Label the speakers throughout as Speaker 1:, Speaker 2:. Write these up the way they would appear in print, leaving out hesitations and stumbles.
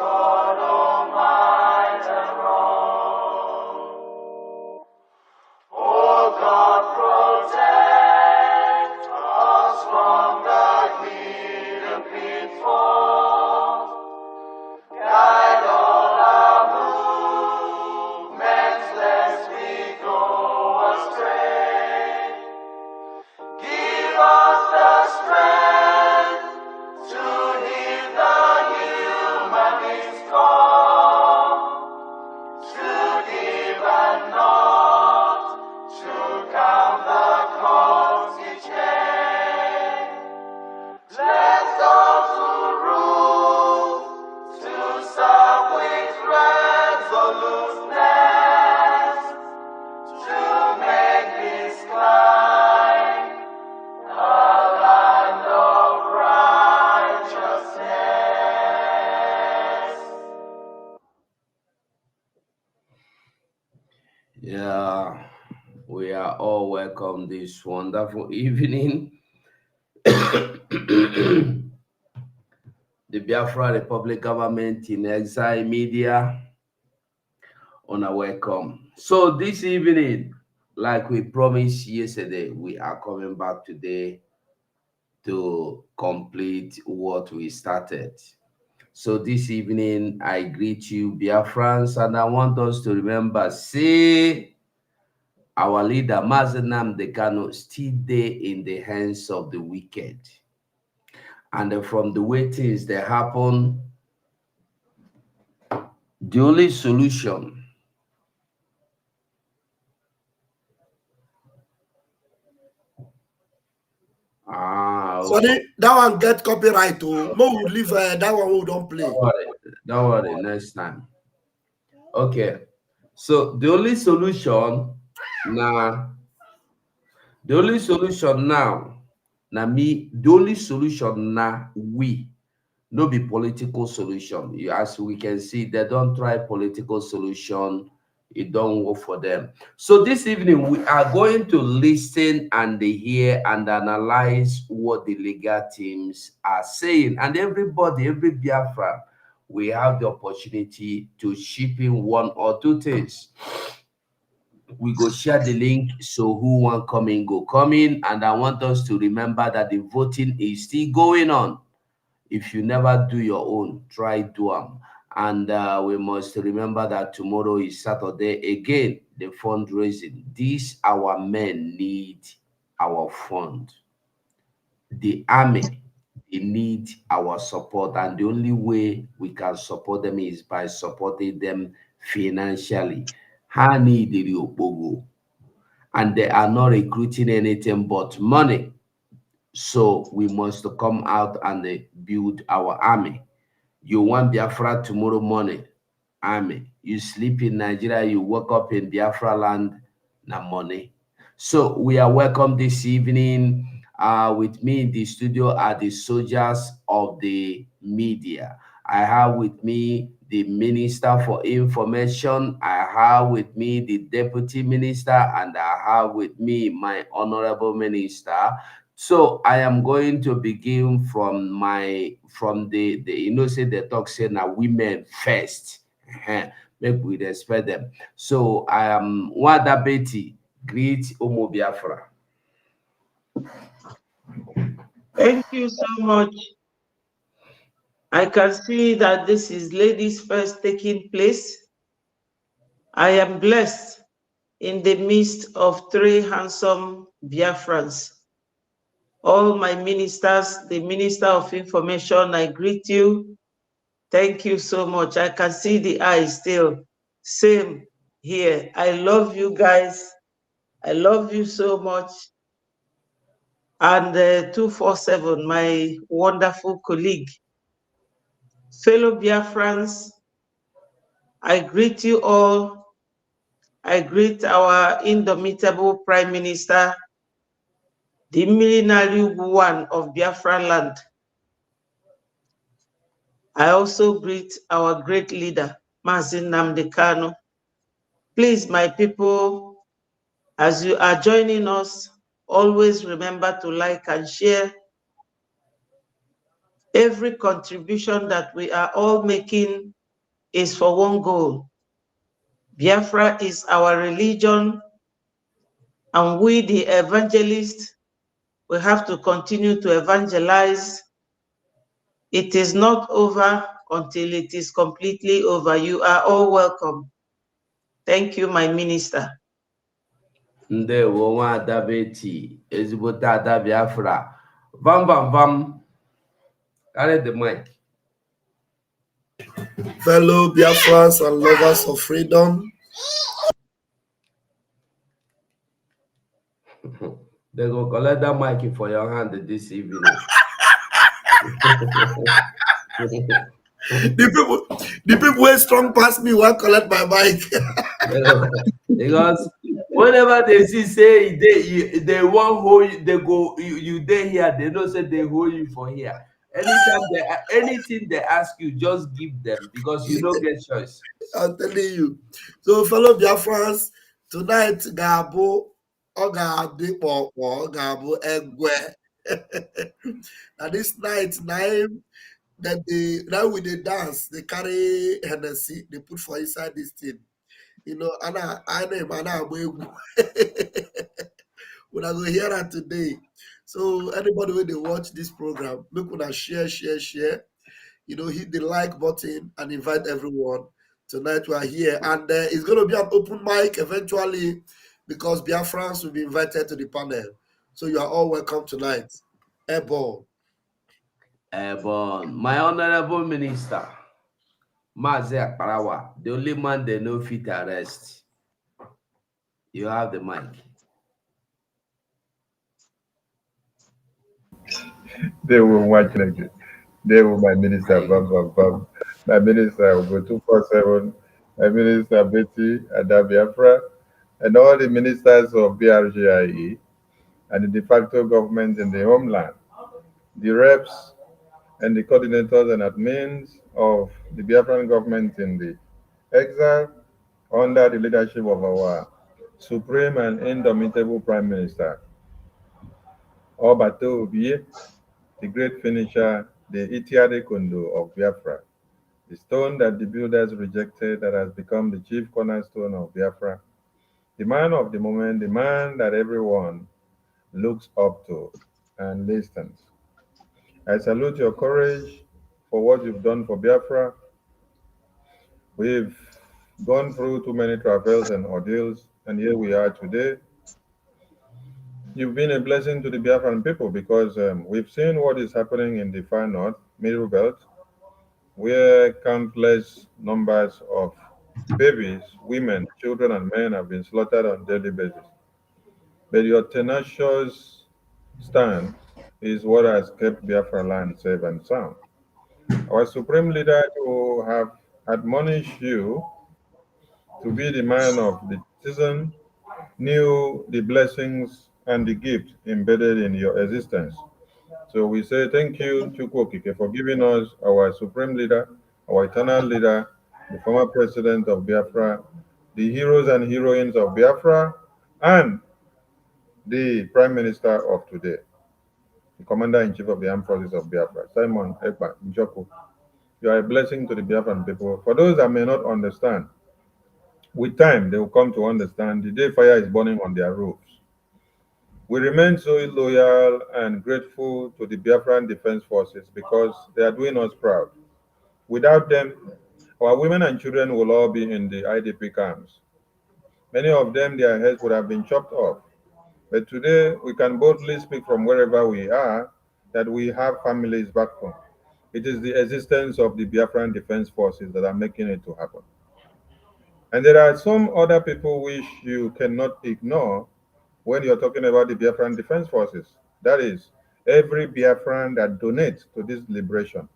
Speaker 1: God Almighty and wrong. Oh God, protect us from the hidden pitfalls. Guide all our movements, lest we go astray. Give us the strength to heed the humanist call, to give and not to count the cost each day. Let those who rule to serve with resoluteness, to make this climb a land of righteousness.
Speaker 2: Yeah, we are all welcome this wonderful evening. The Biafra Republic Government in Exile Media on a welcome. So this evening, like we promised yesterday, we are coming back today to complete what we started. So this evening, I greet you, Biafrans, and I want us to remember, say, our leader, Mazenam Dekano, still there in the hands of the wicked. And from the way things that happen, the only solution
Speaker 3: Sorry, that one get copyright too. No, we leave that one we don't play.
Speaker 2: Don't worry, next time. Okay. So the only solution now, the only solution now we no be political solution. As we can see, they don't try political solution. It don't work for them. So this evening, we are going to listen and hear and analyze what the legal teams are saying. And everybody, every Biafra, we have the opportunity to ship in one or two things. We go share the link, so who want come in, go come in. And I want us to remember that the voting is still going on. If you never do your own, try do them. And we must remember that tomorrow is Saturday again, the fundraising. These our men need our fund. The army, they need our support, and the only way we can support them is by supporting them financially. Ha need the Opogo, and they are not recruiting anything but money. So we must come out and build our army. You want Biafra tomorrow morning, army. You sleep in Nigeria, you wake up in Biafra land, na money. So we are welcome this evening. With me in the studio are the soldiers of the media. I have with me the Minister for Information. I have with me the Deputy Minister, and I have with me my Honorable Minister. So I am going to begin from the you know, say the talk say now women first. Make we respect them. So I am Wada Betty. Greet Omo Biafra.
Speaker 4: Thank you so much. I can see that this is ladies first taking place. I am blessed in the midst of three handsome Biafrans. All my ministers, the Minister of Information, I greet you. Thank you so much. I can see the eyes still. Same here. I love you guys. I love you so much. And 247, my wonderful colleague. Fellow Biafrans, I greet you all. I greet our indomitable Prime Minister, the millenary one of Biafra land. I also greet our great leader, Mazin Nnamdi Kanu. Please, my people, as you are joining us, always remember to like and share. every contribution that we are all making is for one goal. Biafra is our religion, and we, the evangelists, we have to continue to evangelize. It is not over until it is completely over. You are all welcome. Thank you, my minister.
Speaker 2: Ndewo Nwada Betty, ezigbote Ada Biafra. Vam vam vam. Carry the mic.
Speaker 3: Fellow Biafrans and lovers of freedom,
Speaker 2: They go collect that mic for your hand this evening.
Speaker 3: the people who strong past me will collect my mic.
Speaker 2: Because whenever they see say they won't hold you, they go you there here, they don't say they hold you for here. Anything they ask you, just give them because you don't get choice.
Speaker 3: I'm telling you. So, fellow Biafrans, tonight, Gabo, Ogadi Poko, Gabo, Egwe. And this night, nine, that now with the dance, they carry Hennessy, they put for inside this thing. You know, I name Anna when I go hear that today. So anybody when they watch this program, make una share. You know, hit the like button and invite everyone. Tonight we are here, and it's going to be an open mic eventually because Biafrans will be invited to the panel. So you are all welcome tonight. Airborne.
Speaker 2: But my honorable minister, Mazi Akparawa, the only man they know fit arrest. You have the mic.
Speaker 5: They will watch like this. They will my minister, bam, bam, bam. My minister will go 247. My minister Betty Adabiafra, and all the ministers of BRGIE and the de facto government in the homeland, the reps and the coordinators and admins of the Biafran government in the exile under the leadership of our supreme and indomitable Prime Minister, Obato Obie, the great finisher, the Itiade Kondo of Biafra, the stone that the builders rejected that has become the chief cornerstone of Biafra, the man of the moment, the man that everyone looks up to and listens. I salute your courage for what you've done for Biafra. We've gone through too many travails and ordeals, and here we are today. You've been a blessing to the Biafran people because we've seen what is happening in the far north, Middle Belt, where countless numbers of babies, women, children, and men have been slaughtered on a daily basis. But your tenacious stand is what has kept Biafra land safe and sound. Our supreme leader to have admonished you to be the man of the season knew the blessings and the gift embedded in your existence. So we say thank you, Chukwokike, for giving us our supreme leader, our eternal leader, the former president of Biafra, the heroes and heroines of Biafra, and the prime minister of today, the commander-in-chief of the armed forces of Biafra, Simon Ekpa Njoku. You are a blessing to the Biafran people. For those that may not understand, with time they will come to understand the day fire is burning on their roofs. We remain so loyal and grateful to the Biafran Defense Forces because they are doing us proud. Without them, our women and children will all be in the IDP camps. Many of them, their heads would have been chopped off. But today, we can boldly speak from wherever we are that we have families back home. It is the existence of the Biafran Defense Forces that are making it to happen. And there are some other people which you cannot ignore when you're talking about the Biafran Defense Forces. That is, every Biafran that donates to this liberation.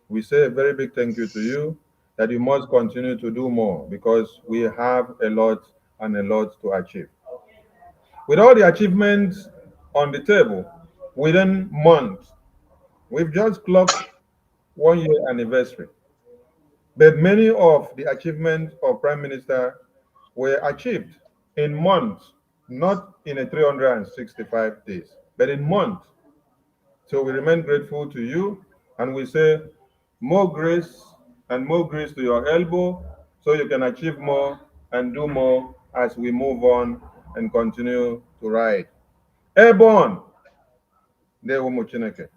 Speaker 5: We say a very big thank you to you that you must continue to do more because we have a lot and a lot to achieve. With all the achievements on the table, within months, we've just clocked 1 year anniversary. But many of the achievements of Prime Minister were achieved in months, not in a 365 days, but in months. So we remain grateful to you And we say, more grace and more grace to your elbow so you can achieve more and do more as we move on and continue to ride. Airborne, Ndewo Chineke.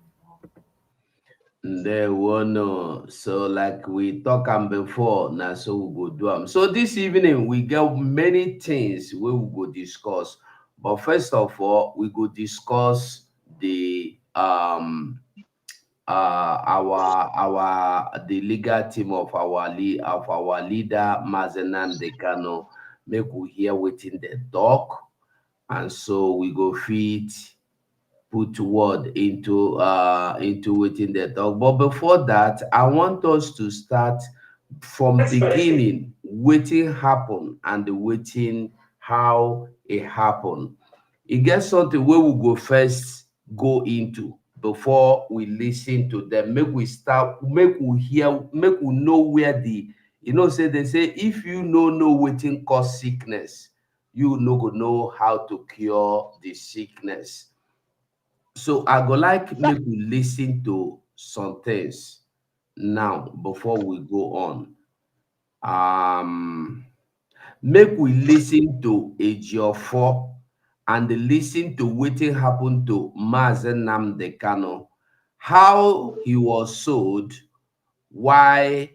Speaker 2: There were no, so like we talk am before, now so we go do them. So this evening we get many things we will go discuss. But first of all, we go discuss the the legal team of our leader Mazenan Dekano. Make we hear within the talk, and so we go fit put word into within the talk. But before that, I want us to start from beginning, waiting happen and the waiting how it happened. It gets something where we go first go into before we listen to them. Make we start, make we hear, make we know where the say they say if you know waiting cause sickness, you no go know how to cure the sickness. So I go like make we listen to some things now before we go on. Um, Make we listen to Ejiofor and listen to wetin happen to Mazen Nnamdi Kanu, how he was sold, why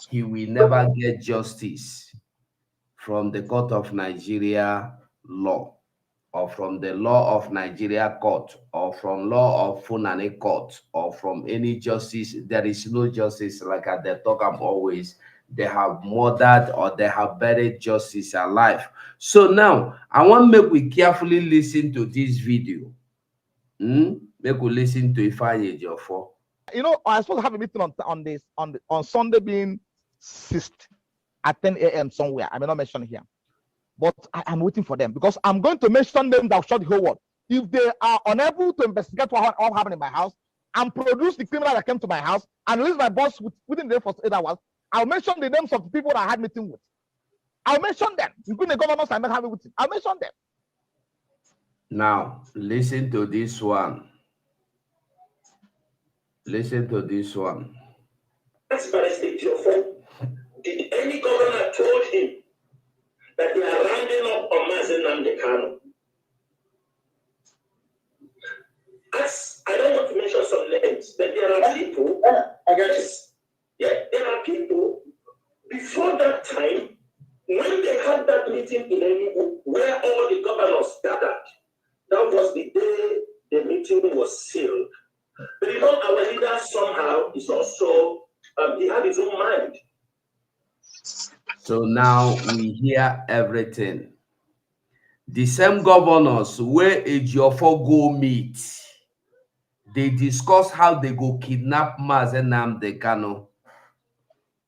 Speaker 2: he will never get justice from the court of Nigeria law, or from the law of Nigeria court, or from law of Funani court, or from any justice. There is no justice, like I dey talk am always. They have murdered or they have buried justice alive. So now I want make we carefully listen to this video. Make we listen to Ifeanyi Ejiofor.
Speaker 6: I was supposed to have a meeting on Sunday being 6th at 10 a.m. somewhere. I may not mention here. But I am waiting for them because I'm going to mention them that will show the whole world. If they are unable to investigate what happened in my house and produce the criminal that came to my house and release my boss within the first 8 hours, I'll mention the names of the people that I had meeting with. I'll mention them, including the governors I met having with. I'll mention them.
Speaker 2: Now listen to this one. Listen to this one.
Speaker 7: That's Barrister Ejiofor. Did any governor told him that they are rounding up on Mazen Nnamdi Kanu? As I don't want to mention some names, but there are people. There are people before that time when they had that meeting in Enugu where all the governors gathered. That was the day the meeting was sealed. But our leader somehow is also he had his own mind.
Speaker 2: So now we hear everything. The same governors where Ejiofor go meet, they discuss how they go kidnap Mazen Nnamdi Kanu.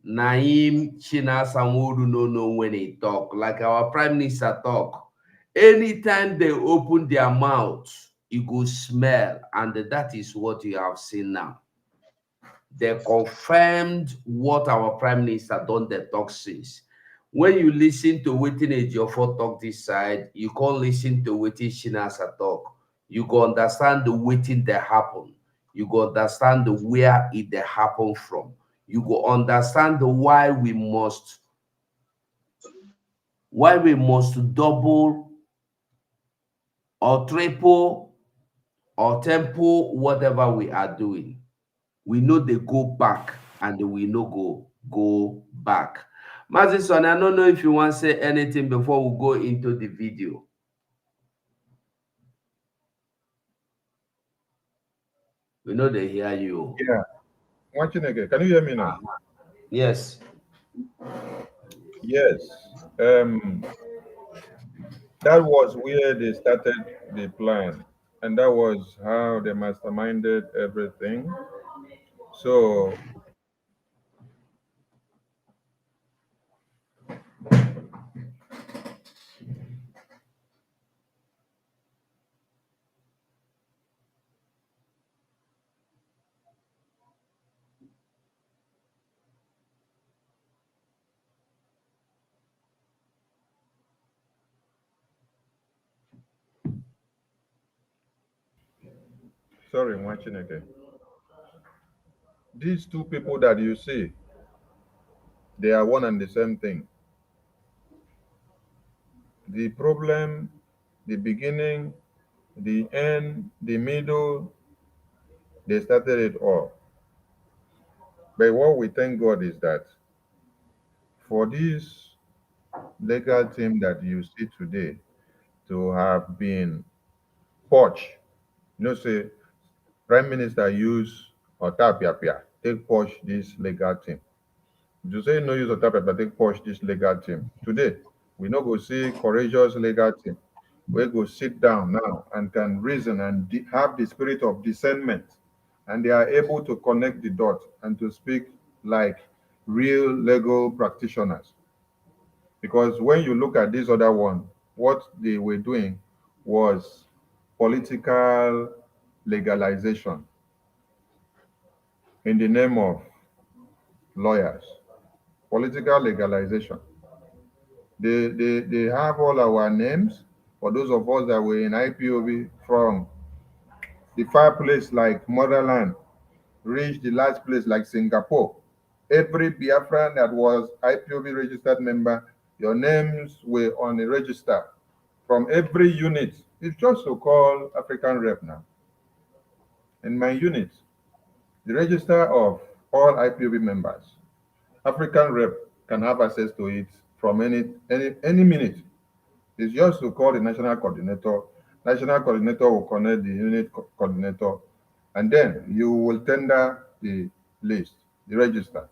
Speaker 2: Naim China Samoru no know when he talk, like our prime minister talk. Anytime they open their mouth, it go smell, and that is what you have seen now. They confirmed what our prime minister done the talk since. When you listen to wetin Ejiofor talk this side, you can't listen to wetin Shinasa talk. You go understand the wetin that happen. You go understand the where it dey happen from. You go understand the why we must double or triple or temple whatever we are doing. We know they go back and we no go back. Mazison, I don't know if you want to say anything before we go into the video. We know they hear you.
Speaker 5: Yeah. Watching again. Can you hear me now?
Speaker 2: Yes.
Speaker 5: Yes. That was where they started the plan, and that was how they masterminded everything. So sorry, I'm watching again. these two people that you see, they are one and the same thing. The problem, the beginning, the end, the middle, they started it all. But what we thank God is that for this legal team that you see today to have been poached, say Prime Minister use Otapiapia take push this legal team. You say no use Otapiapia take push this legal team. Today, we no go see courageous legal team. We go sit down now and can reason and have the spirit of discernment, and they are able to connect the dots and to speak like real legal practitioners. Because when you look at this other one, what they were doing was political legalization in the name of lawyers. Political legalization. They have all our names for those of us that were in IPOB from the far place like Motherland, reach the last place like Singapore. Every Biafran that was IPOB registered member, your names were on a register from every unit. It's just to call African Rep now. In my unit, the register of all IPOB members, African Rep can have access to it from any minute. It's just to call the national coordinator. National coordinator will connect the unit coordinator, and then you will tender the list, the register.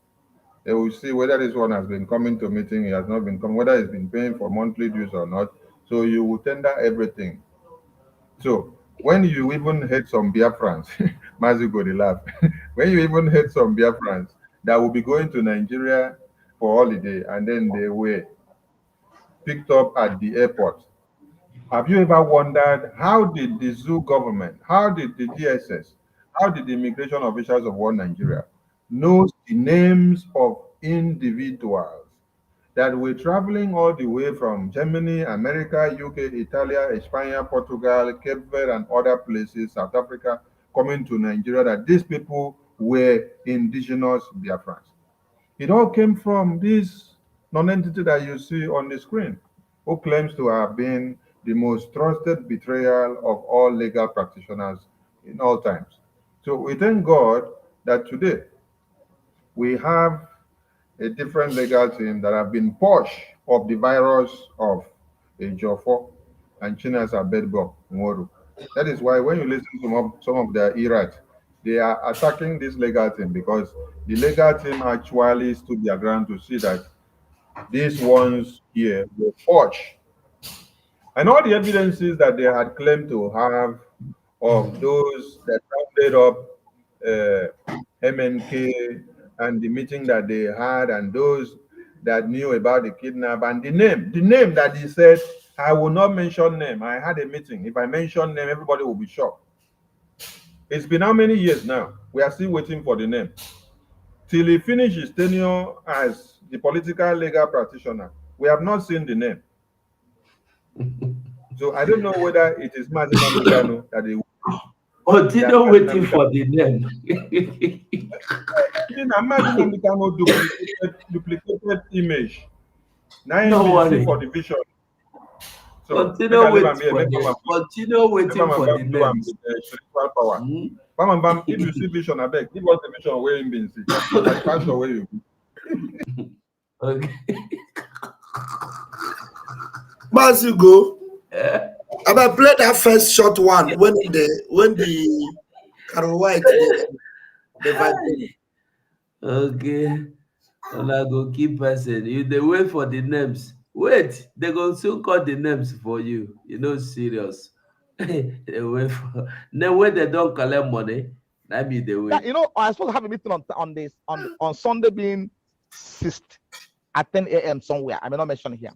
Speaker 5: They will see whether this one has been coming to meeting, he has not been coming, whether he's been paying for monthly dues or not. So you will tender everything. So when you even hit some Biafrans, Mazigo they laugh. When you even hit some Biafrans that will be going to Nigeria for holiday and then they were picked up at the airport. Have you ever wondered how did the zoo government, how did the DSS, how did the immigration officials of one Nigeria know the names of individuals that were traveling all the way from Germany, America, UK, Italy, Spain, Portugal, Cape Verde, and other places, South Africa, coming to Nigeria, that these people were indigenous Biafrans? It all came from this non-entity that you see on the screen, who claims to have been the most trusted betrayal of all legal practitioners in all times. So we thank God that today we have a different legal team that have been pushed of the virus of Ejofo and Chinasa Bedbo Nworu. That is why when you listen to some of their irate, they are attacking this legal team because the legal team actually stood their ground to see that these ones here were forged. And all the evidences that they had claimed to have of those that rounded up MNK and the meeting that they had and those that knew about the kidnap and the name that he said, I will not mention name. I had a meeting. If I mention name, everybody will be shocked. It's been how many years now? We are still waiting for the name. Till he finished his tenure as the political legal practitioner, we have not seen the name. So I don't know whether it is Mazin Namikano that they
Speaker 2: continue waiting for the name.
Speaker 5: Imagine Namikano duplicated image. Now
Speaker 2: Don't
Speaker 5: you
Speaker 2: worry.
Speaker 5: see for the vision. So
Speaker 2: Continue waiting for the continue waiting for the names.
Speaker 5: Power. If you see vision, I beg, give us the vision where you been see. As pastor where you be.
Speaker 2: Okay.
Speaker 3: Mas you go. I play that first short one when the Carol White the
Speaker 2: okay. And I go keep person. You they wait for the names. Wait, they go soon call the names for you. You know, serious. They wait for then when they don't collect money, that means they wait.
Speaker 6: You know, I was supposed to have a meeting on Sunday being 6th at 10 a.m. somewhere. I may not mention here.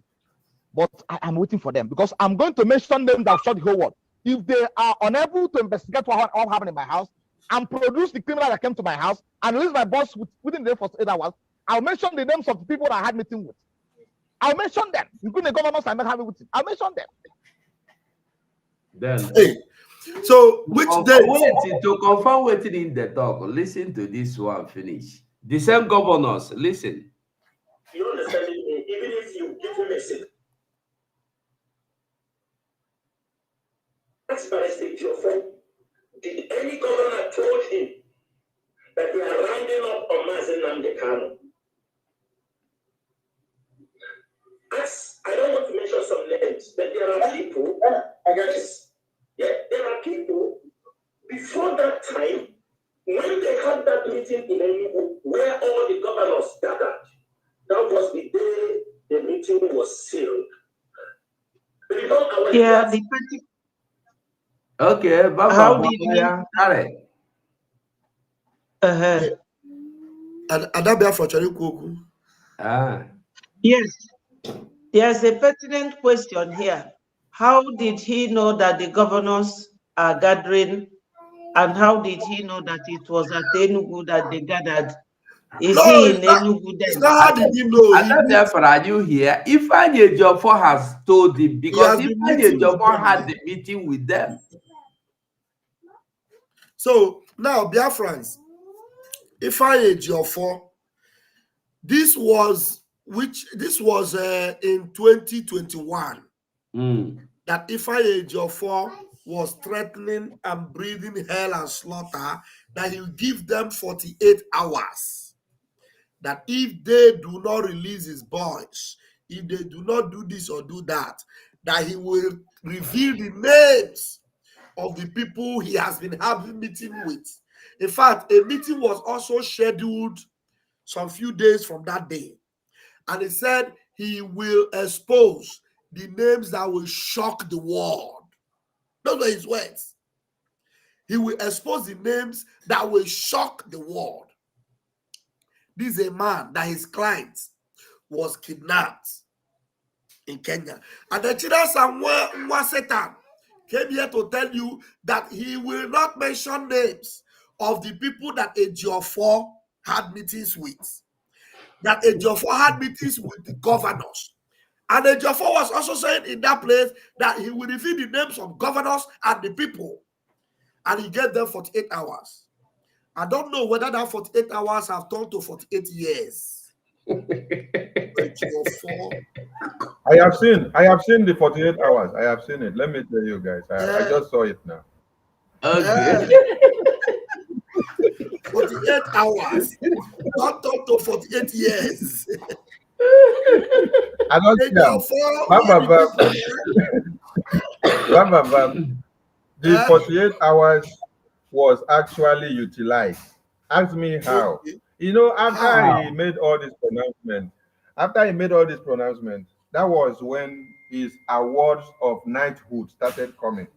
Speaker 6: But I am waiting for them because I'm going to mention them that shot the whole world. If they are unable to investigate what happened in my house and produce the criminal that came to my house and release my boss within the first 8 hours, I'll mention the names of the people that I had meeting with. I'll mention them, including the governors I met having with. I'll mention them.
Speaker 2: Then
Speaker 3: Hey, So which date?
Speaker 2: Wait, to confirm waiting in the talk, listen to this one finish. The same governors, listen.
Speaker 7: You understand me? Even if you give him a seat, that's by state your phone. Did any governor told him that we are rounding up on Mazen Namdekano? As I don't want to mention some names, but there are people. I got this. Yeah, there are people before that time when they had that meeting in Enugu where all the governors gathered. That was the day the meeting was sealed. But you know,
Speaker 4: Yeah,
Speaker 2: okay,
Speaker 4: how did you?
Speaker 3: And that Biafra
Speaker 4: Yes, there's a pertinent question here. How did he know that the governors are gathering, and how did he know that it was at Enugu that they gathered? Is he in Enugu then?
Speaker 3: How did he know?
Speaker 2: Are you here? Ifeanyi Ejiofor has told him because Ifeanyi Ejiofor had the meeting with them.
Speaker 3: So now, Biafrans, Ifeanyi Ejiofor, this was in 2021 that Ifeanyi Ejiofor was threatening and breathing hell and slaughter that he'll give them 48 hours. That if they do not release his boys, if they do not do this or do that, that he will reveal the names of the people he has been having meeting with. In fact, a meeting was also scheduled some few days from that day. And he said he will expose the names that will shock the world. Those were his words. He will expose the names that will shock the world. This is a man that his client was kidnapped in Kenya. And the Chida Satan came here to tell you that he will not mention names of the people that Ejiofor had meetings with. That Ejiofor had meetings with the governors. And Ejiofor was also saying in that place that he will reveal the names of governors and the people. And he gave them 48 hours. I don't know whether that 48 hours have turned to 48 years.
Speaker 5: I have seen the 48 hours. I have seen it. Let me tell you guys. I just saw it now.
Speaker 2: Okay.
Speaker 3: 48 hours. Not up to 48 years.
Speaker 5: I don't the 48 hours was actually utilized. Ask me how. You know, after he made all this pronouncement, that was when his awards of knighthood started coming.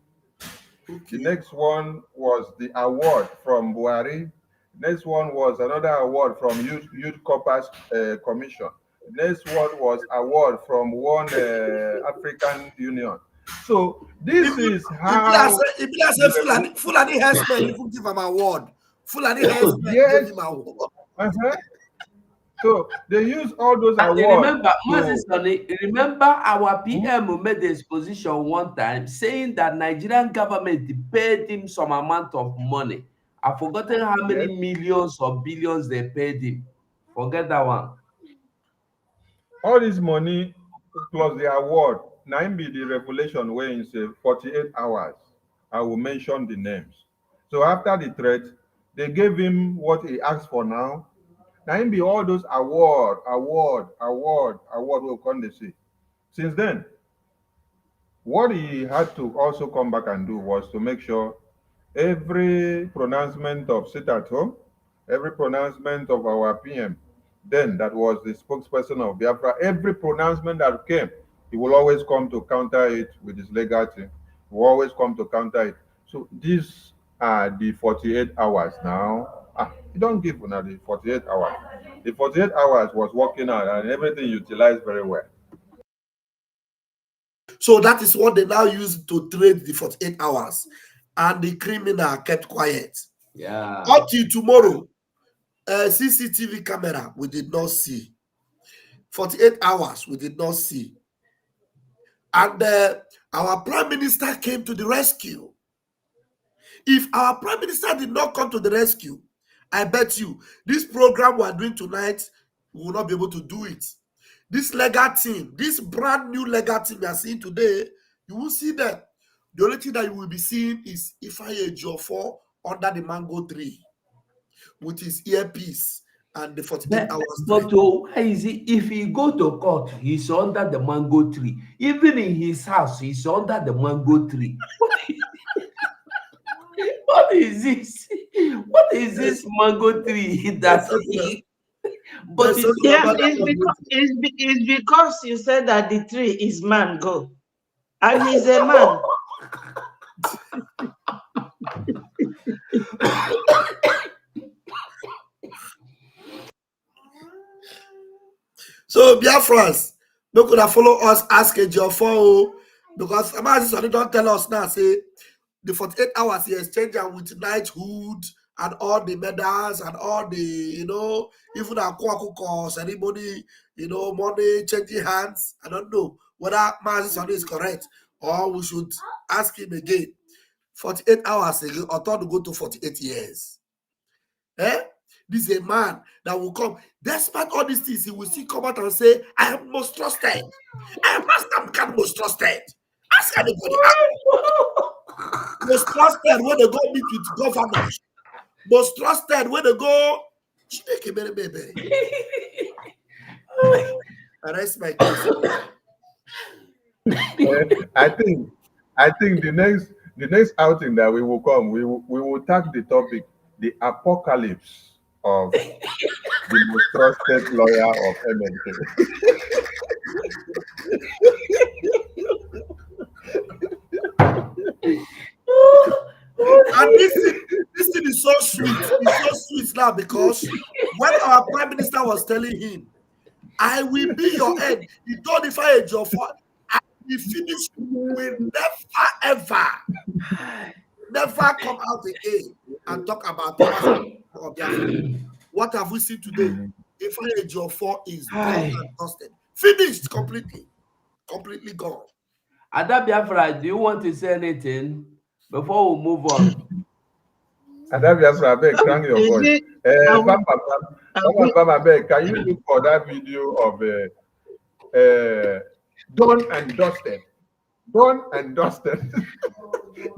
Speaker 5: The next one was the award from Buhari. Next one was another award from Youth Corpus Commission. Next one was award from one African Union. So this is how.
Speaker 3: Fulani herdsmen even give him award. Fulani herdsmen gave him award.
Speaker 5: So they use all those awards.
Speaker 2: Remember our PM made the exposition one time saying that Nigerian government paid him some amount of money. I've forgotten how many millions or billions they paid him. Forget that one.
Speaker 5: All this money plus the award, now be the revelation where in say 48 hours. I will mention the names. So after the threat, they gave him what he asked for now. Now be all those award will come to see. Since then, what he had to also come back and do was to make sure every pronouncement of sit at home, every pronouncement of our PM, then that was the spokesperson of Biafra, every pronouncement that came, he will always come to counter it with his legal team. He will always come to counter it. So these are the 48 hours now. You don't give una the 48 hours. The 48 hours was working out and everything utilized very well.
Speaker 3: So that is what they now use to trade the 48 hours. And the criminal kept quiet.
Speaker 2: Yeah.
Speaker 3: Up till tomorrow, CCTV camera, we did not see. 48 hours, we did not see. And our prime minister came to the rescue. If our Prime Minister did not come to the rescue, I bet you this program we are doing tonight, we will not be able to do it. This legal team, this brand new legal team we are seeing today, you will see them. The only thing that you will be seeing is Ifeanyi Ejiofor under the mango tree with his earpiece and the 48 hours.
Speaker 2: But why is he, if he go to court, he's under the mango tree. Even in his house, he's under the mango tree. What is this? What is this mango tree that he... But it's,
Speaker 4: yeah, it's because you said that the tree is mango, and he's a man.
Speaker 3: So Biafrans, no could have follow us ask Ejiofor, because Amazon don't tell us now, say the 48 hours he exchanged with knighthood and all the medals and all the, even our Kwakuko ceremony, money changing hands. I don't know whether Mazison is correct or we should ask him again. 48 hours again, or thought to go to 48 years. This is a man that will come, despite all these things, he will still come out and say, I am most trusted. I am most trusted. Ask anybody. Most trusted when they go meet with governors. Most trusted when they go. I rest my case.
Speaker 5: I think the next outing that we will come, we will tag the topic, the apocalypse of the most trusted lawyer of MNK.
Speaker 3: And this thing is so sweet. It's so sweet now, because when our Prime Minister was telling him, I will be your head, he told Ifeanyi Ejiofor, I will finish, will never come out again and talk about Biafra. What have we seen today? Ifeanyi Ejiofor is gone and dusted. Finished completely. Completely gone.
Speaker 2: Ada Biafra, do you want to say anything before we move on?
Speaker 5: Ada Biafra, beg, crank your voice. Papa, beg, can you look for that video of done and dusted? Done and dusted.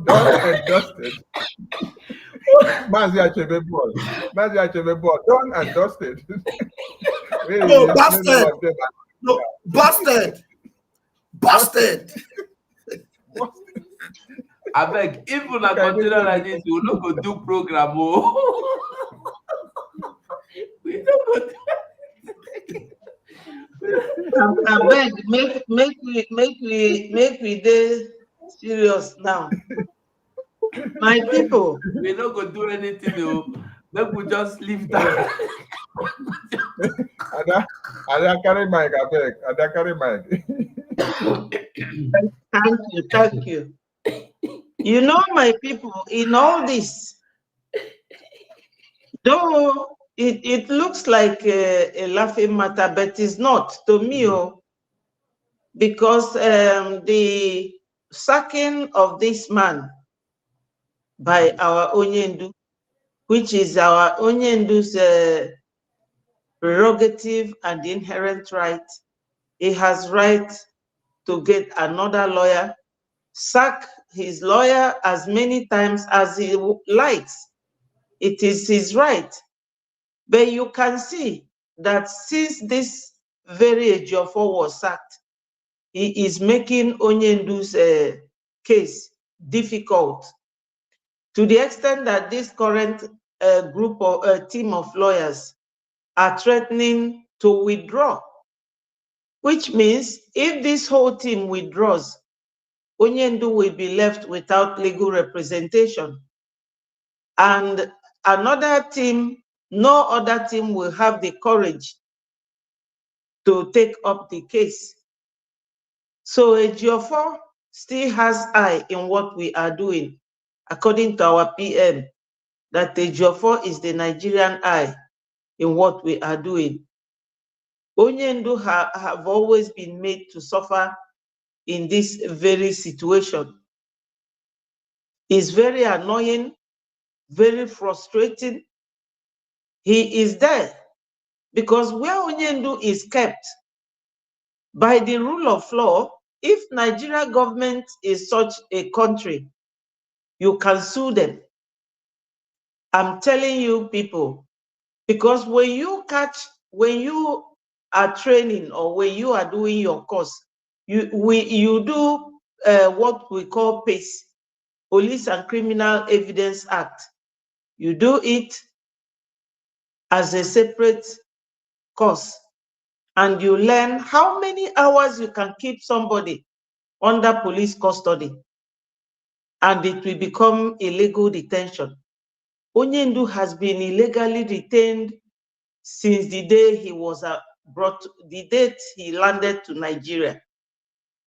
Speaker 5: Done and dusted. Mazia Chebebo, done and dusted.
Speaker 3: No, bastard. No, bastard. Bastard.
Speaker 2: I beg, if you not continue like this, we will not go do program. We don't go do.
Speaker 4: I beg, make we dey serious now. My people,
Speaker 2: we not go do anything. Make we just leave that.
Speaker 5: Ada carry mic, I beg. Ada carry mic.
Speaker 4: Thank you. You know, my people, in all this, though it looks like a laughing matter, but it's not to me, because the sacking of this man by our Onyendu, which is our Onyendu's prerogative and inherent right, he has right to get another lawyer, sack his lawyer as many times as he likes. It is his right. But you can see that since this very Ejiofor was sacked, he is making Onyendu's case difficult, to the extent that this current group of team of lawyers are threatening to withdraw, which means if this whole team withdraws, Onyendu will be left without legal representation. And another team, no other team will have the courage to take up the case. So Ejiofor still has eye in what we are doing, according to our PM, that Ejiofor is the Nigerian eye in what we are doing. Onyendu have always been made to suffer in this very situation. It's very annoying very frustrating. He is there because where Onyendu is kept, by the rule of law, if Nigeria government is such a country, you can sue them. I'm telling you people, because when you are training or when you are doing your course, you do what we call PACE, Police and Criminal Evidence Act. You do it as a separate course, and you learn how many hours you can keep somebody under police custody, and it will become illegal detention. Onyendu has been illegally detained since the day he was the date he landed to Nigeria.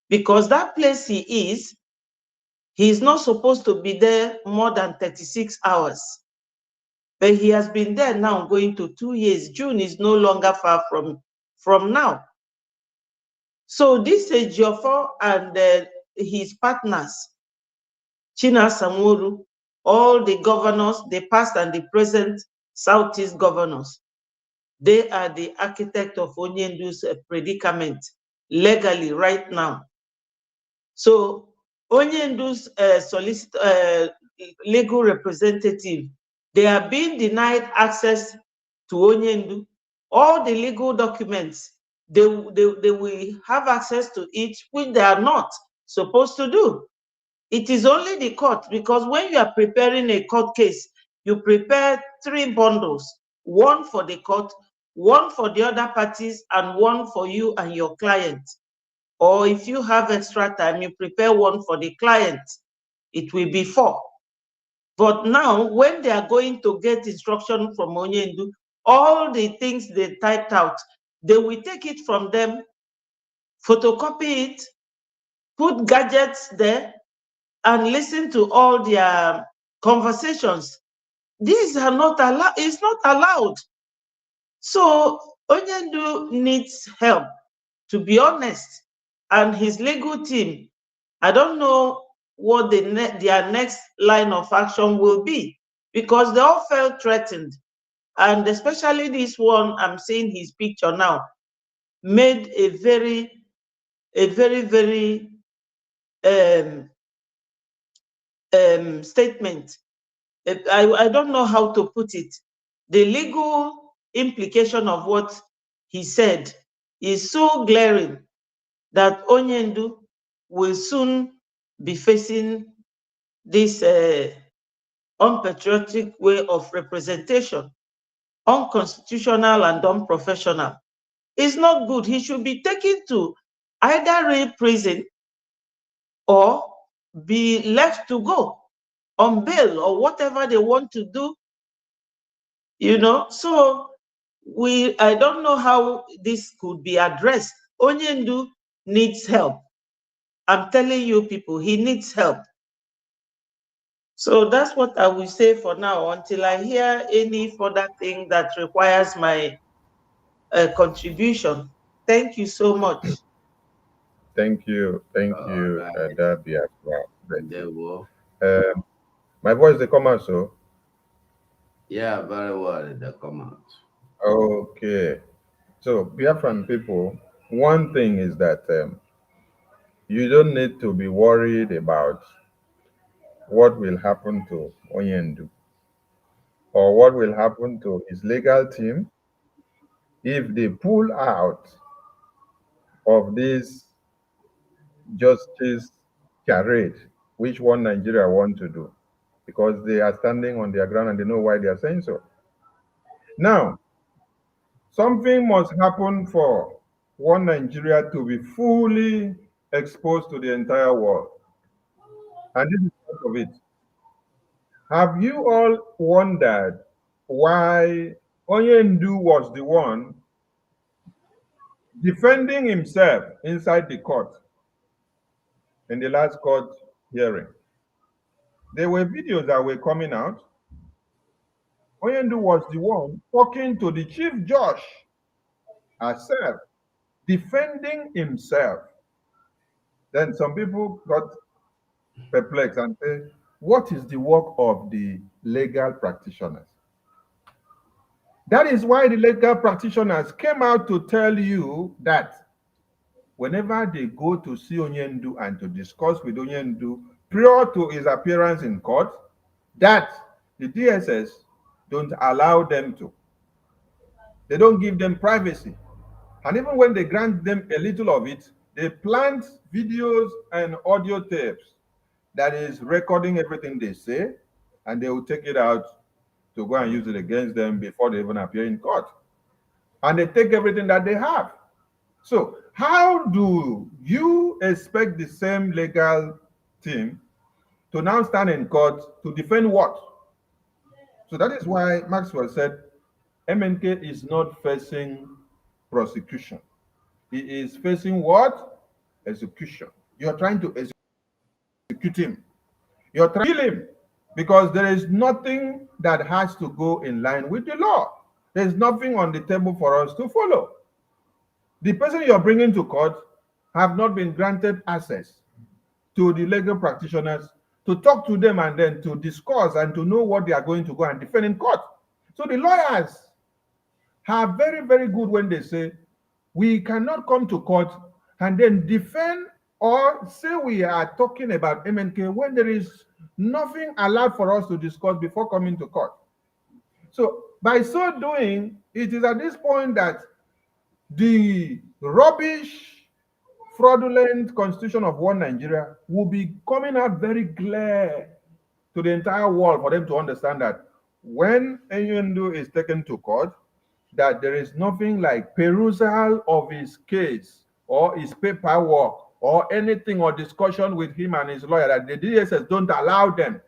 Speaker 4: Because that place he is not supposed to be there more than 36 hours. But he has been there now going to 2 years. June is no longer far from now. So this Ejiofor and his partners, China Samuru, all the governors, the past and the present Southeast governors, they are the architect of Onyendu's predicament legally right now. So Onyendu's legal representative, they are being denied access to Onyendu. All the legal documents, they will have access to it, which they are not supposed to do. It is only the court, because when you are preparing a court case, you prepare 3 bundles, one for the court, one for the other parties, and one for you and your client. Or if you have extra time, you prepare one for the client. It will be 4. But now, when they are going to get instruction from Onyendu, all the things they typed out, they will take it from them, photocopy it, put gadgets there, and listen to all their conversations. These are not allowed. It's not allowed. So Onyendu needs help, to be honest, and his legal team. I don't know what their next line of action will be, because they all felt threatened, and especially this one, I'm seeing his picture now, made a very statement. I don't know how to put it. The legal implication of what he said is so glaring that Onyendu will soon be facing this unpatriotic way of representation, unconstitutional and unprofessional. It's not good. He should be taken to either real prison or be left to go on bail or whatever they want to do, So I don't know how this could be addressed. Onyendu needs help. I'm telling you people, he needs help. So that's what I will say for now, until I hear any further thing that requires my contribution. Thank you so much.
Speaker 5: Thank you,
Speaker 2: Right.
Speaker 5: Biafra.
Speaker 2: There will.
Speaker 5: My voice, they come out, so?
Speaker 2: Yeah, very well. They come out.
Speaker 5: Okay. So, Biafran people, one thing is that you don't need to be worried about what will happen to Onyendu or what will happen to his legal team if they pull out of this justice charade, which one Nigeria want to do, because they are standing on their ground and they know why they are saying so. Now, something must happen for one Nigeria to be fully exposed to the entire world. And this is part of it. Have you all wondered why Onyendu was the one defending himself inside the court in the last court hearing? There were videos that were coming out. Onyendu was the one talking to the chief judge herself, defending himself. Then some people got perplexed and said, what is the work of the legal practitioners. That is why the legal practitioners came out to tell you that whenever they go to see Onyendu and to discuss with Onyendu prior to his appearance in court, that the DSS don't allow them to. They don't give them privacy. And even when they grant them a little of it, they plant videos and audio tapes that is recording everything they say, and they will take it out to go and use it against them before they even appear in court. And they take everything that they have. So how do you expect the same legal team to now stand in court to defend what? So that is why Maxwell said MNK is not facing prosecution. He is facing what? Execution. You're trying to execute him. You're trying to kill him because there is nothing that has to go in line with the law. There's nothing on the table for us to follow. The person you're bringing to court have not been granted access to the legal practitioners to talk to them and then to discuss and to know what they are going to go and defend in court. So the lawyers are very, very good when they say, we cannot come to court and then defend or say we are talking about MNK when there is nothing allowed for us to discuss before coming to court. So by so doing, it is at this point that the rubbish, fraudulent constitution of one Nigeria will be coming out very clear to the entire world for them to understand that when Enyundu is taken to court, that there is nothing like perusal of his case or his paperwork or anything or discussion with him and his lawyer, that the DSS don't allow them.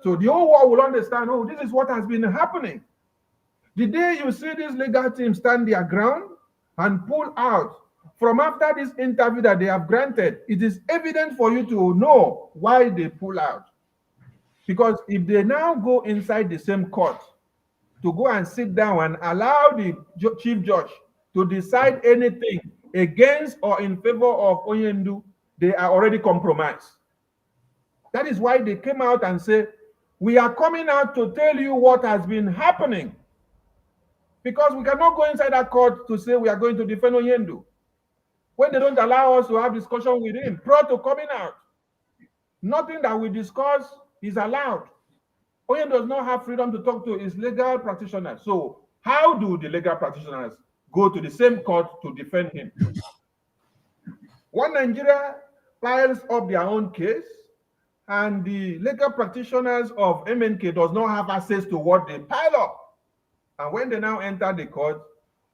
Speaker 5: So the whole world will understand, oh, this is what has been happening. The day you see this legal team stand their ground and pull out from after this interview that they have granted, it is evident for you to know why they pull out. Because if they now go inside the same court to go and sit down and allow the chief judge to decide anything against or in favor of Onyendu, they are already compromised. That is why they came out and said, we are coming out to tell you what has been happening. Because we cannot go inside that court to say we are going to defend Onyendu when they don't allow us to have discussion with him prior to coming out. Nothing that we discuss is allowed. Onyendu does not have freedom to talk to his legal practitioners. So how do the legal practitioners go to the same court to defend him? One Nigeria piles up their own case, and the legal practitioners of MNK does not have access to what they pile up. And when they now enter the court,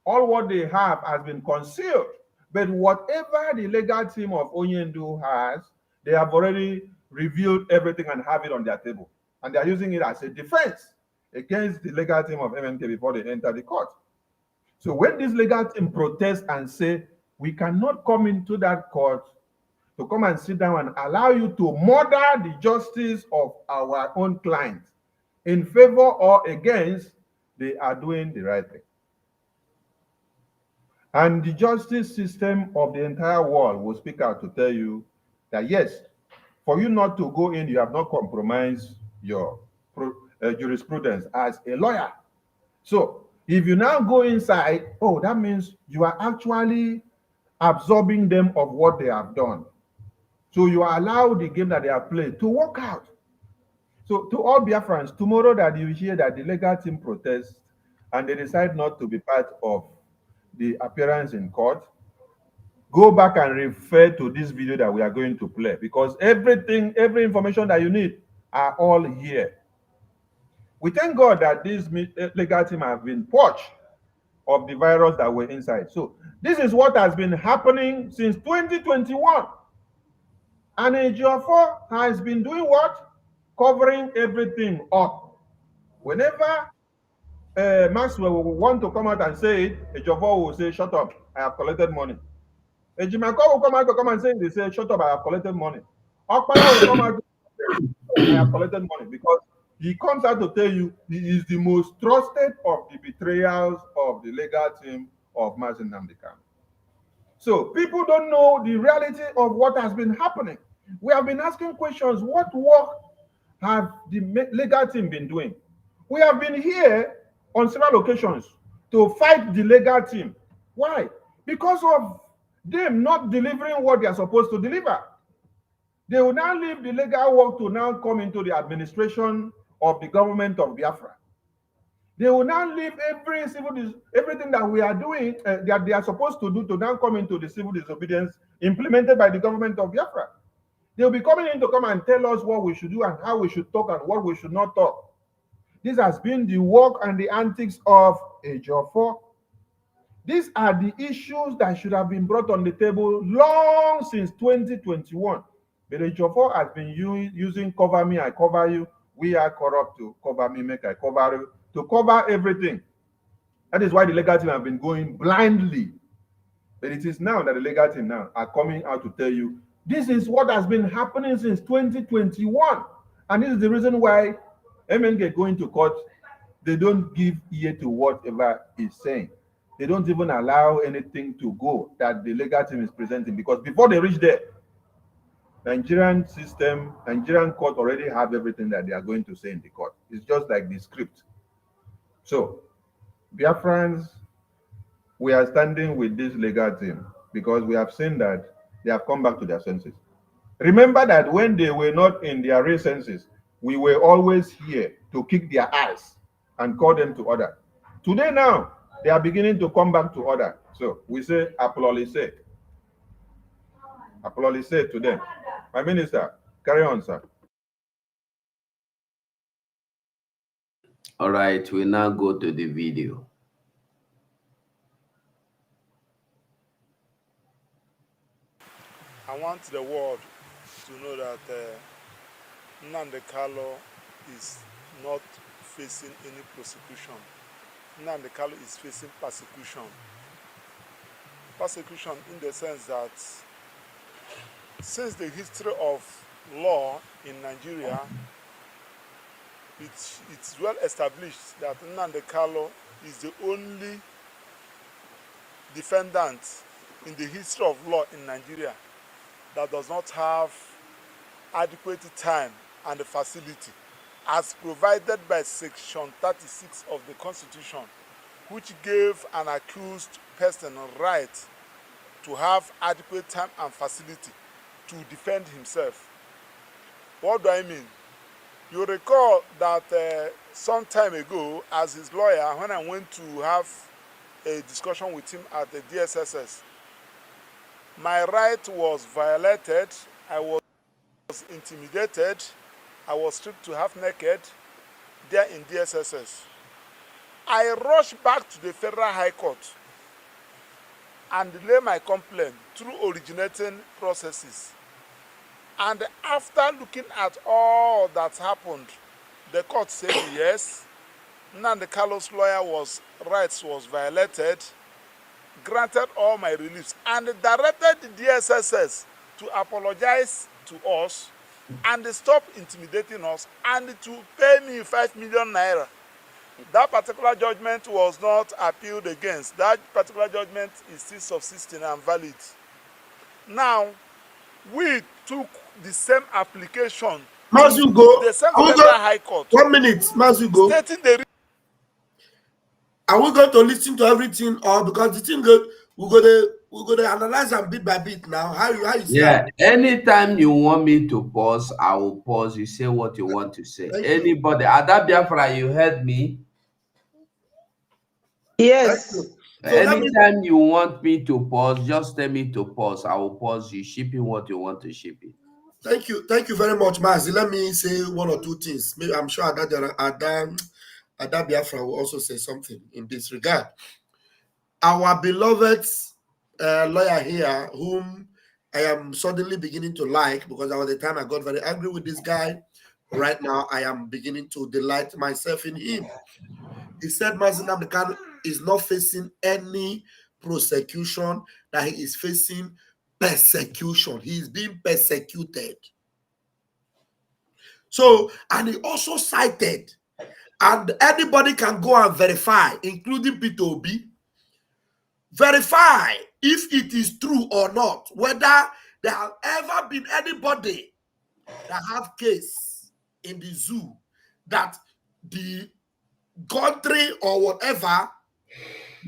Speaker 5: all what they have has been concealed. But whatever the legal team of Onyendu has, they have already revealed everything and have it on their table. And they are using it as a defense against the legal team of MNK before they enter the court. So when this legal team protests and say, we cannot come into that court to come and sit down and allow you to murder the justice of our own client in favor or against, they are doing the right thing. And the justice system of the entire world will speak out to tell you that yes, for you not to go in, you have not compromised your jurisprudence as a lawyer. So if you now go inside, oh, that means you are actually absorbing them of what they have done. So you allow the game that they have played to work out. So to all Biafrans, tomorrow that you hear that the legal team protests and they decide not to be part of the appearance in court, go back and refer to this video that we are going to play, because every information that you need are all here. We thank God that this legal team have been purged of the virus that were inside. So this is what has been happening since 2021. And Ejiofor has been doing what? Covering everything up. Whenever Maxwell will want to come out and say it, Ejiofor will say, shut up, I have collected money. Ejimako will come out to come and say, they say, shut up, I have collected money. Okpala will come out to say, I have collected money, because he comes out to tell you he is the most trusted of the betrayals of the legal team of Mazi Nnamdi Kanu. So people don't know the reality of what has been happening. We have been asking questions. What work have the legal team been doing? We have been here on several occasions to fight the legal team. Why? Because of them not delivering what they are supposed to deliver. They will now leave the legal work to now come into the administration of the government of Biafra. They will now leave everything that we are doing, that they are supposed to do, to now come into the civil disobedience implemented by the government of Biafra. They will be coming in to come and tell us what we should do and how we should talk and what we should not talk. This has been the work and the antics of Ejiofor. These are the issues that should have been brought on the table long since 2021. But Ejiofor has been using cover me, I cover you, we are corrupt to cover me, make I cover you, to cover everything. That is why the legal team have been going blindly. But it is now that the legal team now are coming out to tell you, this is what has been happening since 2021. And this is the reason why MNK going to court, they don't give ear to whatever is saying. They don't even allow anything to go that the legal team is presenting, because before they reach there, Nigerian system, Nigerian court already have everything that they are going to say in the court. It's just like the script. So, Biafrans, we are standing with this legal team because we have seen that they have come back to their senses. Remember that when they were not in their real senses, we were always here to kick their ass and call them to order. Today now, they are beginning to come back to order. So we say, applaudisse to them. My minister, carry on, sir.
Speaker 2: All right, we now go to the video.
Speaker 8: I want the world to know that Nnamdi Kanu is not facing any prosecution. Nnamdi Kanu is facing persecution. Persecution in the sense that since the history of law in Nigeria, it's well established that Nnamdi Kanu is the only defendant in the history of law in Nigeria that does not have adequate time and facility as provided by Section 36 of the Constitution, which gave an accused person right to have adequate time and facility to defend himself. What do I mean? You recall that some time ago, as his lawyer, when I went to have a discussion with him at the DSSS, my right was violated, I was intimidated, I was stripped to half naked there in DSSS. I rushed back to the Federal High Court and lay my complaint through originating processes. And after looking at all that happened, the court said yes, Nnamdi Kanu's rights was violated, granted all my reliefs, and directed the DSSS to apologize to us and stop intimidating us and to pay me 5 million naira. That particular judgment was not appealed against. That particular judgment is still subsisting and valid. Now, we took the same application
Speaker 3: Mazugo,
Speaker 8: the same Federal High Court.
Speaker 3: 1 minute, Mazugo.
Speaker 8: Stating the
Speaker 3: Are we going to listen to everything, or because the thing good, we're gonna analyze them bit by bit now? How you
Speaker 2: Yeah,
Speaker 3: start?
Speaker 2: anytime you want me to pause, I will pause. You say what you want to say.
Speaker 3: Thank you.
Speaker 2: Anybody, Ada Biafra, you heard me.
Speaker 4: Yes.
Speaker 3: So let me,
Speaker 2: Anytime you want me to pause, just tell me to pause. I will pause you, shipping what you want to ship it.
Speaker 3: thank you very much, Mazi. Let me say one or two things. Maybe I'm sure Ada Biafra will also say something in this regard. Our beloved lawyer here, whom I am suddenly beginning to like, because there was a time I got very angry with this guy. Right now, I am beginning to delight myself in him. He said Mazi Nnamdi Kanu is not facing any prosecution, that he is facing persecution. He is being persecuted. So, and he also cited, and anybody can go and verify, including Peter Obi, verify if it is true or not, whether there have ever been anybody that have case in the zoo that the country or whatever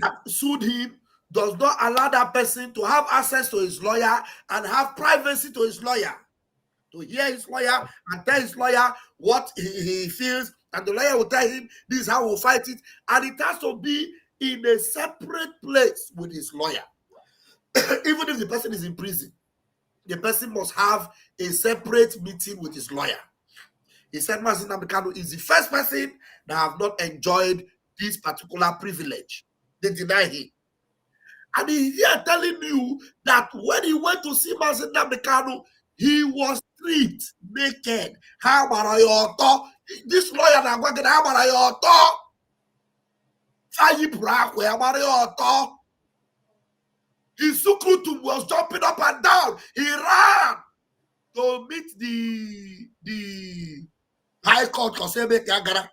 Speaker 3: that sued him does not allow that person to have access to his lawyer and have privacy to his lawyer, to hear his lawyer and tell his lawyer what he feels, and the lawyer will tell him this is how we'll fight it, and it has to be in a separate place with his lawyer. Even if the person is in prison, the person must have a separate meeting with his lawyer. He said Mazi Nnamdi Kanu is the first person that have not enjoyed this particular privilege. They deny him. And he's here telling you that when he went to see Mazi Nnamdi Kanu, he was stripped naked. How about your talk? This lawyer that working, how about your talk? How about your talk? His Sukutum was jumping up and down. He ran to meet the High Court Kosebe Kagara.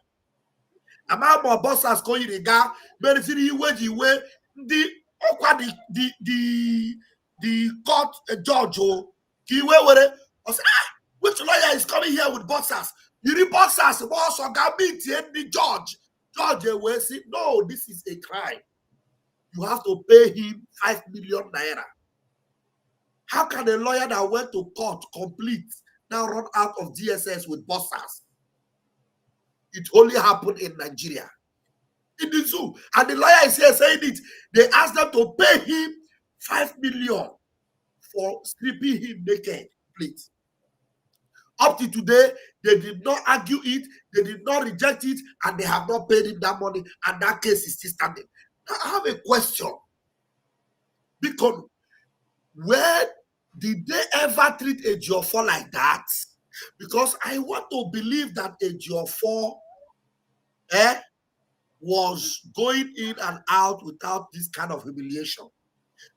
Speaker 3: Amamo bosses going to ga, but see the way the court judge which lawyer is coming here with bosses? You need bosses, boss or meet the judge. Judge will say, no, this is a crime. You have to pay him 5 million naira. How can a lawyer that went to court complete now run out of DSS with bosses? It only happened in Nigeria, in the zoo. And the lawyer is here saying it. They asked them to pay him 5 million for stripping him naked, please. Up to today, they did not argue it, they did not reject it, and they have not paid him that money, and that case is still standing. Now, I have a question. Because where did they ever treat a Ejiofor like that? Because I want to believe that a Ejiofor was going in and out without this kind of humiliation.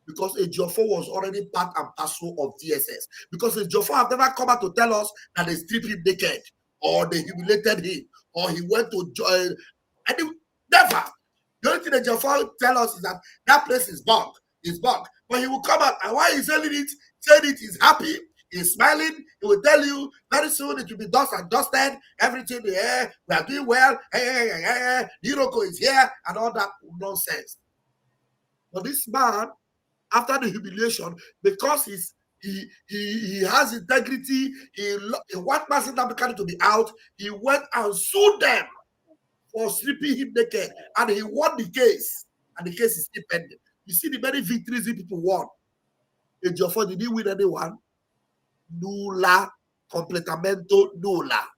Speaker 3: Because a Ejiofor was already part and parcel of DSS. Because a Ejiofor have never come out to tell us that they stripped him naked, or they humiliated him, or he went to join. Never. The only thing that Ejiofor tell us is that that place is bug. It's bug. But he will come out, and while he's saying it, he's happy, he's smiling. He will tell you very soon it will be dust and dusted. Everything here, we are doing well. Hiroko is here, and all that nonsense. But this man, after the humiliation, because he has integrity, he want Mazi Nnamdi Kanu to be out, he went and sued them for stripping him naked, and he won the case, and the case is still pending. You see the many victories the people won. Ejiofor, did he win anyone? Nulla, completamento nulla.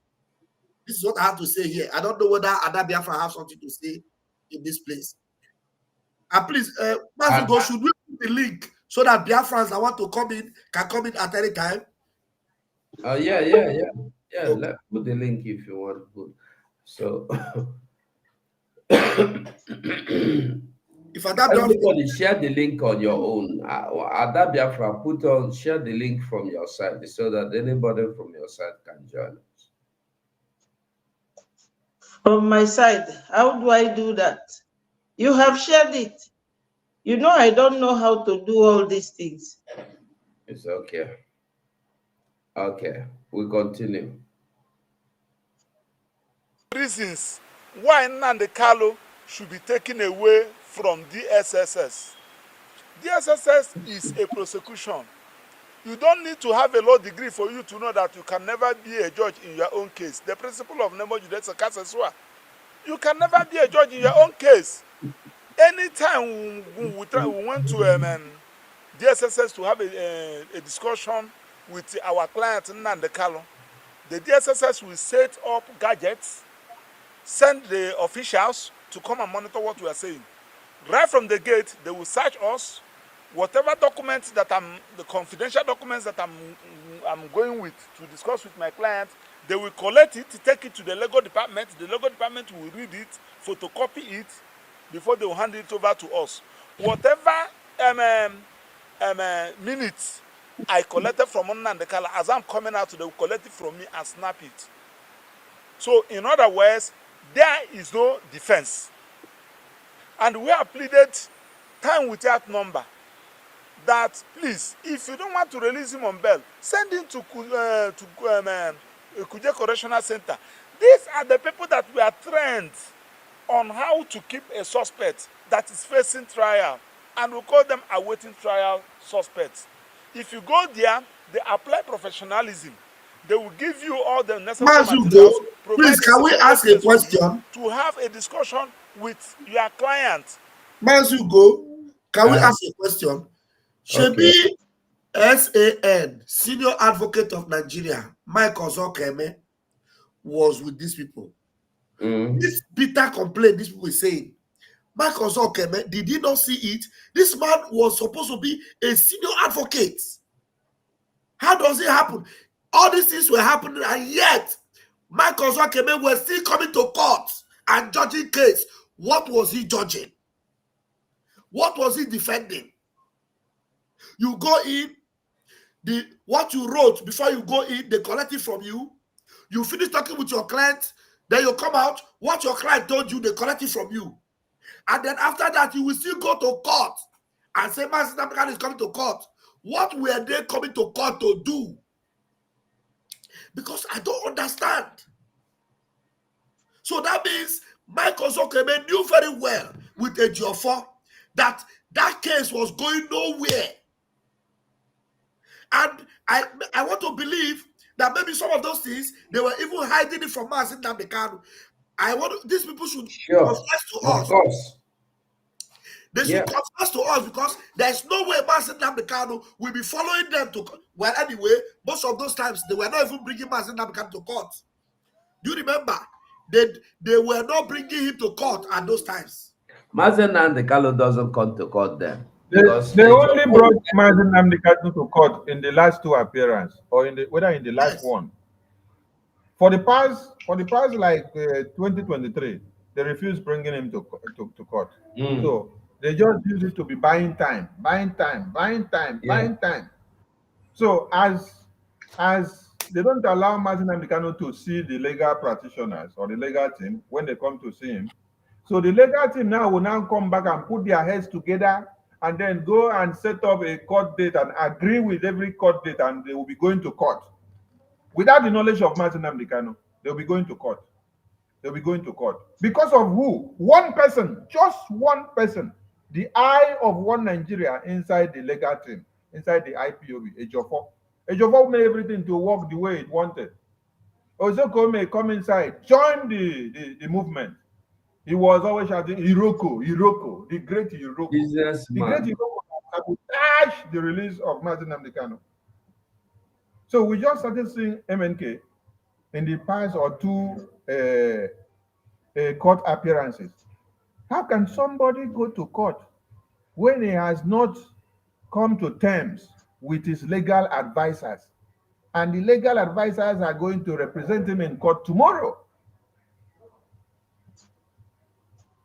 Speaker 3: This is what I have to say here. I don't know whether Ada Biafra have something to say in this place. And please, Mazigo, should we put the link so that Biafrans that want to come in can come in at any time?
Speaker 2: Yeah. Okay. Let's put the link if you want to put. So,
Speaker 3: if Ada
Speaker 2: everybody share the link on your own. Ada Biafra, share the link from your side so that anybody from your side can join us.
Speaker 4: From my side, how do I do that? You have shared it. You know I don't know how to do all these things.
Speaker 2: It's okay. Okay, we continue.
Speaker 8: Reasons why Nnamdi Kanu should be taken away from DSSS. DSSS is a prosecution. You don't need to have a law degree for you to know that you can never be a judge in your own case. The principle of Nemo Judaism Kaseswa. You can never be a judge in your own case. Anytime we went to DSSS to have a discussion with our client Nnamdi Kanu, the DSSS will set up gadgets, send the officials to come and monitor what we are saying. Right from the gate, they will search us. Whatever documents that the confidential documents that I'm going with to discuss with my client, they will collect it, take it to the legal department. The legal department will read it, photocopy it, before they will hand it over to us. Whatever minutes I collected from Nnamdi Kanu, as I'm coming out, they will collect it from me and snap it. So, in other words, there is no defense. And we have pleaded time without number that please, if you don't want to release him on bail, send him to Kuje Correctional Center. These are the people that were trained on how to keep a suspect that is facing trial, and we call them awaiting trial suspects. If you go there, they apply professionalism. They will give you all the necessary materials,
Speaker 3: Mansugo,
Speaker 8: provide
Speaker 3: please,
Speaker 8: a
Speaker 3: can we
Speaker 8: security
Speaker 3: ask a
Speaker 8: space for you
Speaker 3: question?
Speaker 8: to have a discussion with your client.
Speaker 3: Mansugo, can we
Speaker 2: Uh,
Speaker 3: ask a question?
Speaker 2: okay.
Speaker 3: Shebi SAN, Senior Advocate of Nigeria, Mike Ozokeme, was with these people. This bitter complaint these people were saying, Mike Ozokeme, did he not see it? This man was supposed to be a senior advocate. How does it happen? All these things were happening, and yet Mike Ozokeme was still coming to court and judging case. What was he judging? What was he defending? You go in, what you wrote before you go in, they collect it from you. You finish talking with your client, then you come out, what your client told you, they collect it from you. And then after that, you will still go to court and say, Master Namdekan is coming to court. What were they coming to court to do? Because I don't understand. So that means Mike Ozokeme knew very well with Ejiofor that that case was going nowhere. And I want to believe that maybe some of those things, they were even hiding it from us in Namdekan. These people should confess to us.
Speaker 2: Of course.
Speaker 3: They should confess to us, because there's no way Mazen Namdekan will be following them to. Well, anyway, most of those times they were not even bringing Mazen Namdekan to court. Do you remember? They were not bringing him to court at those times.
Speaker 2: Mazen Namdekan doesn't come to court then.
Speaker 5: They only brought Mazen Namdekan to court in the last two appearances, or whether in the last one. For the past like 2023, they refused bringing him to court. So they just use it to be buying time. So as they don't allow Mazen Namdekan to see the legal practitioners or the legal team when they come to see him, so the legal team now will now come back and put their heads together and then go and set up a court date and agree with every court date, and they will be going to court. Without the knowledge of Mazen Namdekan, they'll be going to court. They'll be going to court. Because of who? One person, just one person. The eye of one Nigeria inside the legal team, inside the IPOB, Ejiofor. Ejiofor made everything to work the way it wanted. Ozoko may come inside, join the movement. He was always shouting, Iroko, the great Iroko. The great Iroko sabotaged the release of Mazen Namdekan. So we just started seeing MNK in the past or two court appearances. How can somebody go to court when he has not come to terms with his legal advisors? And the legal advisors are going to represent him in court tomorrow.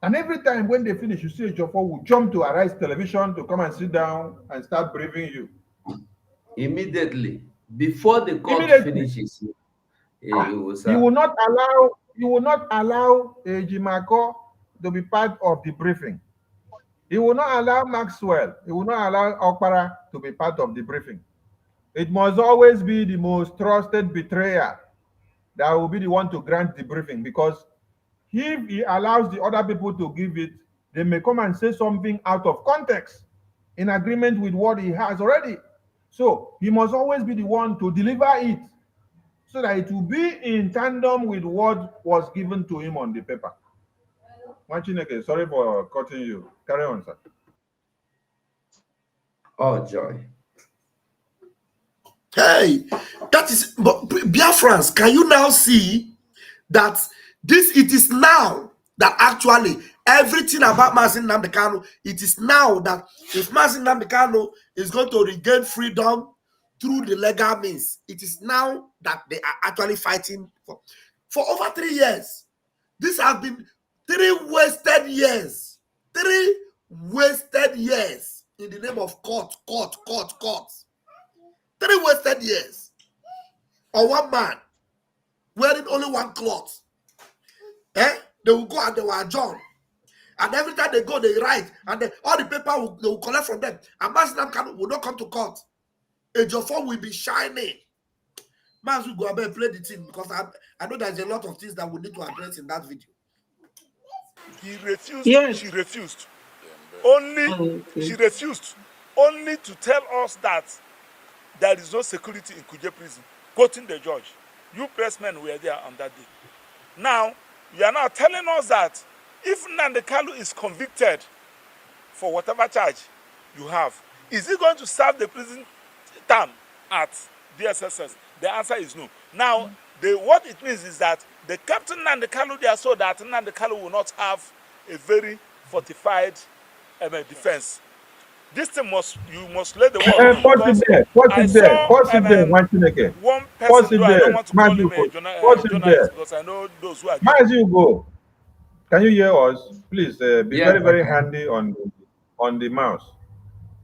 Speaker 5: And every time when they finish, you see Ejiofor will jump to Arise Television to come and sit down and start briefing you.
Speaker 2: Immediately. Before the court finishes,
Speaker 5: he will not allow Ejimako to be part of the briefing. He will not allow Maxwell. He will not allow Okpara to be part of the briefing. It must always be the most trusted betrayer that will be the one to grant the briefing, because if he allows the other people to give it, they may come and say something out of context in agreement with what he has already. So he must always be the one to deliver it, so that it will be in tandem with what was given to him on the paper. Machineke, sorry for cutting you. Carry on, sir.
Speaker 2: Oh, joy.
Speaker 3: Hey, that is, but Biafrans, can you now see that it is now that actually everything about Mazen Namdekan, it is now that if Mazen Namdekan is going to regain freedom through the legal means, it is now that they are actually fighting for over 3 years. This has been 3 wasted years. 3 wasted years in the name of court. 3 wasted years on one man wearing only one cloth. They will go and they will adjourn. And every time they go, they write. And all the paper they will collect from them. And Mazen Namdekan will not come to court. Ejiofor will be shining. Mazu, go ahead, play the thing because I know there's a lot of things that we need to address in that video.
Speaker 8: He refused.
Speaker 4: Yes.
Speaker 8: She refused. Only
Speaker 4: Okay.
Speaker 8: she refused only to tell us that there is no security in Kuje prison, quoting the judge. You pressmen were there on that day. Now, you are now telling us that if Nnamdi Kanu is convicted for whatever charge you have, is he going to serve the prison term at DSSS? The answer is no. Now, what it means is that they kept Nnamdi Kanu there so that Nnamdi Kanu will not have a very fortified defense. This thing you must let the world know.
Speaker 5: Pause it there. Pause it there. One thing again.
Speaker 8: One
Speaker 5: Pause
Speaker 8: person,
Speaker 5: it
Speaker 8: though I
Speaker 5: there.
Speaker 8: don't want to call him a
Speaker 5: Pause it
Speaker 8: journalist
Speaker 5: there.
Speaker 8: because I know those who are.
Speaker 5: As you go, can you hear us? Please be
Speaker 2: Yes,
Speaker 5: very handy on the mouse.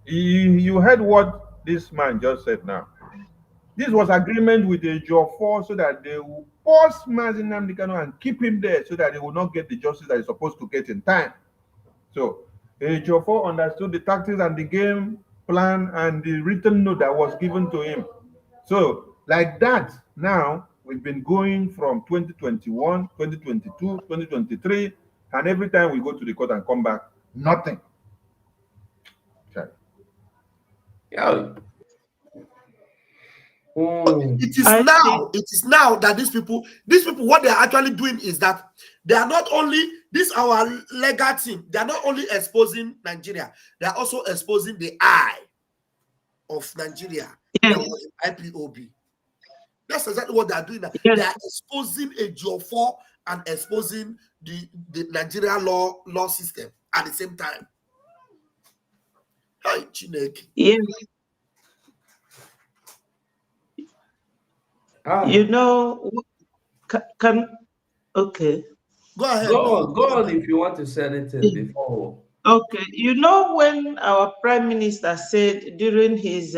Speaker 5: You heard what this man just said now. This was agreement with the Ejiofor so that they will pause Mazi Nnamdi Kanu and keep him there so that he will not get the justice that he's supposed to get in time. So Ejiofor understood the tactics and the game plan and the written note that was given to him. So like that, now we've been going from 2021, 2022, 2023, and every time we go to the court and come back, nothing. Okay.
Speaker 2: Yeah.
Speaker 3: It is now that these people, what they are actually doing is that they are not only our legal team, they are not only exposing Nigeria, they are also exposing the eye of Nigeria.
Speaker 4: Yes.
Speaker 3: That was IPOB. That's exactly what they are doing now.
Speaker 4: Yes.
Speaker 3: They are exposing Ejiofor and exposing the Nigerian law system at the same time. Hi, Chineke.
Speaker 4: Yes. You know, okay.
Speaker 3: Go ahead.
Speaker 2: Go on if you want to say anything before.
Speaker 4: Okay. You know, when our Prime Minister said during his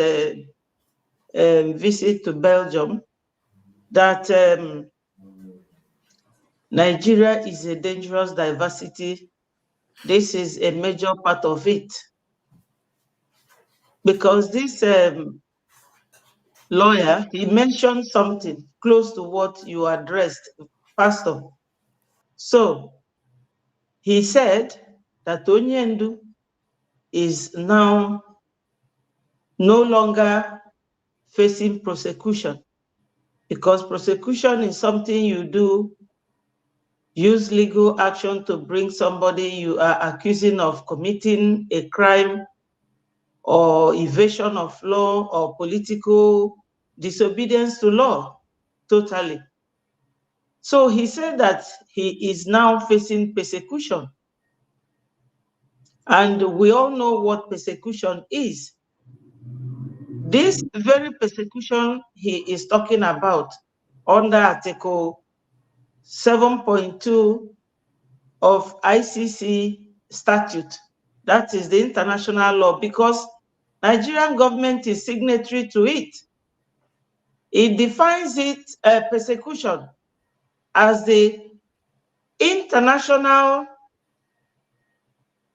Speaker 4: visit to Belgium that Nigeria is a dangerous diversity, this is a major part of it. Because this lawyer, he mentioned something close to what you addressed, Pastor. So he said that Onyendu is now no longer facing prosecution, because prosecution is something you do, use legal action to bring somebody you are accusing of committing a crime or evasion of law or political disobedience to law, totally. So he said that he is now facing persecution. And we all know what persecution is. This very persecution he is talking about under Article 7.2 of ICC statute, that is the international law, because Nigerian government is signatory to it. It defines it persecution as the international,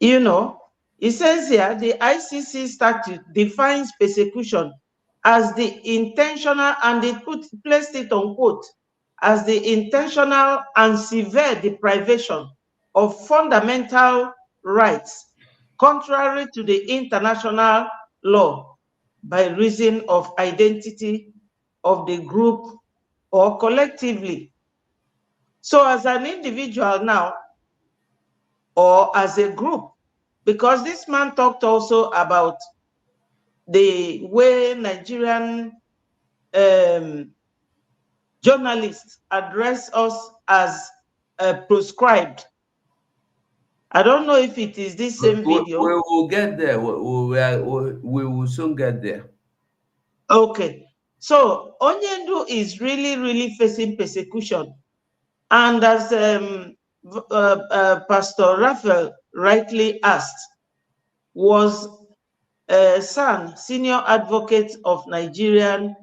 Speaker 4: it says here the ICC statute defines persecution as the intentional, and they placed it on quote, as the intentional and severe deprivation of fundamental rights contrary to the international law by reason of identity of the group or collectively. So as an individual now, or as a group, because this man talked also about the way Nigerian journalists address us as proscribed. I don't know if it is this same video.
Speaker 2: We will get there. We will soon get there.
Speaker 4: Okay. So Onyendu is really facing persecution. And as Pastor Raphael rightly asked, was San, senior advocate of Nigerian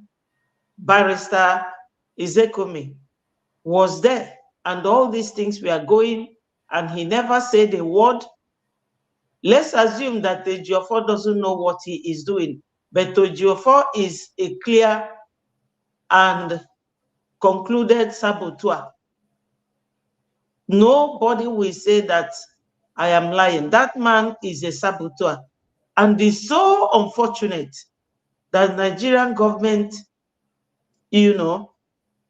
Speaker 4: barrister Ezekome, was there, and all these things were going, and he never said a word. Let's assume that the Ejiofor doesn't know what he is doing, but Ejiofor is a clear and concluded saboteur. Nobody will say that I am lying. That man is a saboteur. And it's so unfortunate that Nigerian government, you know,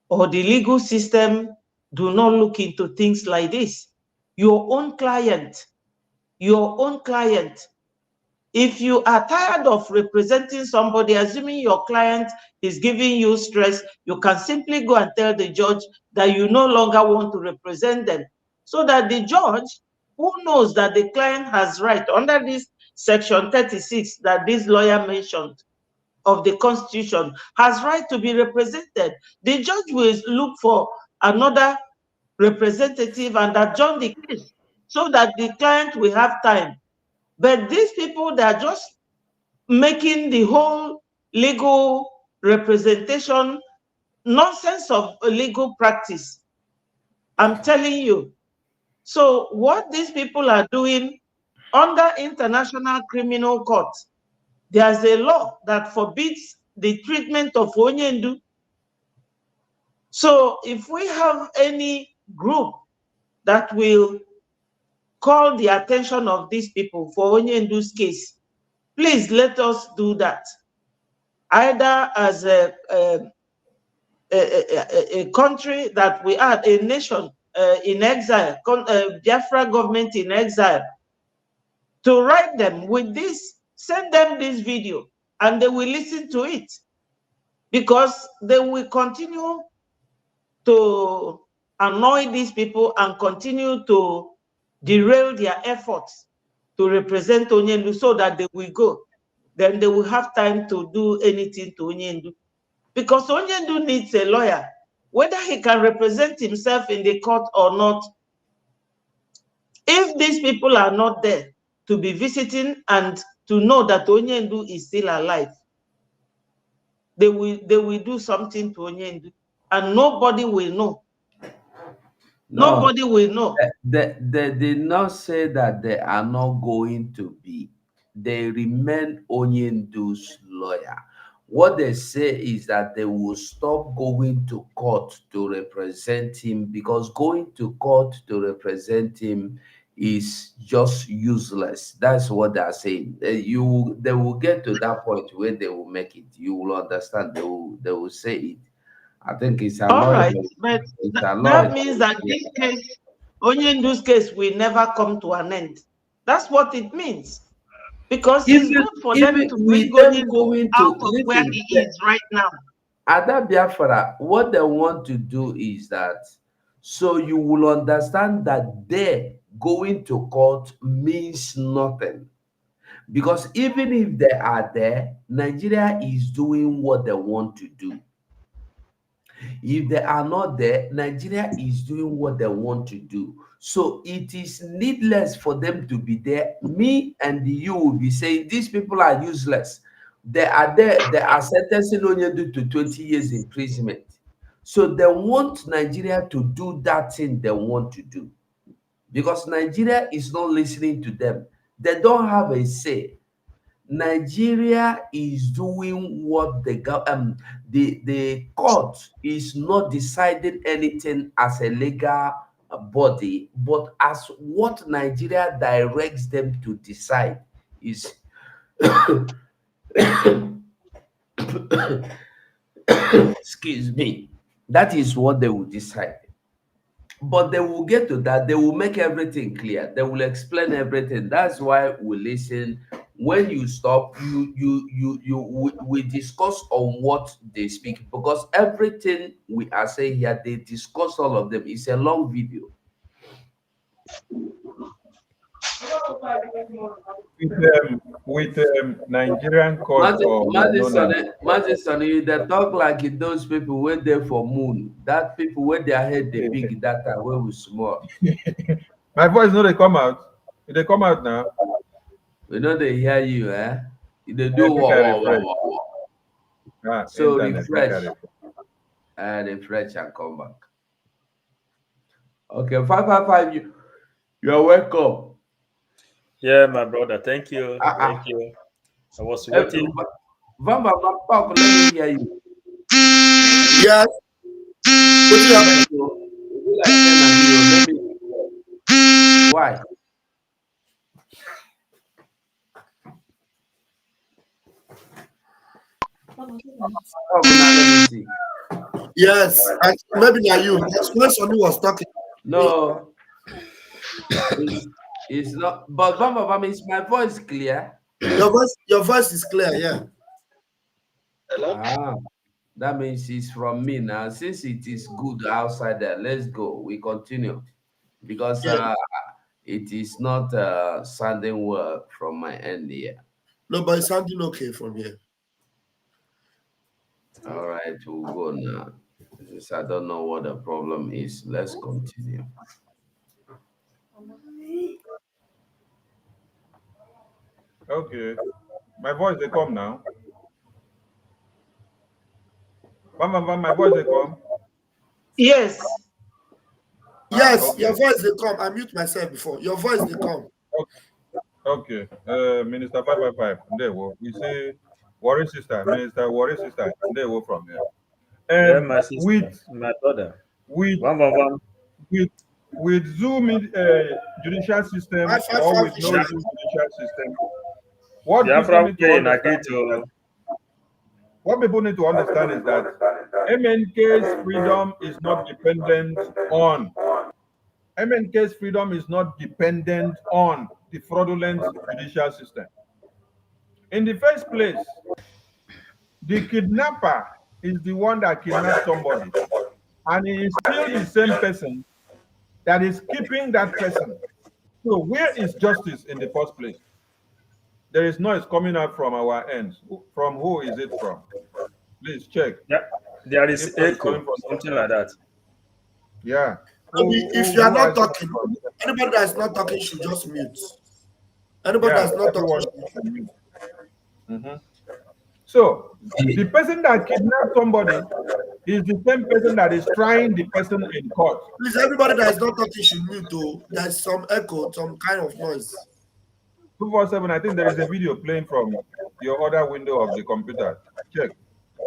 Speaker 4: or the legal system do not look into things like this. Your own client, if you are tired of representing somebody, assuming your client is giving you stress, you can simply go and tell the judge that you no longer want to represent them, so that the judge, who knows that the client has right under this section 36 that this lawyer mentioned of the Constitution, has right to be represented. The judge will look for another representative and adjourn the case so that the client will have time. But these people, they are just making the whole legal representation nonsense of a legal practice. I'm telling you. So what these people are doing under International Criminal Court, there's a law that forbids the treatment of Onyendu. So if we have any group that will call the attention of these people for Onyendu's case, please let us do that. Either as a country that we are, a nation in exile, Biafra government in exile, to write them with this, send them this video, and they will listen to it, because they will continue to annoy these people and continue to derail their efforts to represent Onyendu, so that they will go. Then they will have time to do anything to Onyendu. Because Onyendu needs a lawyer. Whether he can represent himself in the court or not, if these people are not there to be visiting and to know that Onyendu is still alive, they will do something to Onyendu, and nobody will know.
Speaker 2: No,
Speaker 4: Nobody will know.
Speaker 2: they did not say that they are not going to be. They remain Onyendu's lawyer. What they say is that they will stop going to court to represent him, because going to court to represent him is just useless. That's what they are saying. They will get to that point where they will make it. You will understand. They will say it. I think it's a
Speaker 4: All
Speaker 2: lawyer.
Speaker 4: right, but that means that this case, Onyendu's case, will never come to an end. That's what it means. Because it's good for them to bring Onyendu out of where he is right now.
Speaker 2: At that Biafra, what they want to do is that, so you will understand that they going to court means nothing. Because even if they are there, Nigeria is doing what they want to do. If they are not there, Nigeria is doing what they want to do. So it is needless for them to be there. Me and you will be saying these people are useless. They are there. They are sentencing Onyendu to 20 years imprisonment. So they want Nigeria to do that thing they want to do. Because Nigeria is not listening to them. They don't have a say. Nigeria is doing what the court is not deciding anything as a legal body, but as what Nigeria directs them to decide is excuse me, that is what they will decide. But they will get to that. They will make everything clear. They will explain everything. That's why we listen. When you stop, we discuss on what they speak, because everything we are saying here, they discuss all of them. It's a long video.
Speaker 5: With Nigerian court
Speaker 2: Madison, they talk like those people were there for moon. That people where their head they big, that time where we small.
Speaker 5: My voice, no, they come out. They come out now.
Speaker 2: We know they hear you, eh? They do what. So refresh. Refresh and come back. Okay, 555. You're welcome.
Speaker 9: Yeah, my brother. Thank you. Thank you. I was waiting.
Speaker 2: Vamba, let me hear you.
Speaker 3: Yes. happened?
Speaker 2: Why? Oh, now let me see.
Speaker 3: Yes, maybe not you. When Sonny was talking.
Speaker 2: No, it's not. But Bamba, is my voice clear?
Speaker 3: Your voice is clear, yeah.
Speaker 2: Ah, that means it's from me now. Since it is good outside there, let's go. We continue because
Speaker 3: Yeah.
Speaker 2: it is not sounding well from my end here.
Speaker 3: No, but it's sounding okay from here.
Speaker 2: All right, we'll go now. Since I don't know what the problem is, let's continue.
Speaker 5: Okay. My voice they come now. My voice they come.
Speaker 4: Yes.
Speaker 3: Yes,
Speaker 5: Okay.
Speaker 3: your voice they come. I mute myself before. Your voice they come.
Speaker 5: Okay. Minister 555. There we say worry sister, Minister worry sister. There from here.
Speaker 9: Yeah, my sister,
Speaker 5: With
Speaker 9: my brother.
Speaker 5: with
Speaker 9: One, one, one.
Speaker 5: with with Zoom judicial system or
Speaker 3: 555
Speaker 5: with
Speaker 3: is
Speaker 5: no
Speaker 3: sharing.
Speaker 5: Zoom judicial system, what people need to
Speaker 9: Biafracoin
Speaker 5: understand
Speaker 9: agree to.
Speaker 5: what people need to understand is that MNK's freedom is not dependent on MNK's freedom is not dependent on the fraudulent judicial system. In the first place, the kidnapper is the one that kidnapped somebody, and he is still the same person that is keeping that person. So where is justice in the first place? There is noise coming out from our ends. From who is it from? Please check.
Speaker 9: Yeah, there is
Speaker 5: If it's coming
Speaker 9: echo,
Speaker 5: from
Speaker 9: something like that.
Speaker 5: yeah.
Speaker 3: If you are
Speaker 5: Who
Speaker 3: not
Speaker 5: has it
Speaker 3: talking,
Speaker 5: from?
Speaker 3: anybody that is not talking should just mute. Anybody
Speaker 5: Yeah,
Speaker 3: that's not talking
Speaker 5: everyone.
Speaker 3: should mute.
Speaker 5: Mhm. So the person that kidnapped somebody is the same person that is trying the person in court.
Speaker 3: Please, everybody that is not talking should mute. Oh, there's some echo, some kind of noise.
Speaker 5: 247, I think there is a video playing from your other window of the computer. Check,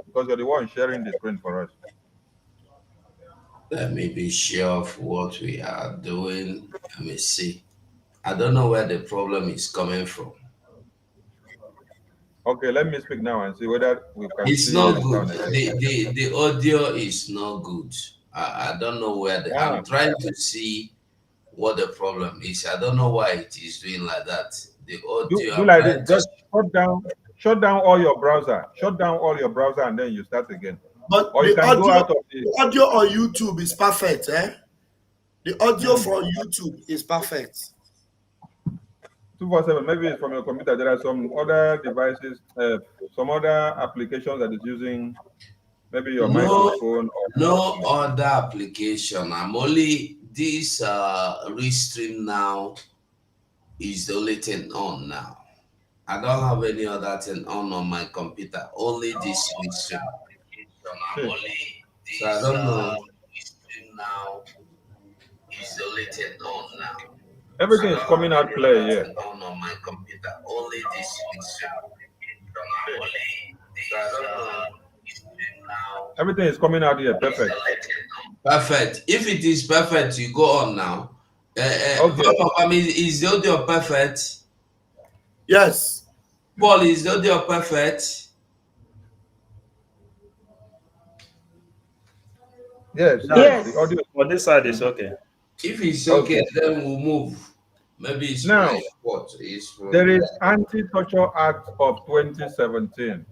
Speaker 5: because you're the one sharing the screen for us.
Speaker 2: Let me be sure of what we are doing. Let me see. I don't know where the problem is coming from.
Speaker 5: Okay, let me speak now and see whether we can
Speaker 2: It's
Speaker 5: see
Speaker 2: not
Speaker 5: the
Speaker 2: good.
Speaker 5: sound again.
Speaker 2: The audio is not good. I don't know where
Speaker 5: Ah,
Speaker 2: I'm trying to see what the problem is. I don't know why it is doing like that. The audio,
Speaker 5: do
Speaker 2: I'm
Speaker 5: like this.
Speaker 2: trying to.
Speaker 5: Just shut down all your browser. Shut down all your browser and then you start again.
Speaker 3: But
Speaker 5: Or you can go out of the
Speaker 3: the audio on YouTube is perfect, eh? The audio
Speaker 5: hmm,
Speaker 3: from YouTube is perfect.
Speaker 5: 247. Maybe it's from your computer. There are some other devices, some other applications that is using maybe your
Speaker 2: No,
Speaker 5: microphone or
Speaker 2: no other application. I'm only this restream now is the only thing on now. I don't have any other thing on my computer. Only this restream. I'm
Speaker 5: see.
Speaker 2: only this I don't know. Restream now is the only thing on now. I
Speaker 5: Everything is
Speaker 2: don't
Speaker 5: coming
Speaker 2: have
Speaker 5: out
Speaker 2: any
Speaker 5: clear
Speaker 2: other
Speaker 5: here.
Speaker 2: thing on my computer. Only this restream. I'm only this I don't know. Restream now.
Speaker 5: Everything is coming out here. Perfect.
Speaker 2: Perfect. If it is perfect, you go on now.
Speaker 5: Okay.
Speaker 2: I mean, is the audio perfect?
Speaker 3: Yes.
Speaker 2: Paul, is the audio perfect?
Speaker 5: Yes,
Speaker 9: Yeah,
Speaker 5: yes. The
Speaker 4: Yes.
Speaker 5: audio.
Speaker 9: for this side is
Speaker 5: Mhm.
Speaker 9: okay.
Speaker 2: If it's okay,
Speaker 5: Okay.
Speaker 2: then we'll move. Maybe it's my
Speaker 5: Now,
Speaker 2: fault. It's
Speaker 5: there
Speaker 2: from.
Speaker 5: is Anti-Torture Act of 2017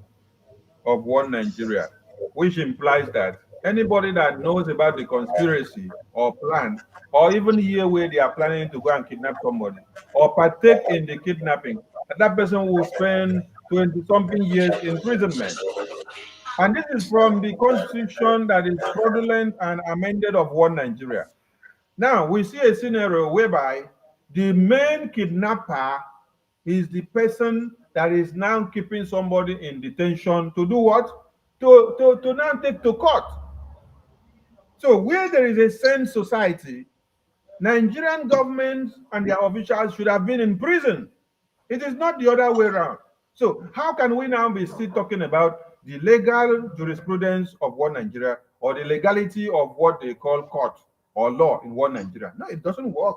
Speaker 5: of One Nigeria, which implies that anybody that knows about the conspiracy or plan, or even hear where they are planning to go and kidnap somebody, or partake in the kidnapping, that person will spend 20-something years imprisonment. And this is from the constitution that is fraudulent and amended of One Nigeria. Now, we see a scenario whereby the main kidnapper is the person that is now keeping somebody in detention to do what? To now take to court. So where there is a sane society, Nigerian government and their officials should have been in prison. It is not the other way around. So how can we now be still talking about the legal jurisprudence of One Nigeria or the legality of what they call court or law in one Nigeria. No, it doesn't work.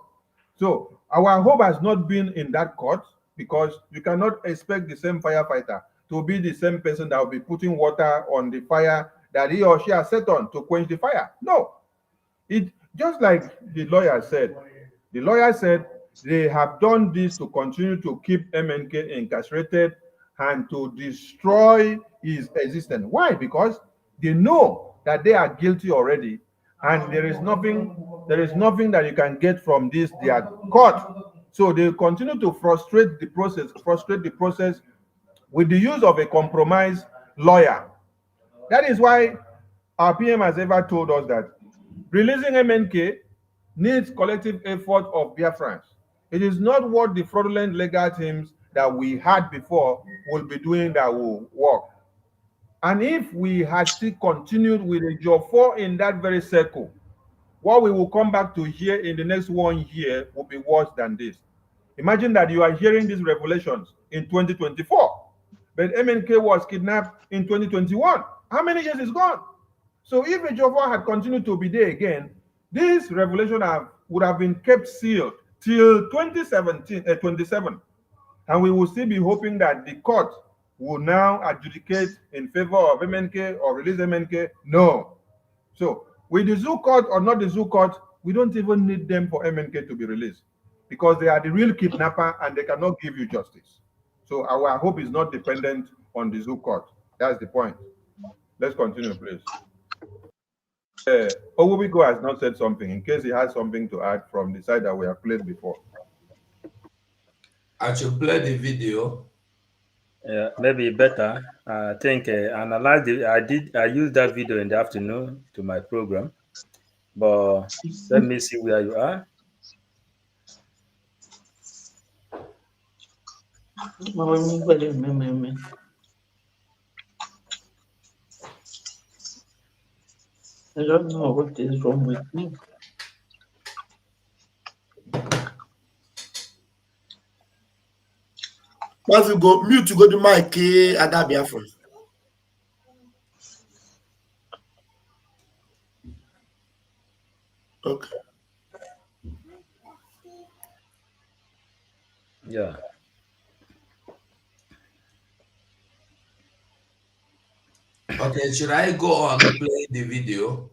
Speaker 5: So our hope has not been in that court, because you cannot expect the same firefighter to be the same person that will be putting water on the fire that he or she has set on to quench the fire. No. It just like the lawyer said. The lawyer said they have done this to continue to keep MNK incarcerated and to destroy his existence. Why? Because they know that they are guilty already, and there is nothing that you can get from this. They are caught. So they continue to frustrate the process with the use of a compromised lawyer. That is why our PM has ever told us that releasing MNK needs collective effort of Biafrans. It is not what the fraudulent legal teams that we had before will be doing that will work. And if we had still continued with a job 4 in that very circle, what we will come back to here in the next 1 year will be worse than this. Imagine that you are hearing these revelations in 2024, but MNK was kidnapped in 2021. How many years is gone? So if Ejiofor had continued to be there again, this revelation would have been kept sealed till 27, and we will still be hoping that the court will now adjudicate in favor of MNK or release MNK. No. So with the zoo court or not the zoo court, we don't even need them for MNK to be released, because they are the real kidnapper and they cannot give you justice. So our hope is not dependent on the zoo court. That's the point. Let's continue, please. Owubigo has not said something, in case he has something to add from the side that we have played before.
Speaker 2: I should play the video.
Speaker 9: Yeah, maybe better. I think analyze the. I used that video in the afternoon to my program, but let me see where you are.
Speaker 4: I don't know what is wrong with me.
Speaker 3: Once you go mute, you go to mic, Ada Biafrans. Okay.
Speaker 9: Yeah.
Speaker 2: Okay, should I go on play the video?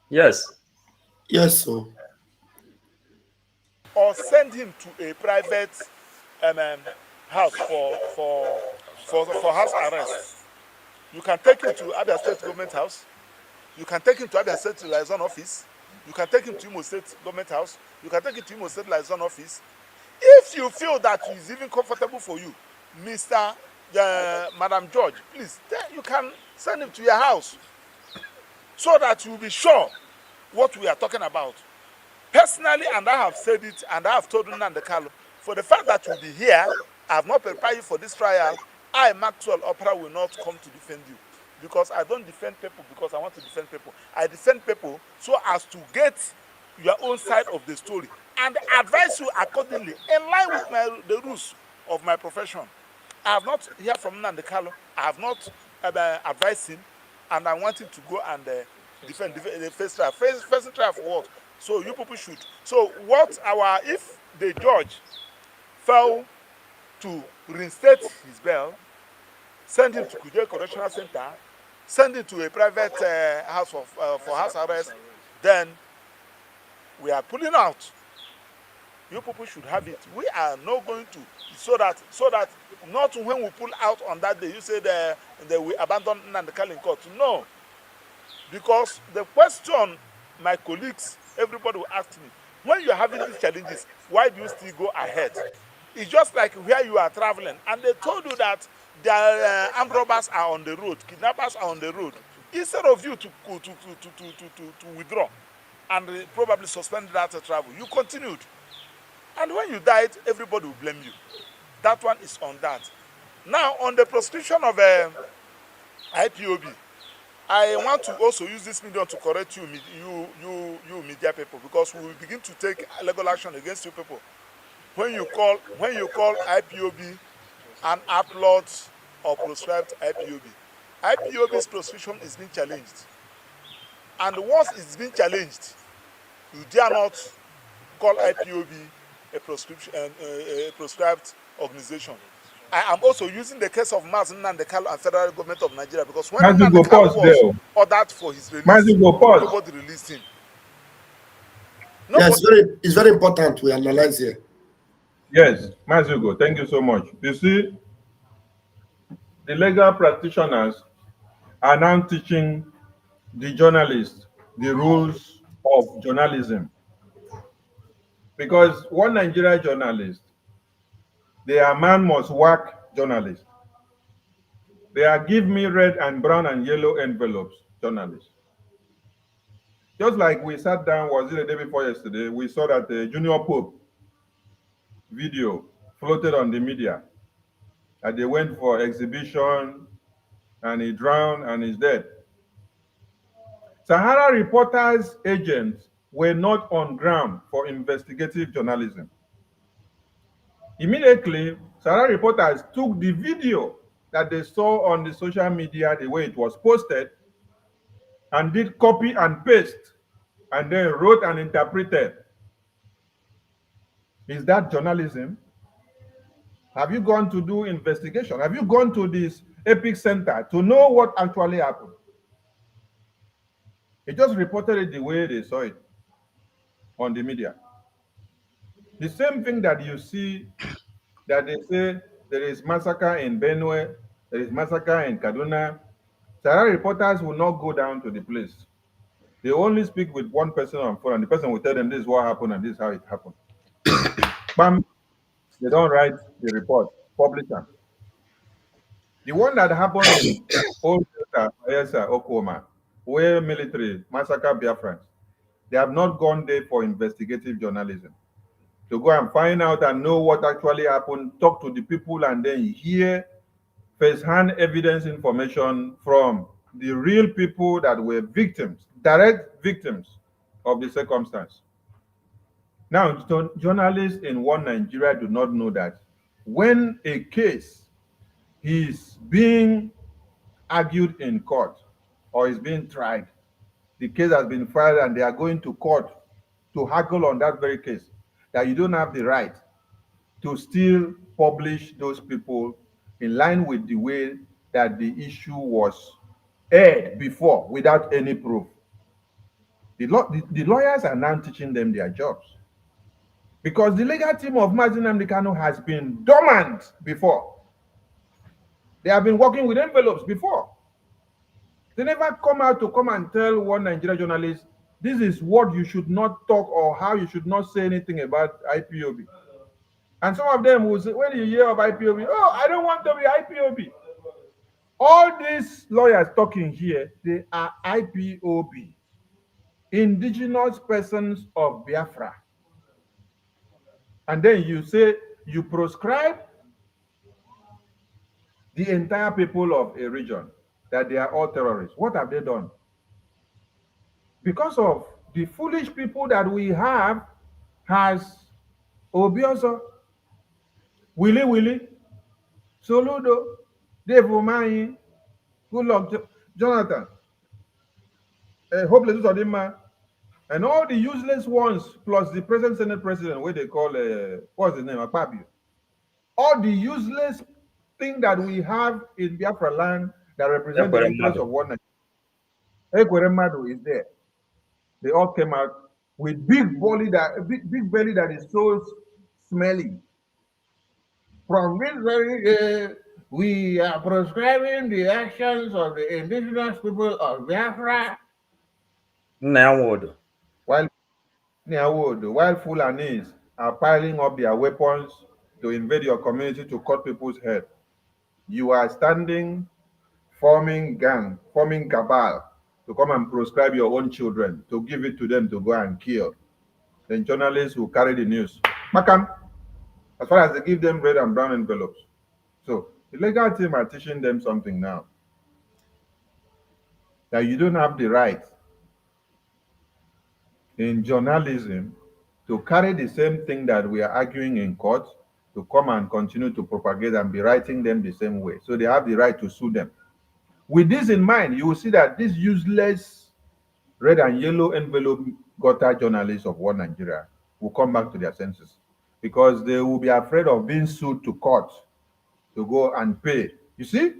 Speaker 9: Yes.
Speaker 3: Yes, sir.
Speaker 8: Or send him to a private house for house arrest. You can take him to Abia State Government House. You can take him to Abia State Liaison Office. You can take him to Imo State Government House. You can take him to Imo State Liaison Office. If you feel that it is even comfortable for you, Mr. Madam George, please, you can send him to your house so that you'll be sure what we are talking about. Personally, and I have said it, and I have told Nnamdi Kanu, for the fact that you'll be here, I have not prepared you for this trial. I, Maxwell Opera, will not come to defend you, because I don't defend people because I want to defend people. I defend people so as to get your own side of the story and advise you accordingly in line with the rules of my profession. I have not heard from Nnamdi Kanu. I have not advised him, and I want him to go and defend the first trial. First trial for what? So you people should. So what if the judge failed to reinstate his bail, send him to Kuje Correctional Center, send him to a private house for house arrest, then we are pulling out. You people should have it. We are not going to, so that not when we pull out on that day, you say that we abandon Nnamdi Kanu in court. No. Because the question my colleagues, everybody will ask me, when you are having these challenges, why do you still go ahead? It's just like where you are traveling, and they told you that the armed robbers are on the road, kidnappers are on the road. Instead of you to withdraw and probably suspend that travel, you continued. And when you died, everybody will blame you. That one is on that. Now, on the prosecution of IPOB, I want to also use this medium to correct you media people, because we will begin to take legal action against you people. When you call IPOB an upload or proscribed IPOB, IPOB's proscription is being challenged. And once it's been challenged, you dare not call IPOB a proscribed organization. I am also using the case of Mazi Nnamdi Kanu and federal government of Nigeria, because when
Speaker 5: Mazi
Speaker 8: Nnamdi
Speaker 5: go
Speaker 8: Kanu
Speaker 5: pause there.
Speaker 8: was ordered for his release,
Speaker 5: Mazi go pause.
Speaker 8: nobody released him.
Speaker 3: Yes, it's very important we analyze here.
Speaker 5: Yes, Mazi go. Thank you so much. You see, the legal practitioners are now teaching the journalists the rules of journalism. Because one Nigerian journalist, they are man must work journalists. They are give me red and brown and yellow envelopes journalists. Just like we sat down, was it the day before yesterday, we saw that the Junior Pope video floated on the media. And they went for exhibition and he drowned and he's dead. Sahara Reporters agents were not on ground for investigative journalism. Immediately, Sahara Reporters took the video that they saw on the social media, the way it was posted, and did copy and paste, and then wrote and interpreted. Is that journalism? Have you gone to do investigation? Have you gone to this Epic Center to know what actually happened? They just reported it the way they saw it on the media. The same thing that you see that they say there is massacre in Benue, there is massacre in Kaduna. Sahara Reporters will not go down to the place. They only speak with one person on phone, and the person will tell them this is what happened and this is how it happened. Bam, they don't write the report, publish them. The one that happened in Old Okoma, where military massacre Biafrans, they have not gone there for investigative journalism. To go and find out and know what actually happened, talk to the people, and then hear first-hand evidence information from the real people that were victims, direct victims of the circumstance. Now, journalists in one Nigeria do not know that when a case is being argued in court or is being tried, the case has been filed and they are going to court to haggle on that very case, that you don't have the right to still publish those people in line with the way that the issue was aired before without any proof. The lawyers are now teaching them their jobs. Because the legal team of Mazi Nnamdi Kanu has been dormant before. They have been working with envelopes before. They never come out to come and tell one Nigerian journalist, this is what you should not talk or how you should not say anything about IPOB. And some of them will say, when you hear of IPOB, oh, I don't want to be IPOB. All these lawyers talking here, they are IPOB, indigenous persons of Biafra. And then you say you proscribe the entire people of a region, that they are all terrorists. What have they done? Because of the foolish people that we have, has Obioso, Willie, Soludo, Dave Umahi, Goodluck Jonathan, Hopeless Odima, and all the useless ones, plus the present Senate president, what they call, what's his name, Akpabio. All the useless thing that we have in Biafra land that represent the interest of one nation. Ekweremadu is there. They all came out with big belly that is so smelly. From this very day, we are proscribing the actions of the indigenous people of Biafra. While Fulanis are piling up their weapons to invade your community to cut people's head, you are standing, forming cabal to come and proscribe your own children, to give it to them to go and kill. Then journalists will carry the news. Makam, as far as they give them red and brown envelopes. So the legal team are teaching them something now. That you don't have the right in journalism to carry the same thing that we are arguing in court, to come and continue to propagate and be writing them the same way. So they have the right to sue them. With this in mind, you will see that these useless red and yellow envelope gutter journalists of one Nigeria will come back to their senses because they will be afraid of being sued to court to go and pay. You see?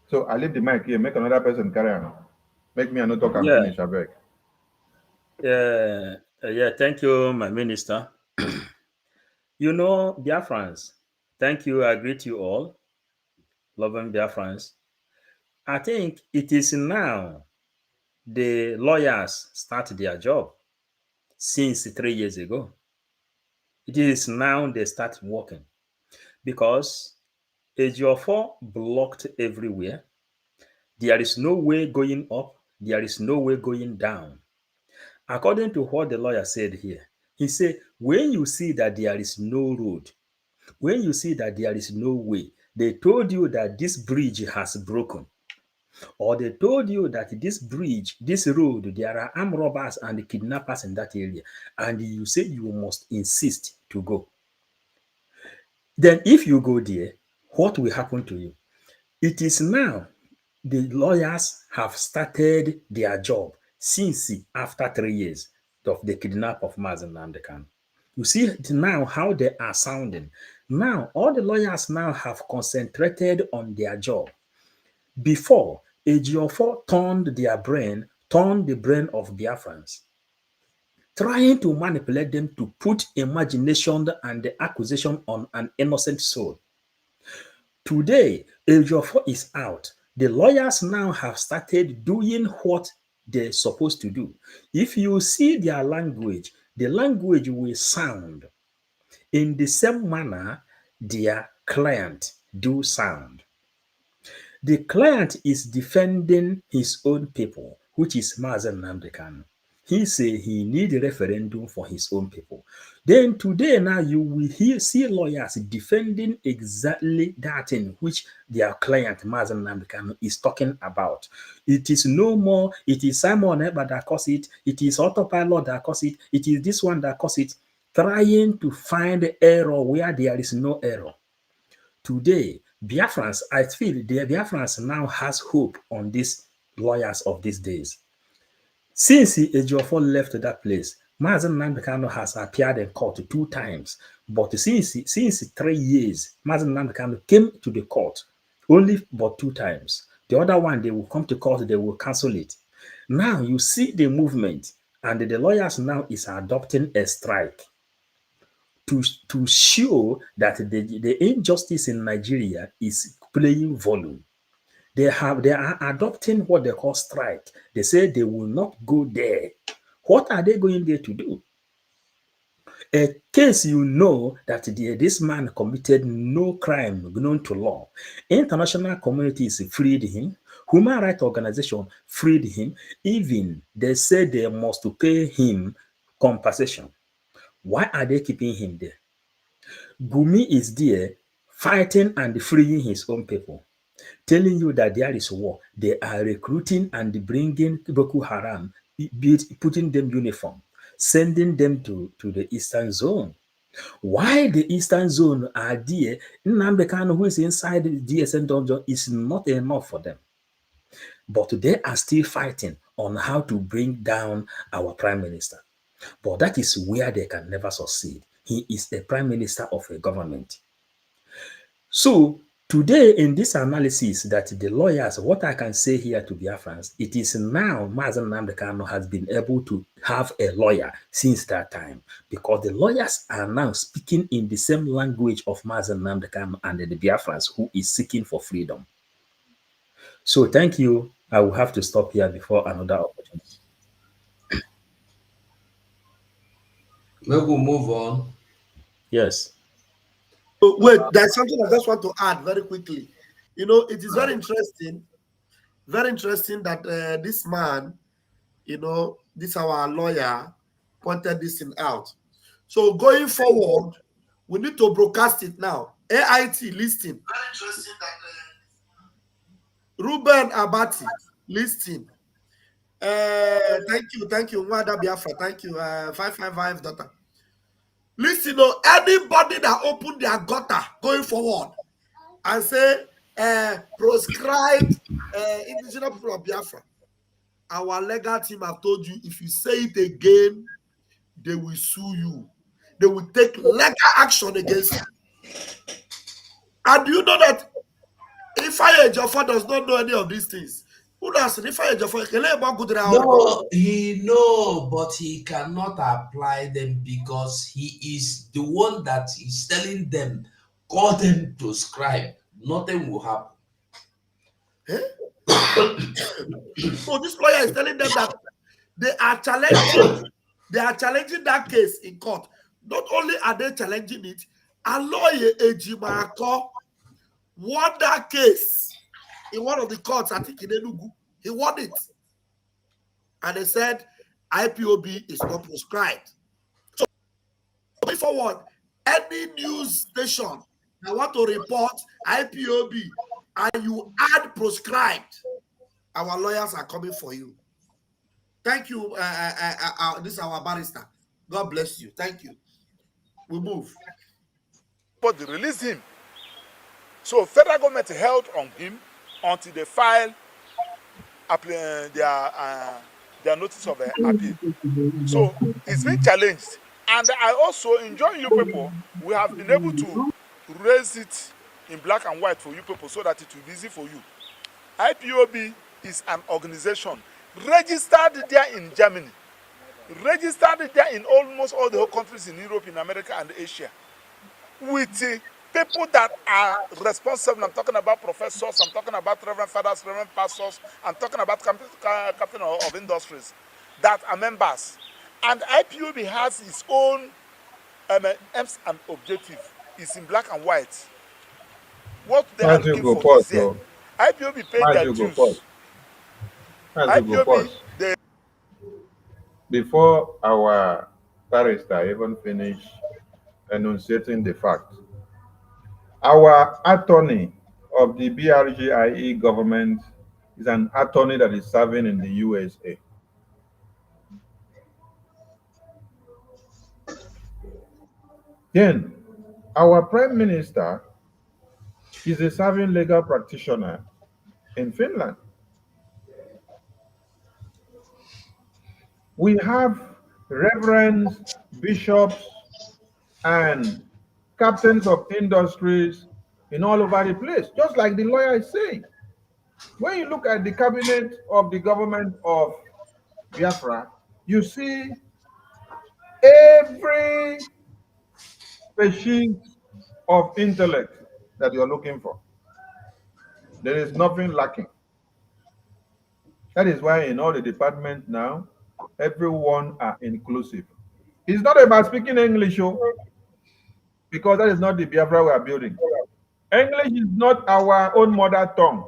Speaker 5: So I leave the mic here, make another person carry on. Make me another talk and
Speaker 9: Yeah,
Speaker 5: finish, I beg.
Speaker 9: yeah. Thank you, my minister. You know, Biafrans. Thank you. I greet you all, loving Biafrans. I think it is now the lawyers start their job since 3 years ago. It is now they start working because Ejiofor blocked everywhere. There is no way going up. There is no way going down. According to what the lawyer said here, he said, when you see that there is no road, when you see that there is no way, they told you that this bridge has broken, or they told you that this bridge, this road, there are armed robbers and kidnappers in that area, and you say you must insist to go. Then, if you go there, what will happen to you? It is now the lawyers have started their job since after 3 years of the kidnap of Mazen Nandekan. You see now how they are sounding. Now, all the lawyers now have concentrated on their job. Before, Ejiofor turned the brain of Biafrans, trying to manipulate them to put imagination and the accusation on an innocent soul. Today, Ejiofor is out. The lawyers now have started doing what they're supposed to do. If you see their language, the language will sound in the same manner their client do sound. The client is defending his own people, which is Mazen Namdekan. He say he need a referendum for his own people. Then today now you will see lawyers defending exactly that in which their client Mazen Namdekan is talking about. It is no more, it is Simon Eba that cause it, it is autopilot that cause it, it is this one that cause it, trying to find error where there is no error. Today, Biafrans, I feel the Biafrans now has hope on these lawyers of these days. Since Ejiofor left that place, Mazen Nambekano has appeared in court 2 times. But since 3 years, Mazen Nambekano came to the court only but 2 times. The other one, they will come to court, they will cancel it. Now you see the movement, and the lawyers now is adopting a strike to show that the injustice in Nigeria is playing volume. They are adopting what they call strike. They say they will not go there. What are they going there to do? A case you know that this man committed no crime known to law. International communities freed him. Human rights organization freed him. Even they said they must pay him compensation. Why are they keeping him there? Gumi is there fighting and freeing his own people, telling you that there is war. They are recruiting and bringing Boko Haram, putting them uniform, sending them to the eastern zone. Why the eastern zone are there, Nnamdi Kanu, who is inside the DSN dungeon, is not enough for them. But they are still fighting on how to bring down our prime minister. But that is where they can never succeed. He is a prime minister of a government. So today in this analysis that the lawyers, what I can say here to Biafrans, it is now Mazen Nnamdi Kanu has been able to have a lawyer since that time, because the lawyers are now speaking in the same language of Mazen Nnamdi Kanu and the Biafrans who is seeking for freedom. So thank you. I will have to stop here before another opportunity.
Speaker 2: Maybe we'll move on.
Speaker 9: Yes.
Speaker 3: So wait, there's something I just want to add very quickly. You know, it is very interesting that this man, you know, this our lawyer pointed this thing out. So going forward, we need to broadcast it now. AIT listing. Very interesting that Ruben Abati listing. Thank you, Mwada Biafra. Thank you, 555 daughter. Listen, you know, anybody that open their gutter going forward and say proscribed indigenous people of Biafra, our legal team have told you, if you say it again, they will sue you. They will take legal action against you. And do you know that Ifeanyi Ejiofor does not know any of these things? Who does Ifeanyi Ejiofor?
Speaker 2: No, he know, but he cannot apply them because he is the one that is telling them, call them to scribe. Nothing will happen.
Speaker 3: So this lawyer is telling them that they are challenging that case in court. Not only are they challenging it, a lawyer Ejimako won that case in one of the courts, I think in Enugu. He won it. And they said IPOB is not prescribed. So going forward, any news station that want to report IPOB and you add prescribed, our lawyers are coming for you. Thank you. This is our barrister. God bless you. Thank you. We move.
Speaker 8: But they released him. So federal government held on him until they file their notice of appeal. So it's been challenged. And I also enjoy you people. We have been able to raise it in black and white for you people so that it will be easy for you. IPOB is an organization registered there in Germany, registered there in almost all the whole countries in Europe, in America, and Asia, with people that are responsible. I'm talking about professors, I'm talking about reverend fathers, reverend pastors, I'm talking about captain of industries that are members. And IPOB has its own aims and objective. It's in black and white. What they are looking for is here. IPOB paid their dues. IPOB, they...
Speaker 5: Before our barrister even finished enunciating the fact, our attorney of the BRGIE government is an attorney that is serving in the USA. Then, our prime minister is a serving legal practitioner in Finland. We have reverends, bishops, and captains of industries in all over the place, just like the lawyer is saying. When you look at the cabinet of the government of Biafra, you see every species of intellect that you're looking for. There is nothing lacking. That is why in all the departments now, everyone are inclusive. It's not about speaking English, because that is not the Biafra we are building. English is not our own mother tongue.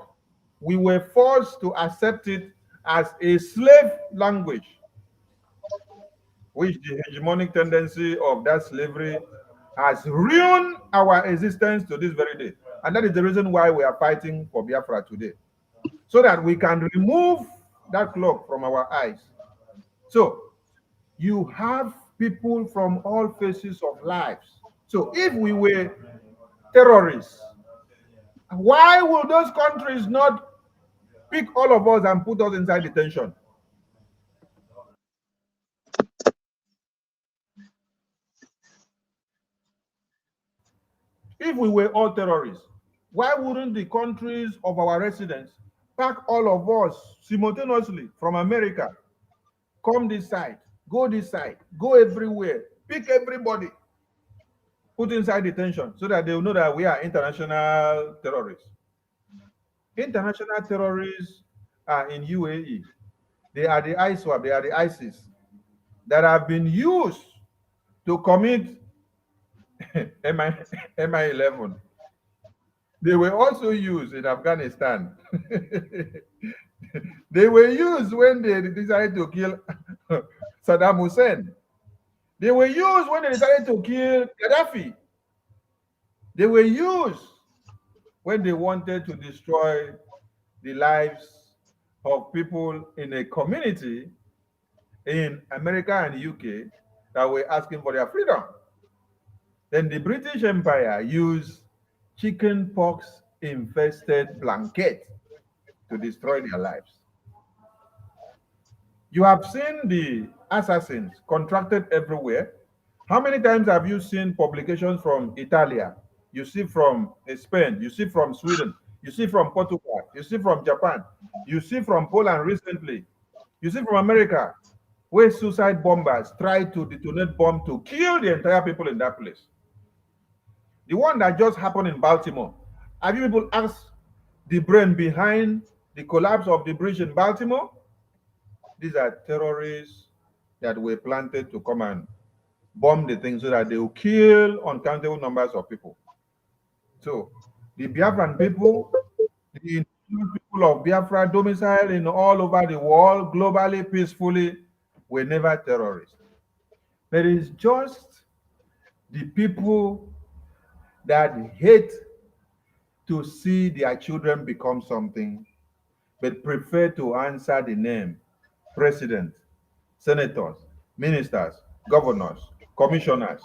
Speaker 5: We were forced to accept it as a slave language, which the hegemonic tendency of that slavery has ruined our existence to this very day. And that is the reason why we are fighting for Biafra today, so that we can remove that cloak from our eyes. So you have people from all phases of lives. So if we were terrorists, why will those countries not pick all of us and put us inside detention? If we were all terrorists, why wouldn't the countries of our residents pack all of us simultaneously from America, come this side, go everywhere, pick everybody, put inside detention, so that they will know that we are international terrorists? International terrorists are in UAE. They are the ISWAP, they are the ISIS that have been used to commit MI11. They were also used in Afghanistan. They were used when they decided to kill Saddam Hussein. They were used when they decided to kill Gaddafi. They were used when they wanted to destroy the lives of people in a community in America and UK that were asking for their freedom. Then the British Empire used chicken pox infested blanket to destroy their lives. You have seen the assassins contracted everywhere. How many times have you seen publications from Italia? You see from Spain, you see from Sweden, you see from Portugal, you see from Japan, you see from Poland recently, you see from America, where suicide bombers try to detonate bomb to kill the entire people in that place. The one that just happened in Baltimore, have you people asked the brain behind the collapse of the bridge in Baltimore? These are terrorists that were planted to come and bomb the thing so that they will kill uncountable numbers of people. So the Biafran people, the indigenous people of Biafra domiciled in all over the world, globally, peacefully, were never terrorists. There is just the people that hate to see their children become something, but prefer to answer the name president, senators, ministers, governors, commissioners,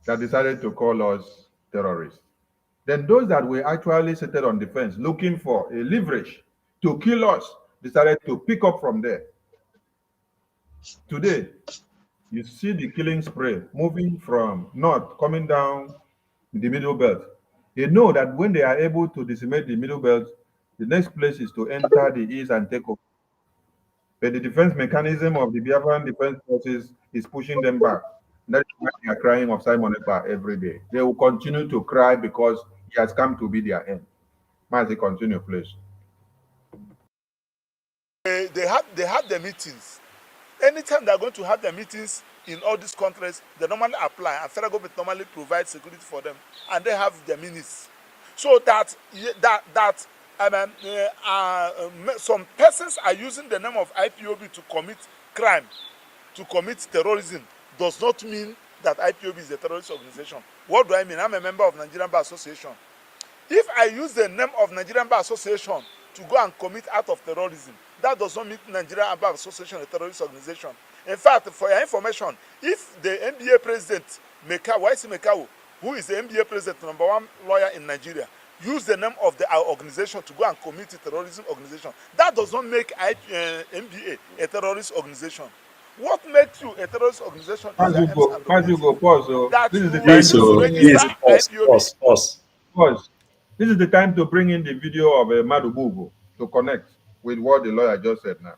Speaker 5: that decided to call us terrorists. Then those that were actually seated on the fence looking for a leverage to kill us decided to pick up from there. Today, you see the killing spree moving from north, coming down the middle belt. They know that when they are able to decimate the middle belt, the next place is to enter the east and take over. But the defense mechanism of the Biafran defense forces is pushing them back. That is why they are crying of Simon Ekpa every day. They will continue to cry because he has come to be their end. Might they continue, please?
Speaker 8: They have the meetings. Anytime they are going to have their meetings in all these countries, they normally apply, and federal government normally provides security for them, and they have their minutes. So that some persons are using the name of IPOB to commit crime, to commit terrorism, does not mean that IPOB is a terrorist organization. What do I mean? I'm a member of Nigerian Bar Association. If I use the name of Nigerian Bar Association to go and commit act of terrorism, that does not make Nigerian Bar Association a terrorist organization. In fact, for your information, if the NBA president, Mekau, who is the NBA president, #1 lawyer in Nigeria, use the name of our organization to go and commit a terrorism organization, that does not make NBA a terrorist organization. What makes you a terrorist organization is
Speaker 5: As you go, pause.
Speaker 8: that
Speaker 5: This is the
Speaker 8: you
Speaker 5: time
Speaker 9: Please,
Speaker 5: to
Speaker 9: please, pause.
Speaker 5: pause. This is the time to bring in the video of Madubugo to connect with what the lawyer just said now.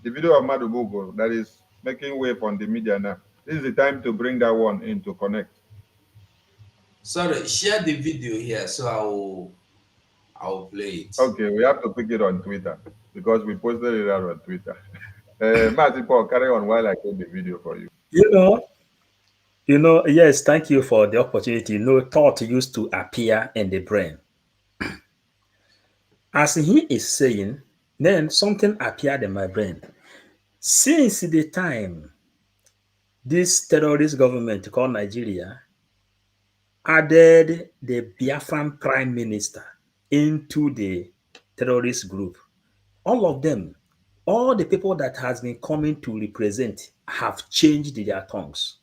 Speaker 5: The video of Madubugo that is making wave on the media now. This is the time to bring that one in to connect.
Speaker 2: Sorry, share the video here so I'll play it.
Speaker 5: Okay, we have to pick it on Twitter because we posted it out on Twitter. Martin Paul, carry on while I get the video for you.
Speaker 9: Yes, thank you for the opportunity. Thought used to appear in the brain. As he is saying, then something appeared in my brain. Since the time this terrorist government called Nigeria added the Biafran prime minister into the terrorist group, all of them, all the people that has been coming to represent have changed their tongues.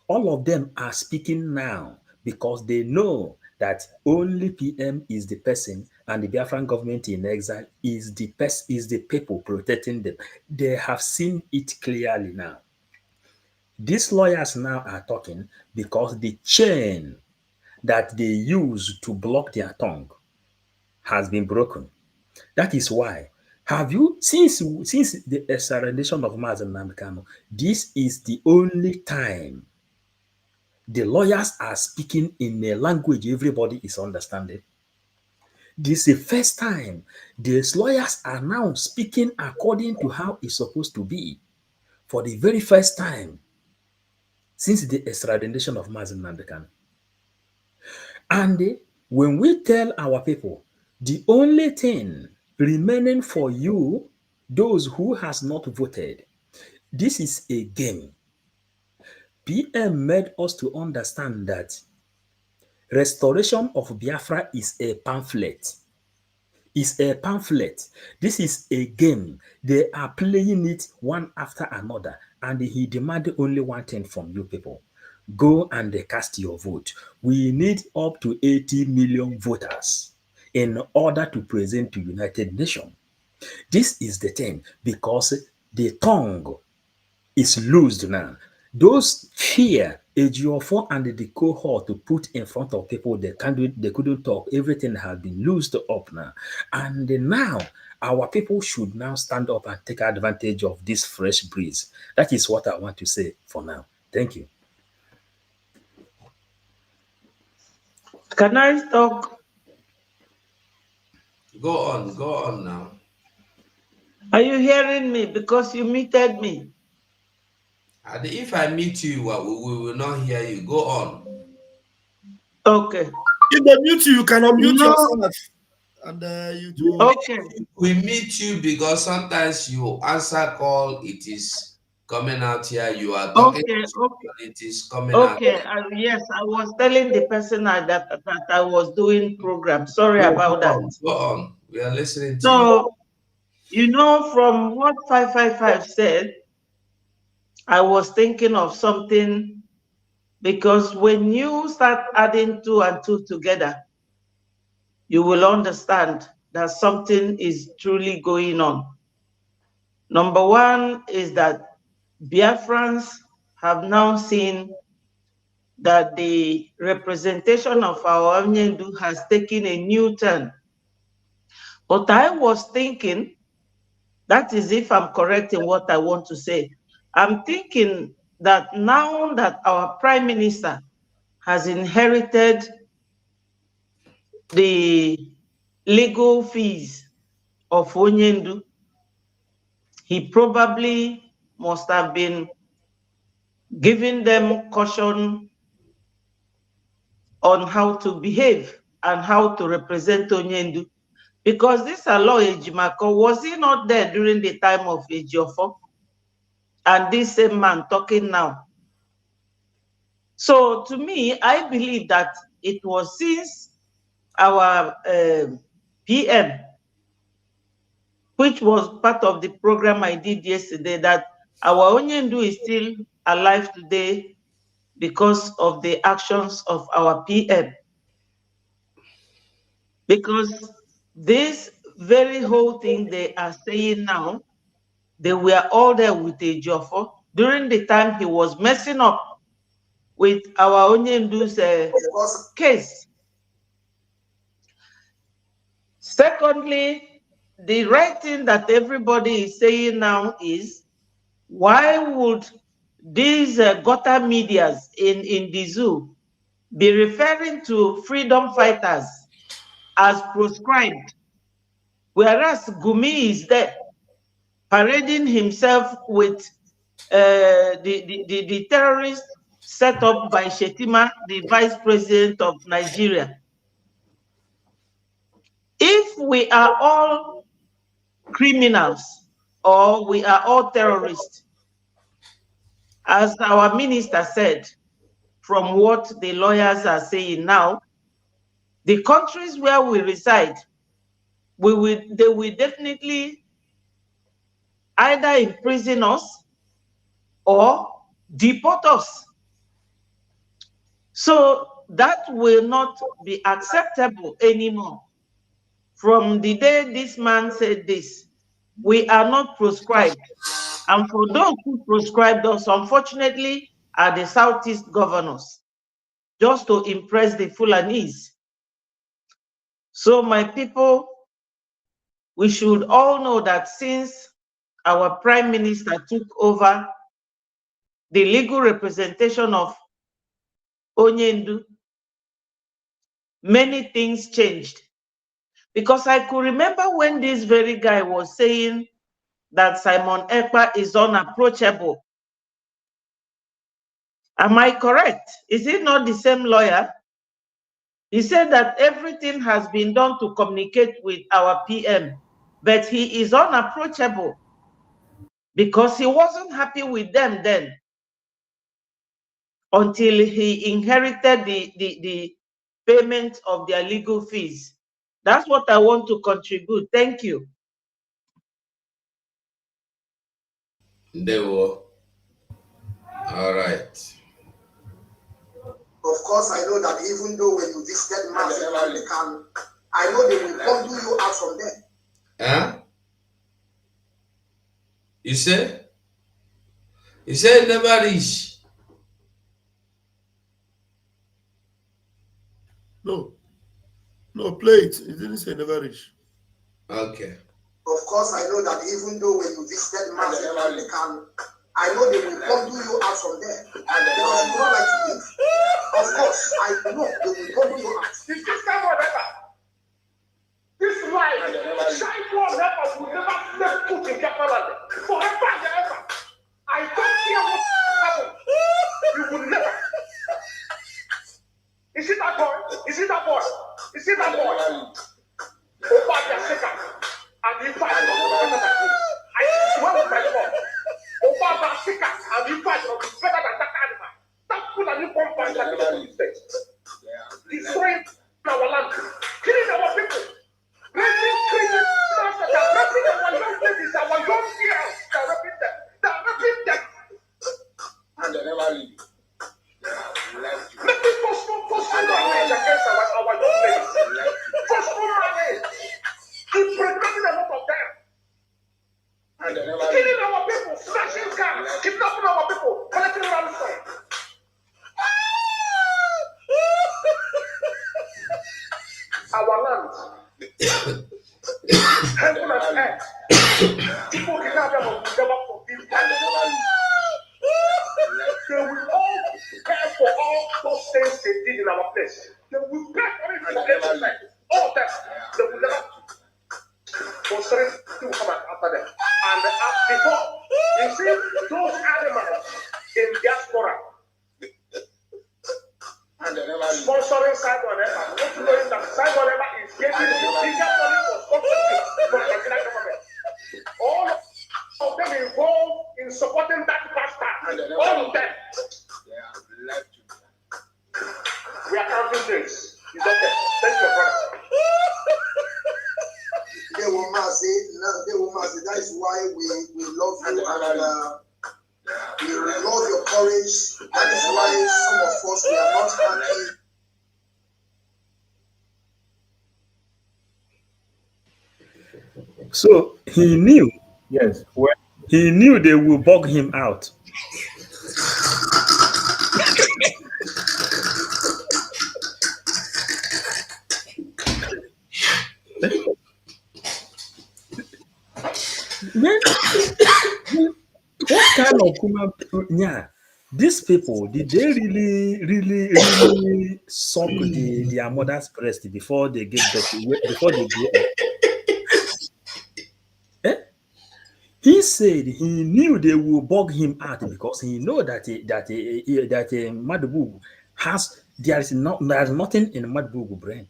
Speaker 9: All of them are speaking now because they know that only PM is the person and the Biafran government in exile is the people protecting them. They have seen it clearly now. These lawyers now are talking because the chain that they use to block their tongue has been broken. That is why. Have you since the extradition of Mazen Namikano, this is the only time the lawyers are speaking in a language everybody is understanding. This is the first time these lawyers are now speaking according to how it's supposed to be. For the very first time since the extradition of Mazen Namikano. And when we tell our people, the only thing remaining for you, those who has not voted, this is a game. PM made us to understand that restoration of Biafra is a pamphlet. Is a pamphlet. This is a game. They are playing it one after another. And he demanded only one thing from you people. go and cast your vote. We need up to 80 million voters in order to present to United Nations. This is the thing, because the tongue is loosed now. Those fear Ejiofor and the cohort to put in front of people, they couldn't talk. Everything has been loosed up now. And now our people should now stand up and take advantage of this fresh breeze. That is what I want to say for now. Thank you.
Speaker 4: Can I talk?
Speaker 2: Go on now.
Speaker 4: Are you hearing me? Because you muted me.
Speaker 2: And if I meet you, we will not hear you. Go on.
Speaker 4: Okay.
Speaker 3: If they mute you, you can unmute
Speaker 4: No.
Speaker 3: yourself. And you do.
Speaker 4: Okay.
Speaker 2: We meet you because sometimes you answer call, it is coming out here. You are talking,
Speaker 4: Okay. Okay.
Speaker 2: it is coming out.
Speaker 4: Okay. Yes, I was telling the person that I was doing program. Sorry about that.
Speaker 2: Go on. We are listening to you.
Speaker 4: So, from what 555 said, I was thinking of something, because when you start adding 2 and 2 together, you will understand that something is truly going on. Number one is that Biafrans have now seen that the representation of our Onyendu has taken a new turn. But I was thinking, that is if I'm correct in what I want to say, I'm thinking that now that our Prime Minister has inherited the legal fees of Onyendu, he probably must have been giving them caution on how to behave and how to represent Onyendu. Because this Alo Ejimako, was he not there during the time of Ejiofor? And this same man talking now. So to me, I believe that it was since our PM, which was part of the program I did yesterday, that our Onyendu is still alive today because of the actions of our PM. Because this very whole thing they are saying now, they were all there with Ejiofor during the time he was messing up with our Onyendu's case. Secondly, the right thing that everybody is saying now is, why would these gutter medias in the zoo be referring to freedom fighters as proscribed, whereas Gumi is there parading himself with the terrorist set up by Shetima, the vice president of Nigeria. If we are all criminals or we are all terrorists, as our minister said, from what the lawyers are saying now, the countries where we reside, they will definitely either imprison us or deport us. So that will not be acceptable anymore. From the day this man said this, we are not proscribed. And for those who proscribed us, unfortunately, are the Southeast governors, just to impress the Fulanese. So my people, we should all know that since our Prime Minister took over the legal representation of Onyendu, many things changed. Because I could remember when this very guy was saying that Simon Ekpa is unapproachable. Am I correct? Is it not the same lawyer? He said that everything has been done to communicate with our PM, but he is unapproachable because he wasn't happy with them then until he inherited the payment of their legal fees. That's what I want to contribute. Thank you.
Speaker 2: They were all right.
Speaker 3: course, I know that even though when you visited Mass in Vatican, I know they will bundle you out from there.
Speaker 2: Huh? You say? You say never reach.
Speaker 3: No. No, play it. It didn't say never reach.
Speaker 2: Okay.
Speaker 3: Of course, I know that even though when you visited Mass in Vatican, I know they will bundle you out from there. Because you don't like to leave. Of course, I know they will bundle you out.
Speaker 7: This time or never. This life, shine for never will never step foot in Biafra forever and ever. I don't care what happens. You will never. Is it that boy? Is it that boy? Is it that boy? Opa Biafra, and he fight on the better than him. I swear with my God. Opa Biafra, and he fight on the better than that animal. That fool and you come back like the state. Destroying our land, killing our people, raping criminals that are raping our young ladies, our young girls, they are raping them. They are raping them. And they never leave. Making forceful marriage against our young ladies. Forceful marriage. Impregnating a lot of them. And they never killing our people, smashing cars, kidnapping our people, collecting ransom. Our land, heaven and earth, people kidnap them will never forgive them. They will all pay for all those things they did in our place. They will pay for it for everything. All of them, they will never consider to come after them. And as before, you see those animals in diaspora. And sponsoring Simon Emma, not knowing that Simon Emma is getting the bigger money for sponsorship from the Nigerian government. All of them involved in supporting that pastor. All of them. We are counting things. It's okay. Thank you, brother.
Speaker 3: They will say, that is why we love you and we love your courage. That is why some of us we are not happy.
Speaker 9: So he knew.
Speaker 5: Yes.
Speaker 9: He knew they will bug him out. What kind of human? Yeah, these people did they really suck their mother's breast before they give birth, before they grow up? Eh? He said he knew they will bug him out because he know that Madubu has there's nothing in Madubu brain.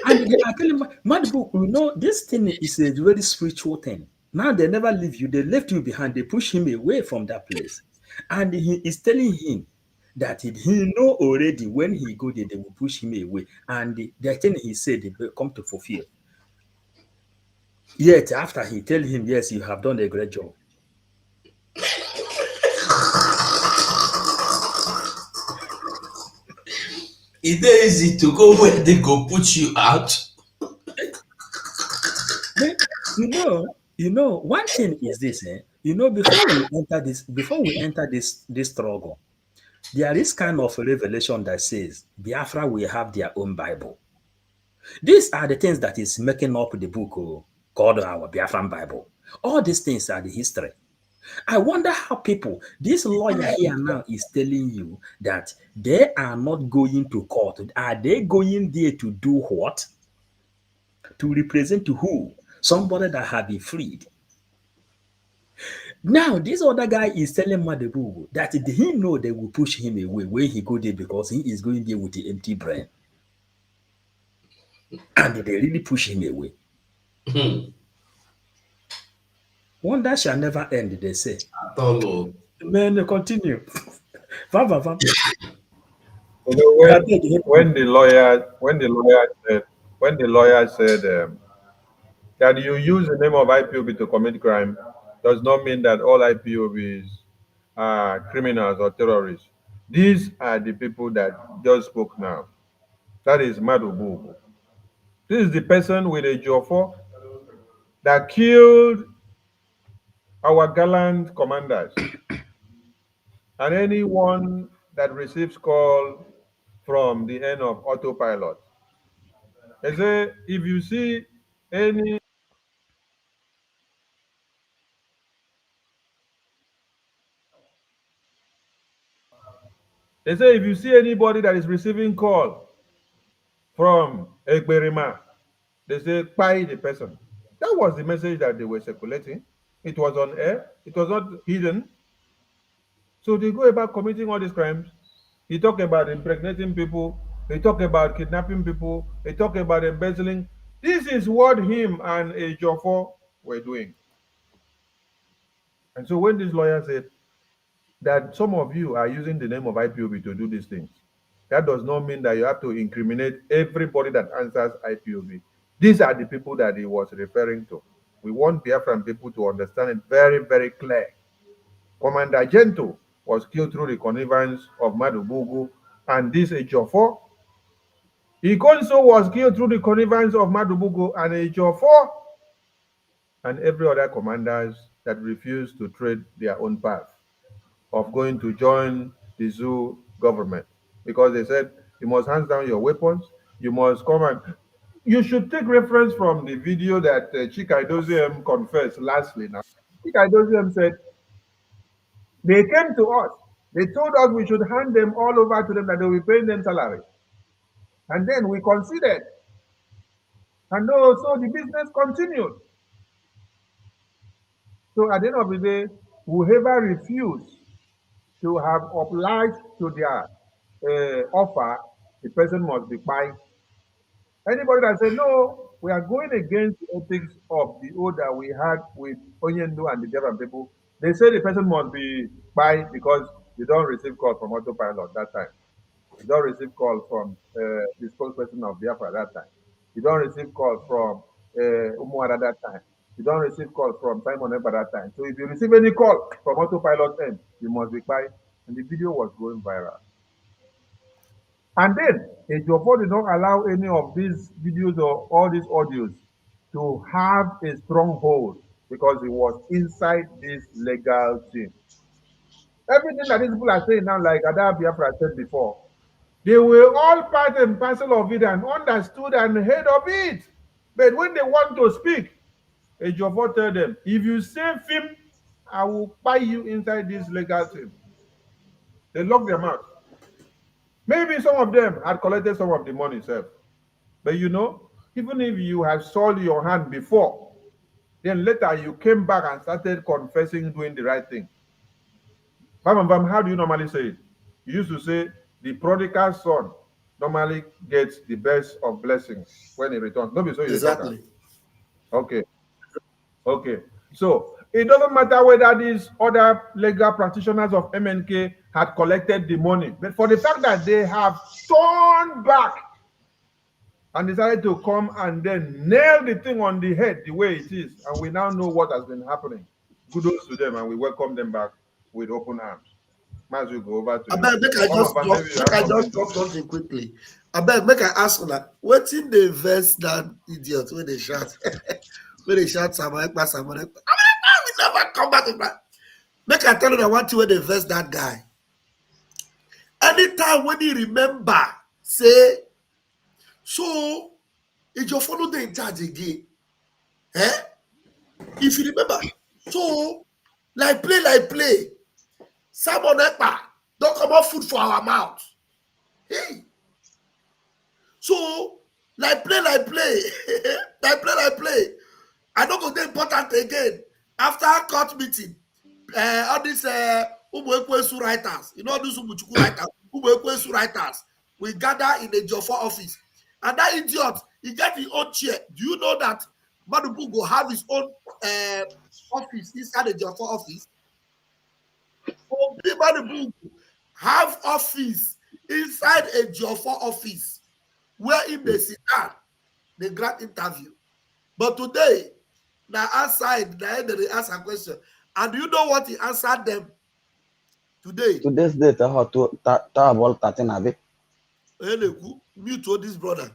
Speaker 9: And they are telling Madubu, you know, this thing is a very spiritual thing. Now they never leave you, they left you behind, they push him away from that place. And he is telling him that he know already when he go there, they will push him away. And the thing he said, they will come to fulfill. Yet after he tell him, yes, you have done a great job.
Speaker 2: It's easy to go where they go put you out.
Speaker 9: You know, one thing is this, before we enter this struggle, there is kind of a revelation that says Biafra will have their own Bible. These are the things that is making up the book called our Biafran Bible. All these things are the history. I wonder how this lawyer here now is telling you that they are not going to court. Are they going there to do what? To represent who? Somebody that have been freed. Now, this other guy is telling Madebu that he know they will push him away when he go there because he is going there with the empty brain. And they really push him away. Wonder shall never end, they say. Man, continue.
Speaker 5: You know, when the lawyer said that you use the name of IPOB to commit crime does not mean that all IPOBs criminals or terrorists. These are the people that just spoke now. That is Madubu. This is the person with a Jofo that killed our gallant commanders. And anyone that receives call from the end of autopilot. They say if you see any they say if you see anybody that is receiving call from Egberima, they say buy the person. That was the message that they were circulating. It was on air, it was not hidden. So they go about committing all these crimes. He talk about impregnating people, he talk about kidnapping people, he talk about embezzling. This is what him and a Jofo were doing. And so when this lawyer said that some of you are using the name of IPOB to do these things, that does not mean that you have to incriminate everybody that answers IPOB. These are the people that he was referring to. We want Biafran people to understand it very, very clear. Commander Gento was killed through the connivance of Madubugu, and this Ejiofor. Ikonso was killed through the connivance of Madubugu and Ejiofor, and every other commanders that refused to tread their own path of going to join the zoo government because they said you must hand down your weapons, you must come and you should take reference from the video that Chika Idoziem confessed lastly now. Chika Idoziem said they came to us, they told us we should hand them all over to them, that they will be paying them salary. And then we considered. And so the business continued. So at the end of the day, whoever refused to have obliged to their offer, the person must be fined. Anybody that said, no, we are going against the ethics of the oath that we had with Onyendo and the Biafran people, they say the person must be fined because you don't receive call from autopilot that time. You don't receive call from the spokesperson of Biafra that time. You don't receive call from Umuada that time. You don't receive call from Simon Eba that time. So if you receive any call from autopilot end, you must be fined. And the video was going viral. And then Ejiofor did not allow any of these videos or all these audios to have a stronghold because he was inside this legal team. Everything that these people are saying now, like Ada Biafra said before, they were all part and parcel of it and understood and heard of it. But when they want to speak, Ejiofor tell them, if you say film, I will buy you inside this legal team. They lock their mouth. Maybe some of them had collected some of the money itself. But you know, even if you have sold your hand before, then later you came back and started confessing doing the right thing. Bam, how do you normally say it? You used to say the prodigal son normally gets the best of blessings when he returns. Don't be so
Speaker 3: Exactly.
Speaker 5: Okay. Okay. So it doesn't matter whether these other legal practitioners of MNK had collected the money, but for the fact that they have turned back and decided to come and then nail the thing on the head the way it is, and we now know what has been happening. Kudos to them, and we welcome them back with open arms. Might as well go over to
Speaker 3: I
Speaker 5: you.
Speaker 3: beg, make I just drop something quickly. I beg, make I ask on that. What's in the verse that idiot when they shout? When they shout, Samarek, we never come back to that. Make I tell you that one thing when they verse that guy. Anytime when he remember, say, so if you follow the in charge again, if you remember, so like play, Simon Ekpa, don't come out food for our mouth. Hey. So, like play, like play. I don't go there important again. After court meeting, all these Umuekwesu writers, you know, all these Umuchuku writers, Umuekwesu writers, we gather in the Joffa office. And that idiot, he get his own chair. Do you know that Madubu go have his own office inside the Joffa office? So, Madubu have office inside a Joffa office where in the sit down, the grand interview. But today, now outside, now they ask a question. And do you know what he answered them? Today.
Speaker 10: Today's date, to about 13 abi.
Speaker 3: Mute to this brother.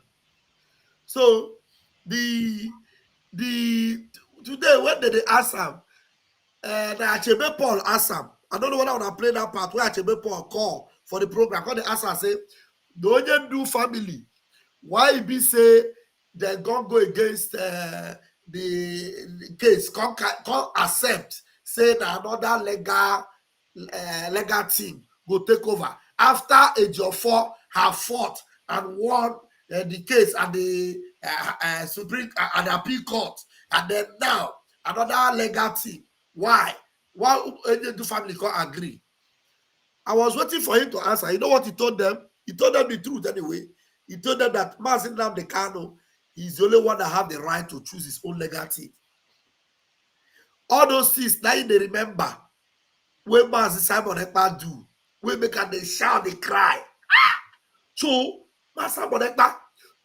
Speaker 3: So the today when they ask him, the Achebe Paul asked him. I don't know whether I want to play that part where Achebe Paul call for the program. When they ask him, say, the Onyen do family, why it be say they gonna go against the case, can't accept, say that another legal team go take over after Ejiofor have fought and won the case at the Supreme and the appeal court, and then now another legal team. Why the family can't agree? I was waiting for him to answer. You know what he told them? He told them the truth anyway. He told them that Mazin Namdekano is the only one that have the right to choose his own legal team. All those things, now they remember when Mazin Simon Ekpa do, we make and they shout, they cry. So, Master Simon Ekpa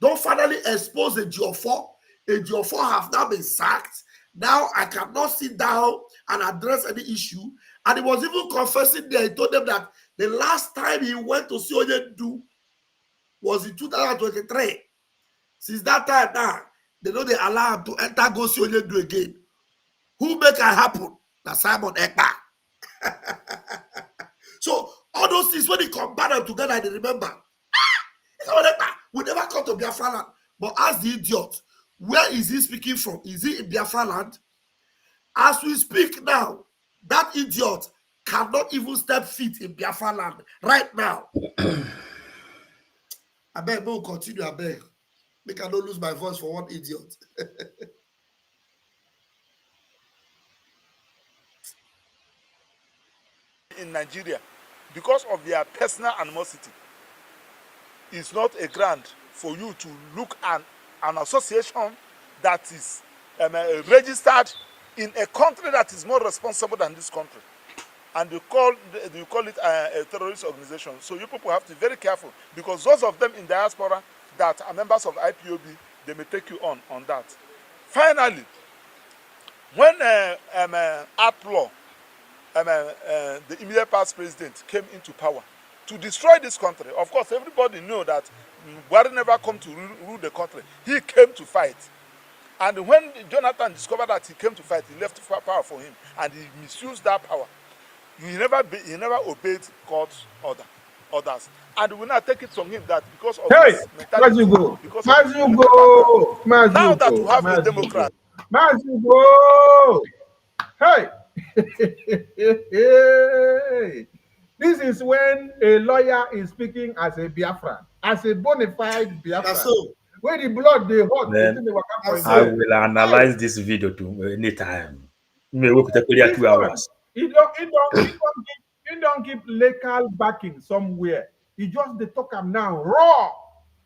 Speaker 3: don't finally expose a Ejiofor. Ejiofor have now been sacked. Now I cannot sit down and address any issue. And he was even confessing there. He told them that the last time he went to see Oyedu was in 2023. Since that time now, they know they allow him to enter go see Oyedu again. Who make it happen? That's Simon Ekpa. So all those things, when they combine them together, they remember. Simon Ekpa will never come to Biafra land. But ask the idiot, where is he speaking from? Is he in Biafra land? As we speak now, that idiot cannot even step feet in Biafra land right now. I beg, we'll continue. I beg. Make I don't lose my voice for one idiot.
Speaker 8: In Nigeria, because of their personal animosity, it's not a grant for you to look at an association that is registered in a country that is more responsible than this country, and you call it a terrorist organization. So you people have to be very careful, because those of them in diaspora that are members of IPOB, they may take you on that. Finally, when Outlaw, the immediate past president, came into power to destroy this country, of course everybody knew that Buhari never come to rule the country. He came to fight. And when Jonathan discovered that he came to fight, he left power for him, and he misused that power. He never obeyed God's orders. And we now take it from him that because of his mentality, because of his now that we have a Democrat.
Speaker 5: Hey! This is when a lawyer is speaking as a Biafran, as a bona fide Biafran.
Speaker 3: So,
Speaker 5: where the blood they hot.
Speaker 9: I will analyze this video to anytime. Maybe we could take 2 hours.
Speaker 5: He don't keep legal backing somewhere. He just the talk him now raw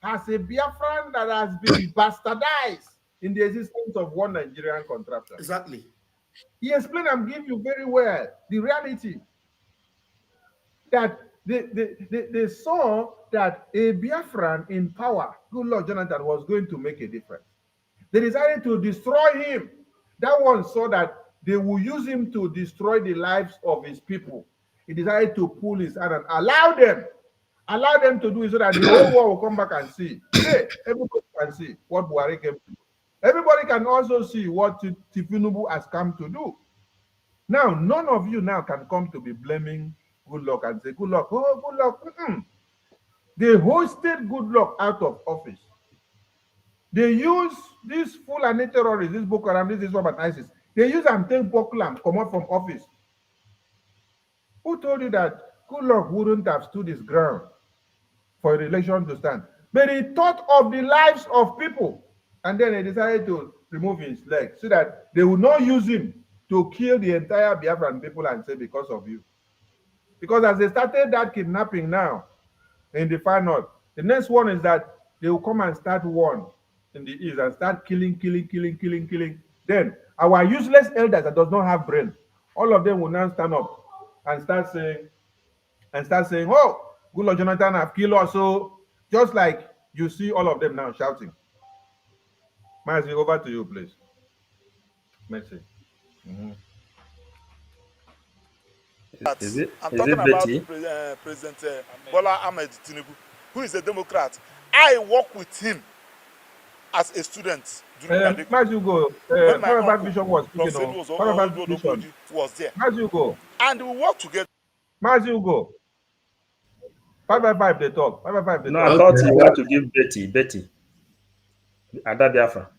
Speaker 5: as a Biafran that has been bastardized in the existence of one Nigerian contractor.
Speaker 3: Exactly.
Speaker 5: He explained and gave you very well the reality that they saw that a Biafran in power, good Lord Jonathan, was going to make a difference. They decided to destroy him. That one saw that they will use him to destroy the lives of his people. He decided to pull his hand and allow them to do it so that the whole world will come back and see. Today, everybody can see what Buhari came to do. Everybody can also see what Tinubu has come to do. Now, none of you now can come to be blaming Goodluck and say, Goodluck, oh, Goodluck. They hosted Goodluck out of office. They use these Fulani terrorists, this Boko Haram, this Islam and ISIS. They use them take Pokulam, come out from office. Who told you that Goodluck wouldn't have stood his ground for a election to stand? But he thought of the lives of people, and then he decided to remove his leg so that they would not use him to kill the entire Biafran people and say because of you. Because as they started that kidnapping now in the far north, the next one is that they will come and start one in the east and start killing. Then our useless elders that does not have brain, all of them will now stand up and start saying, oh, good Lord Jonathan have killed us. So just like you see all of them now shouting. Mercy, over to you, please. Mercy.
Speaker 9: Is it
Speaker 8: talking about
Speaker 9: Betty?
Speaker 8: President Bola Ahmed Tinubu, who is a Democrat. I work with him as a student during my degree.
Speaker 5: Mazugo,
Speaker 8: When my
Speaker 5: Papa
Speaker 8: uncle,
Speaker 5: Bishop was speaking
Speaker 8: Professor
Speaker 5: of Papa Bishop.
Speaker 8: Odoboji, was there.
Speaker 5: Mazugo,
Speaker 8: And we worked together.
Speaker 5: Mazugo. 555 they talk. 555 they
Speaker 9: No, I
Speaker 5: talk.
Speaker 9: thought
Speaker 2: Okay.
Speaker 9: you want to give Betty. Ada Biafra.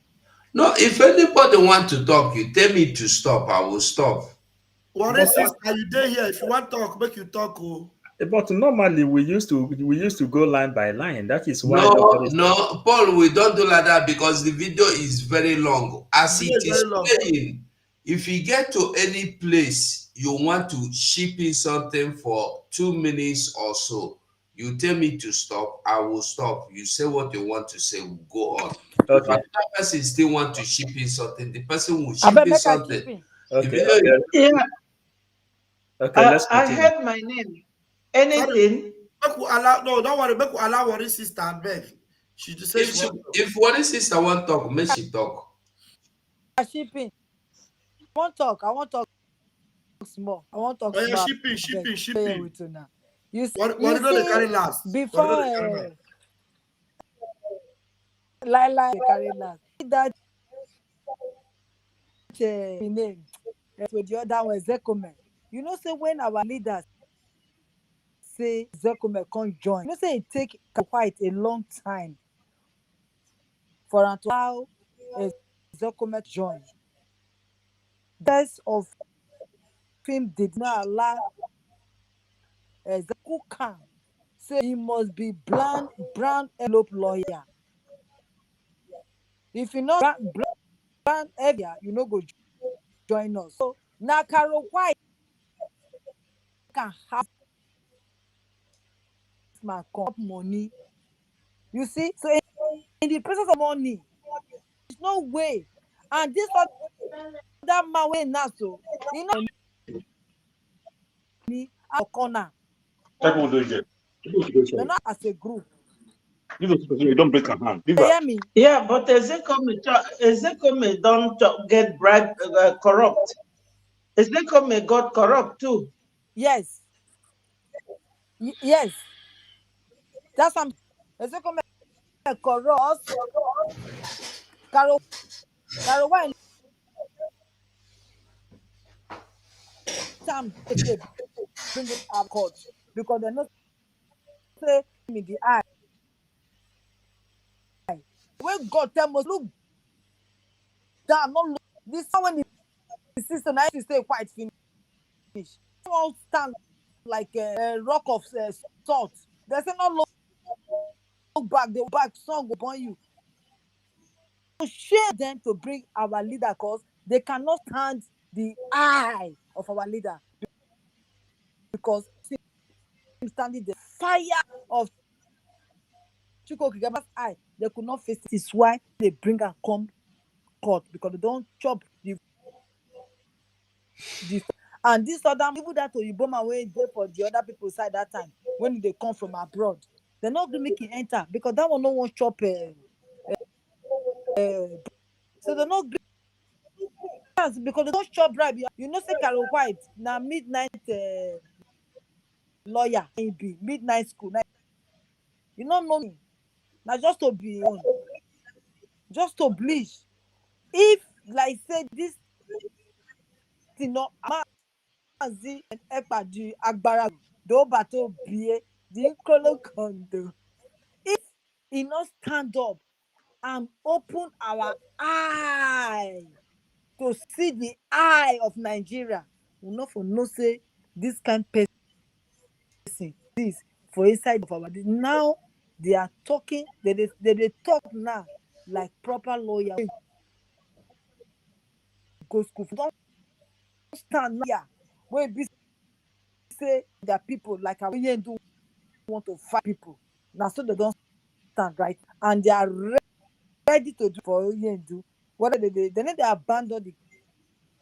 Speaker 2: No, if anybody want to talk, you tell me to stop, I will stop.
Speaker 3: What is this? Are you there here? If you want to talk, make you talk. Oh.
Speaker 9: But normally we used to go line by line. That is why
Speaker 2: No, Paul, we don't do like that because the video is very long. As
Speaker 3: Video
Speaker 2: it
Speaker 3: is
Speaker 2: is
Speaker 3: very long.
Speaker 2: playing, if you get to any place you want to ship in something for 2 minutes or so, you tell me to stop, I will stop. You say what you want to say, we'll go on. If
Speaker 9: Okay.
Speaker 2: another person still want to ship in something, the person will
Speaker 11: I
Speaker 2: ship
Speaker 11: bet
Speaker 2: in
Speaker 11: make I
Speaker 2: something.
Speaker 11: chip in.
Speaker 2: The
Speaker 9: Okay.
Speaker 2: video
Speaker 9: Okay.
Speaker 4: Yeah,
Speaker 9: Okay. Let's
Speaker 4: I
Speaker 9: continue.
Speaker 4: heard my name. Anything?
Speaker 3: Make we allow, no, don't worry. Make we allow what is sister and beg. She just say she want.
Speaker 2: if one sister want talk, make she talk.
Speaker 11: Shipping. I want talk small. I want talk
Speaker 3: Oh, yeah,
Speaker 11: small.
Speaker 3: shipping.
Speaker 11: With you now. You
Speaker 3: What
Speaker 11: you
Speaker 3: you know they carry
Speaker 11: see,
Speaker 3: last?
Speaker 11: before
Speaker 3: What you know they carry last?
Speaker 11: they carry last. That name with the other one Zekome. You know, say when our leaders say Zekome can't join, you know, say it take quite a long time for them to allow Zekome join. Best of him did not allow Zekukam. Say he must be brown envelope lawyer. If you know brown area, you know go join us. So now Carol White can have my cup money. You see, so in the presence of money, there's no way. And this other man way now, so you know me a corner. They're not as a group.
Speaker 7: You don't break a hand.
Speaker 11: You hear me?
Speaker 4: Yeah, but Ezekome don't get bribed, corrupt. Ezekome got corrupt too.
Speaker 11: Yes. Yes. That's some Ezekome corrupt. Carol White time they bring it up court because they not say me the eye. When God tell us look down, not look this one when the sister now to stay quite finish. Won't stand like a rock of salt. They say not look back, the back song will burn you. So share them to bring our leader cause they cannot stand the eye of our leader because standing the fire of Chiko Kigama's eye, they could not face it. It's why they bring her come court because they don't chop the and this other people that Oyiboma way there for the other people side that time when they come from abroad, they're not going to make it enter because that one no one chop. So they're not because they don't chop bribe. You know, say Carol White now midnight lawyer be midnight school. You don't know me. Now just to be on, just to bleach. If like say this thing not Mazi and Ekpadi Agbara do bato bie the Nkolo Kondo. If he not stand up and open our eye to see the eye of Nigeria, we not for no say this kind person this for inside of our now they are talking they talk now like proper lawyer go school don't stand here wey be say their people like our do want to fight people now so they don't stand right and they are ready to do for do whether they need to abandon the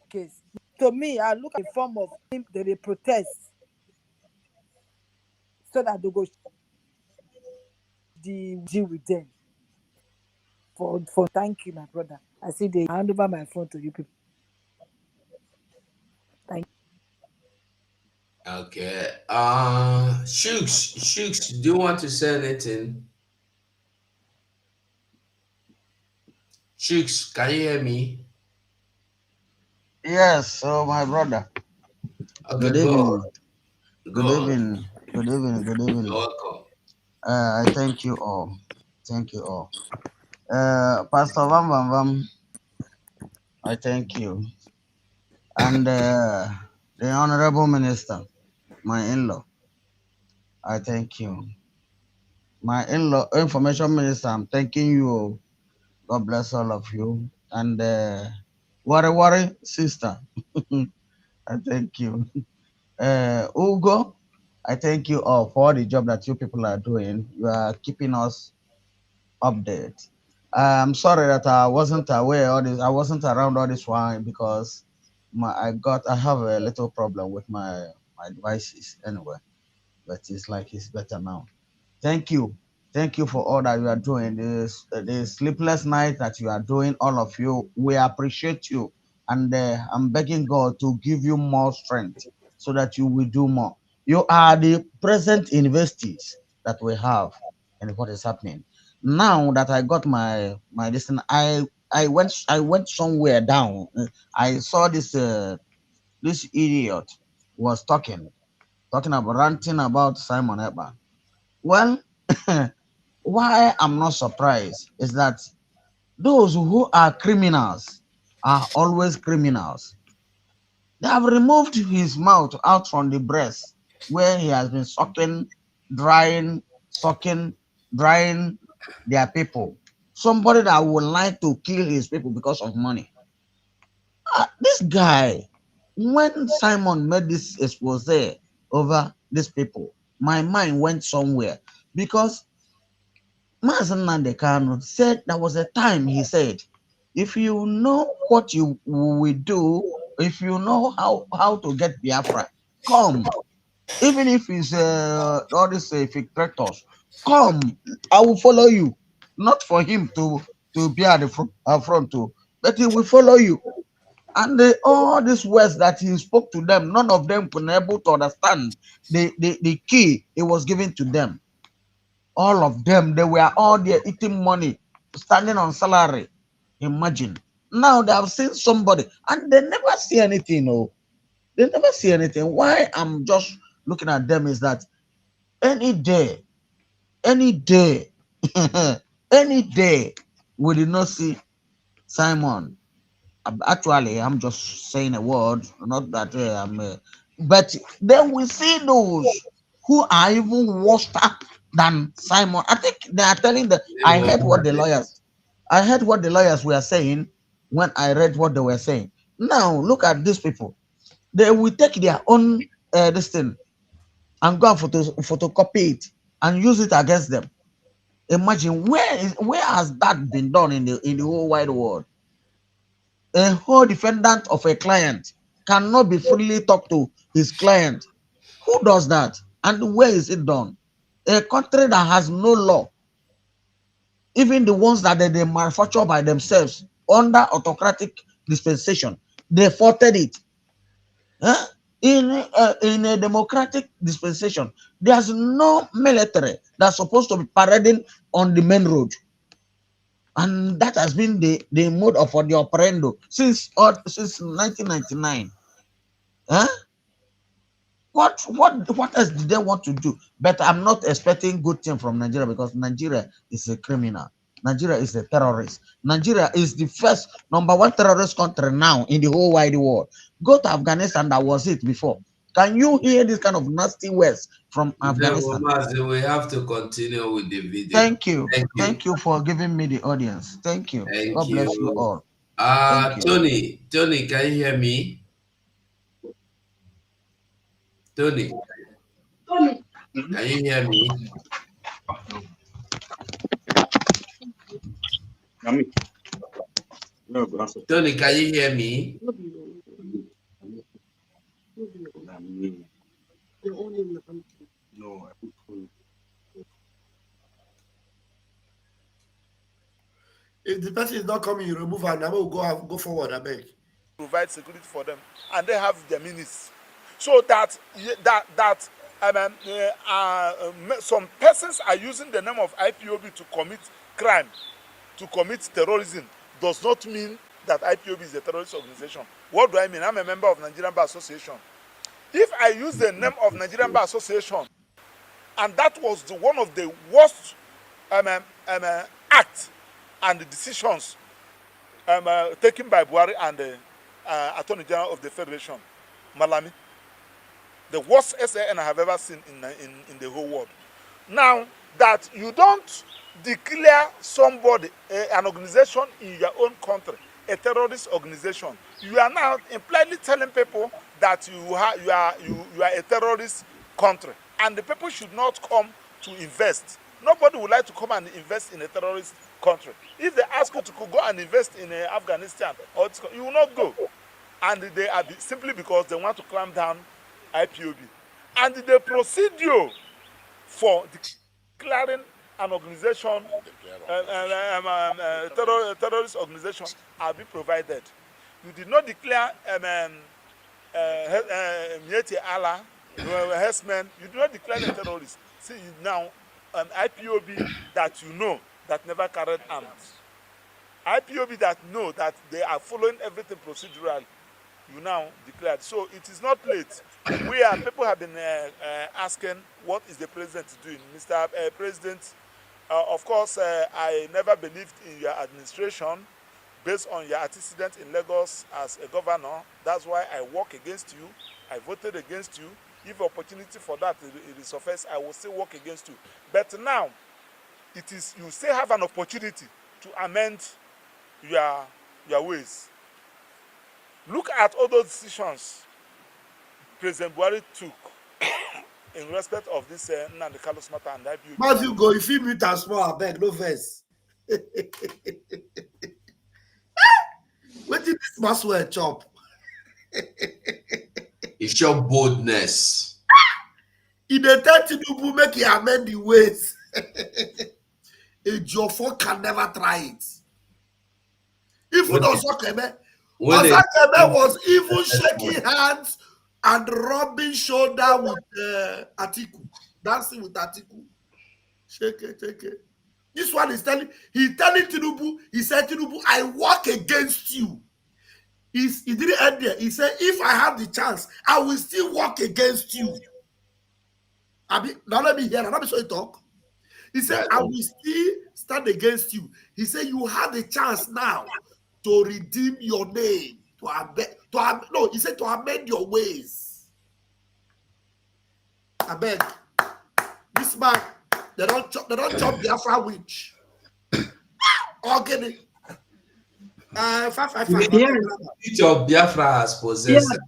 Speaker 11: case. To me, I look at the form of him they protest so that they go deal with them. For thank you, my brother. I see they hand over my phone to you people. Thank you.
Speaker 2: Okay. Shooks, do you want to say anything? Shooks, can you hear me?
Speaker 10: Yes, so my brother.
Speaker 2: Okay,
Speaker 10: Good
Speaker 2: go
Speaker 10: evening.
Speaker 2: on. Go
Speaker 10: Good
Speaker 2: on.
Speaker 10: evening. Good evening. Good
Speaker 2: You're
Speaker 10: evening.
Speaker 2: welcome.
Speaker 10: I thank you all. Thank you all. Pastor Vam Vam Vam, I thank you. And the Honorable Minister, my in-law, I thank you. My in-law, Information Minister, I'm thanking you. God bless all of you. And Worry sister, I thank you. Ugo, I thank you all for the job that you people are doing. You are keeping us updated. I'm sorry that I wasn't aware all this. I wasn't around all this while because I have a little problem with my devices anyway. But it's like it's better now. Thank you. Thank you for all that you are doing. The sleepless night that you are doing, all of you. We appreciate you. And I'm begging God to give you more strength so that you will do more. You are the present universities that we have and what is happening. Now that I got my listen, I went somewhere down. I saw this idiot was talking about ranting about Simon Eber. Well, why I'm not surprised is that those who are criminals are always criminals. They have removed his mouth out from the breast where he has been sucking, drying their people. Somebody that would like to kill his people because of money. This guy, when Simon made this expose over these people, my mind went somewhere because Mazen Nandekano said there was a time he said, if you know what you will do, if you know how to get Biafra, come. Even if it's all these infiltrators, come. I will follow you. Not for him to be at the front too, but he will follow you. And all these words that he spoke to them, none of them were able to understand the key he was giving to them. All of them, they were all there eating money, standing on salary. Imagine. Now they have seen somebody and they never see anything. Oh, they never see anything. Why I'm just looking at them is that any day, any day, any day, we did not see Simon. Actually, I'm just saying a word, not that but then we see those who are even worse than Simon. I think they are telling the. I heard what the lawyers. I heard what the lawyers were saying when I read what they were saying. Now look at these people. They will take their own this thing and go and photocopy it and use it against them. Imagine where has that been done in the whole wide world? A whole defendant of a client cannot be freely talk to his client. Who does that? And where is it done? A country that has no law, even the ones that they manufacture by themselves under autocratic dispensation, they faulted it. Huh? In a democratic dispensation, there's no military that's supposed to be parading on the main road. And that has been the mode of the operando since 1999. Huh? What else did they want to do? But I'm not expecting good thing from Nigeria because Nigeria is a criminal. Nigeria is a terrorist. Nigeria is the first number one terrorist country now in the whole wide world. Go to Afghanistan, that was it before. Can you hear this kind of nasty words from Afghanistan?
Speaker 2: We have to continue with the video.
Speaker 10: Thank you.
Speaker 2: Thank you.
Speaker 10: Thank you for giving me the audience. Thank you.
Speaker 2: Thank
Speaker 10: God bless you
Speaker 2: you.
Speaker 10: all. Thank you.
Speaker 2: Tony, can you hear me? Tony, can you hear me? Tony, can you hear me?
Speaker 3: If the person is not coming, you remove and I will go forward. I beg.
Speaker 8: Provide security for them, and they have their ministers. So that some persons are using the name of IPOB to commit crime, to commit terrorism, does not mean that IPOB is a terrorist organization. What do I mean? I'm a member of Nigerian Bar Association. If I use the name of Nigerian Bar Association, and that was one of the worst acts and the decisions taken by Buhari and the Attorney General of the Federation, Malami, the worst SAN I have ever seen in the whole world. Now that you don't declare somebody, an organization in your own country, a terrorist organization, you are now impliedly telling people that you are a terrorist country, and the people should not come to invest. Nobody would like to come and invest in a terrorist country. If they ask you to go and invest in Afghanistan, or you will not go, and they are simply because they want to clamp down IPOB. And the procedure for declaring an organization, terrorist organization, are being provided. You did not declare Mieti Allah, Hesman. You did not declare them terrorists. See now, an IPOB that you know that never carried arms. IPOB that know that they are following everything procedurally. You now declared. So it is not late. People have been asking, what is the president doing? Mr. President, of course, I never believed in your administration based on your antecedent in Lagos as a governor. That's why I work against you. I voted against you. If opportunity for that it is surface, I will still work against you. But now, you still have an opportunity to amend your ways. Look at all those decisions President Buhari took in respect of this Nnamdi Kanu matter and IPOB.
Speaker 3: Matthew, go if you mute and small, I beg, no verse. What did this Maxwell chop?
Speaker 2: It show boldness.
Speaker 3: In the 30 Tinubu make he amend the ways. A Jofo can never try it. If you don't suck Osakebe was even shaking hands and rubbing shoulder with Atiku, dancing with Atiku. Shake it. This one is telling Tinubu, he said, Tinubu, I work against you. He didn't end there. He said, if I have the chance, I will still work against you. Now let me hear, let me show you talk. He said, I will still stand against you. He said, you have the chance now to redeem your name, he said to amend your ways. I beg. This man, they don't chop Biafra witch. Organic. 555.
Speaker 2: Yes. Each of Biafra has possessed.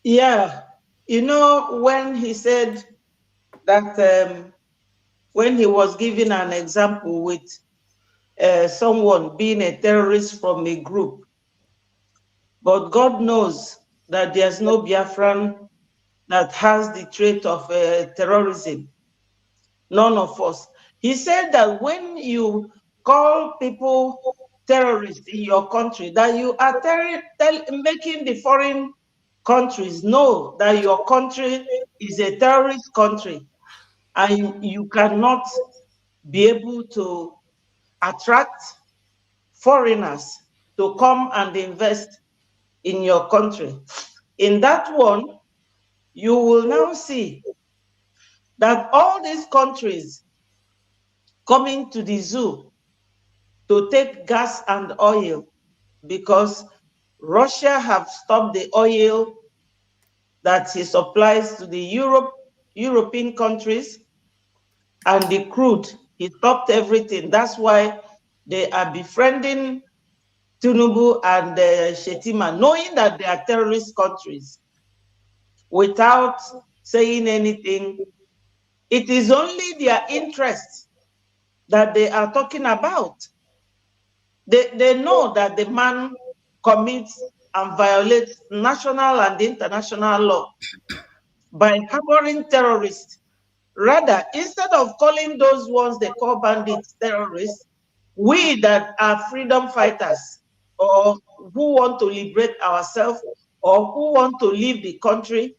Speaker 4: Yeah. You know, when he said that when he was giving an example with someone being a terrorist from a group, but God knows that there's no Biafran that has the trait of terrorism. None of us. He said that when you call people terrorists in your country, that you are making the foreign countries know that your country is a terrorist country, and you cannot be able to attract foreigners to come and invest in your country. In that one, you will now see that all these countries coming to the zoo to take gas and oil, because Russia have stopped the oil that he supplies to the European countries, and the crude, he stopped everything. That's why they are befriending Tinubu and Shetima, knowing that they are terrorist countries, without saying anything. It is only their interest that they are talking about. They know that the man commits and violates national and international law by harboring terrorists. Rather, instead of calling those ones they call bandits terrorists, we that are freedom fighters or who want to liberate ourselves, or who want to leave the country,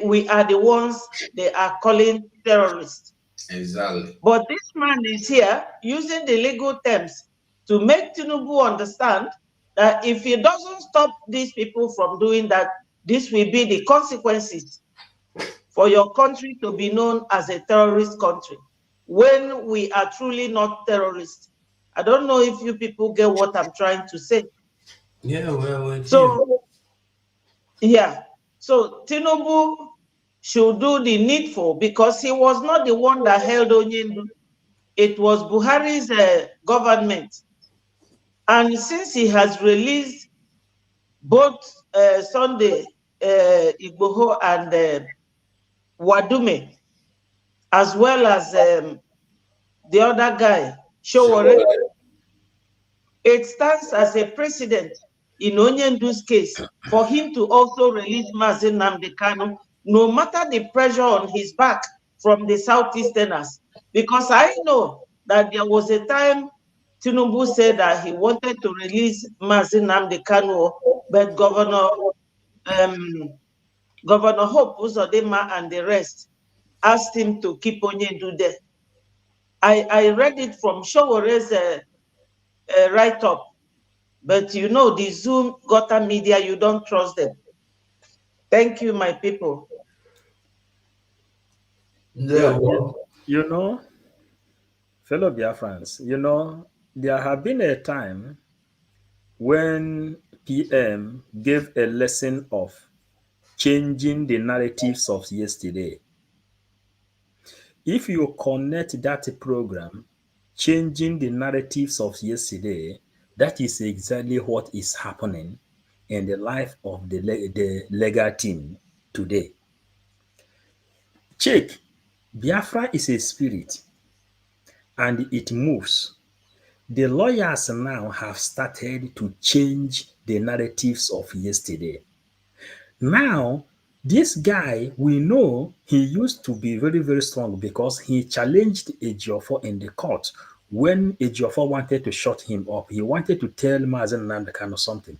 Speaker 4: we are the ones they are calling terrorists.
Speaker 2: Exactly.
Speaker 4: But this man is here using the legal terms to make Tinubu understand that if he doesn't stop these people from doing that, this will be the consequences for your country to be known as a terrorist country, when we are truly not terrorists. I don't know if you people get what I'm trying to say.
Speaker 2: Yeah, well,
Speaker 4: So, yeah. So Tinubu should do the needful, because he was not the one that held Onyendu. It was Buhari's government. And since he has released both Sunday Igboho and Wadume, as well as the other guy, Showore, it stands as a precedent in Onyendu's case for him to also release Mazi Nnamdi Kanu, no matter the pressure on his back from the Southeasterners. Because I know that there was a time Tinubu said that he wanted to release Mazi Nnamdi Kanu, but Governor Hope Uzodinma and the rest asked him to keep Onyendu there. I read it from Showore's write-up. But you know, the Zoom gutter media, you don't trust them. Thank you, my people.
Speaker 2: yeah,
Speaker 9: You know, fellow Biafrans, there have been a time when PM gave a lesson of changing the narratives of yesterday. If you connect that program, changing the narratives of yesterday, that is exactly what is happening in the life of the legal team today. Check, Biafra is a spirit and it moves. The lawyers now have started to change the narratives of yesterday. Now, this guy, we know he used to be very, very strong because he challenged Ejiofor in the court when Ejiofor wanted to shut him up. He wanted to tell Mazen Nnamdi Kanu something.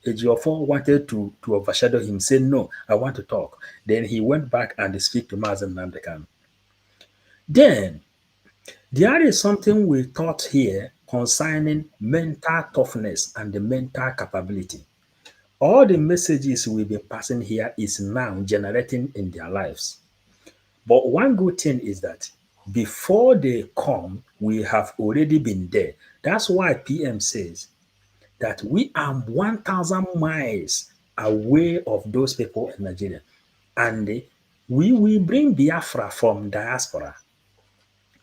Speaker 9: Ejiofor wanted to overshadow him, say, no, I want to talk. Then he went back and speak to Mazen Nnamdi Kanu. Then, there is something we taught here concerning mental toughness and the mental capability. All the messages we've been passing here is now generating in their lives. But one good thing is that before they come, we have already been there. That's why PM says that we are 1,000 miles away of those people in Nigeria. And we will bring Biafra from diaspora.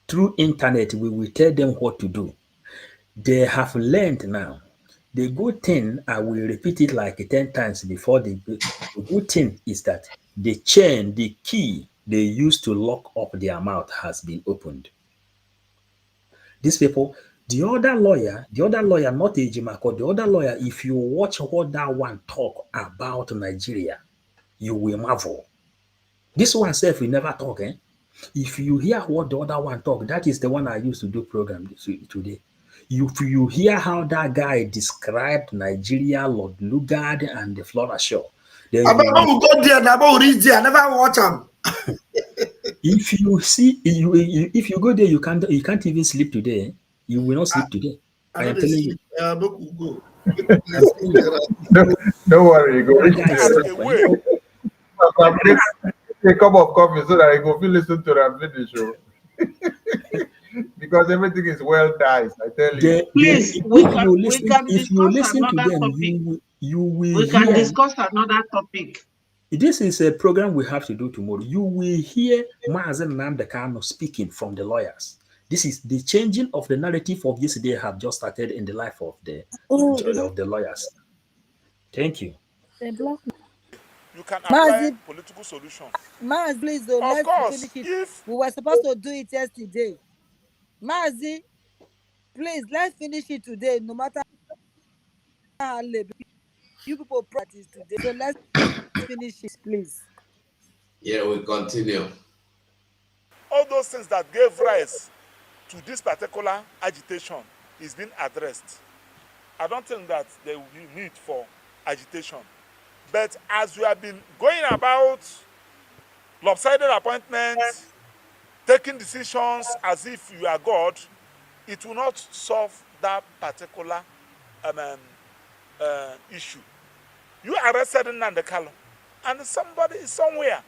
Speaker 9: Through internet, we will tell them what to do. They have learned now. The good thing, I will repeat it like 10 times before the good thing is that the chain, the key they used to lock up their mouth has been opened. These people, the other lawyer, not Ejimako, the other lawyer, if you watch what that one talk about Nigeria, you will marvel. This one self will never talk, eh? If you hear what the other one talk, that is the one I used to do program today. If you hear how that guy described Nigeria, Lord Lugard, and the Flora Show, then
Speaker 3: I
Speaker 9: you will,
Speaker 3: never go there, never reach there, never watch them.
Speaker 9: if you see, if you go there, you can't even sleep today. You will not sleep today.
Speaker 3: I
Speaker 9: I
Speaker 3: know
Speaker 9: am
Speaker 3: they
Speaker 9: telling you.
Speaker 3: sleep. Make we go.
Speaker 9: I'm telling you.
Speaker 5: Don't worry, you go
Speaker 9: That
Speaker 5: reach
Speaker 9: guy
Speaker 8: That's
Speaker 9: sleep
Speaker 8: the
Speaker 9: for
Speaker 8: way.
Speaker 9: you.
Speaker 5: a cup of coffee so that you go feel listen to them finish show. Because everything is well diced, I tell you.
Speaker 4: Please,
Speaker 9: If you
Speaker 4: discuss
Speaker 9: listen to
Speaker 4: another
Speaker 9: them,
Speaker 4: topic.
Speaker 9: you will
Speaker 4: We can
Speaker 9: hear.
Speaker 4: discuss another topic.
Speaker 9: This is a program we have to do tomorrow. You will hear Mazen Nnamdi Kanu speaking from the lawyers. This is the changing of the narrative of yesterday have just started in the life of the lawyers. Thank you.
Speaker 11: They block me.
Speaker 8: You can apply
Speaker 11: Mazi,
Speaker 8: political solution.
Speaker 11: please, though,
Speaker 8: Of
Speaker 11: let's
Speaker 8: course,
Speaker 11: finish it.
Speaker 8: if
Speaker 11: We were supposed to do it yesterday. Mazi, please, let's finish it today, no matter how late. You people practice today. So let's finish it, please.
Speaker 2: yeah, we continue.
Speaker 8: all those things that gave rise to this particular agitation is being addressed, I don't think that there will be need for agitation. But as we have been going about lopsided appointments, taking decisions as if you are God, it will not solve that particular issue. You arrested Nnamdi Kanu, and somebody somewhere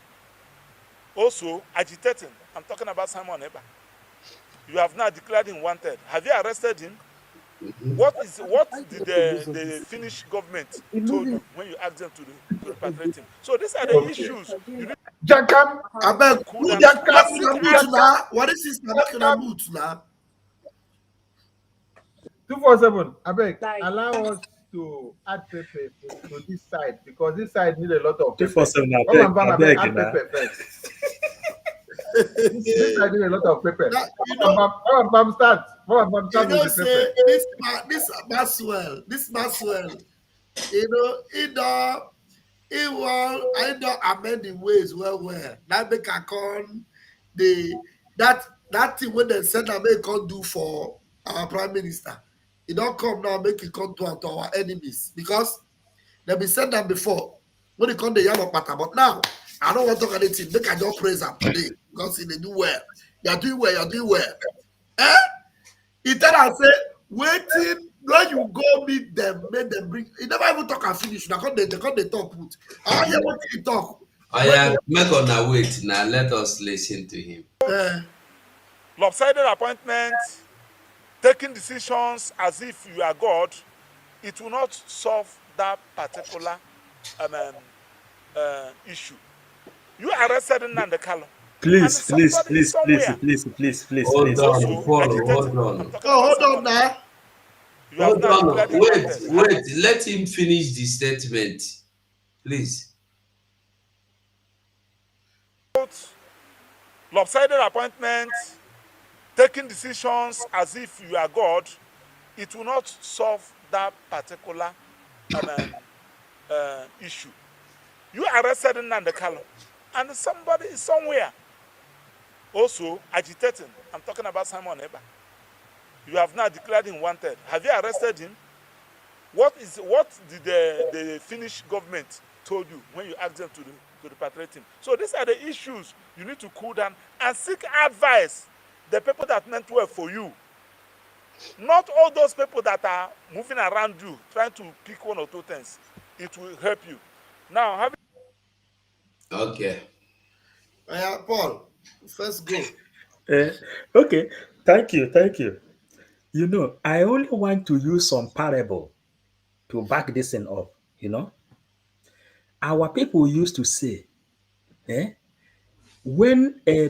Speaker 8: also agitating. I'm talking about Simon Ekpa. You have now declared him wanted. Have you arrested him? What did the Finnish government told you when you asked them to repatriate him? So these are the issues you need
Speaker 5: Jakam,
Speaker 3: I beg,
Speaker 8: to cool down.
Speaker 3: make una mute now. What is this? Make una mute now.
Speaker 5: 247, I beg, allow us to add pepper to this side because this side need a lot of pepper.
Speaker 9: 247, I beg,
Speaker 5: Add
Speaker 9: nah.
Speaker 5: pepper first. This side need a lot of pepper.
Speaker 3: That, you know,
Speaker 5: Start
Speaker 3: you
Speaker 5: with
Speaker 3: know,
Speaker 5: the
Speaker 3: say
Speaker 5: pepper.
Speaker 3: this Maxwell, you know, I don't amend the ways well. That make a con that thing when they said that make can do for our prime minister. It don't come now make it come to our enemies because they been said that before when it come the yellow pattern. But now I don't want to talk anything. Make I just praise them today because they do well. You're doing well. Eh? He tell us say waiting when you go meet them, make them bring. He never even talk and finish. They come they talk put. I hear what he talk.
Speaker 2: Make on wait now. Let us listen to him.
Speaker 8: Lopsided appointments, taking decisions as if you are God, it will not solve that particular issue. You arrested Nnamdi Kanu.
Speaker 9: Please.
Speaker 2: Hold on,
Speaker 8: Also
Speaker 2: follow.
Speaker 8: agitating.
Speaker 2: Hold on.
Speaker 3: Hold on now.
Speaker 8: You have now declared him wanted.
Speaker 2: Wait. Let him finish the statement, please.
Speaker 8: Lopsided appointments, taking decisions as if you are God, it will not solve that particular issue. You arrested Nnamdi Kanu, and somebody somewhere also agitating. I'm talking about Simon Ekpa. You have now declared him wanted. Have you arrested him? What did the Finnish government told you when you asked them to repatriate him? So these are the issues you need to cool down and seek advice. The people that meant well for you. Not all those people that are moving around you, trying to pick one or two things. It will help you. Now,
Speaker 2: Okay.
Speaker 3: Paul, first go.
Speaker 9: Okay, thank you. You know, I only want to use some parable to back this thing up. You know, our people used to say, when a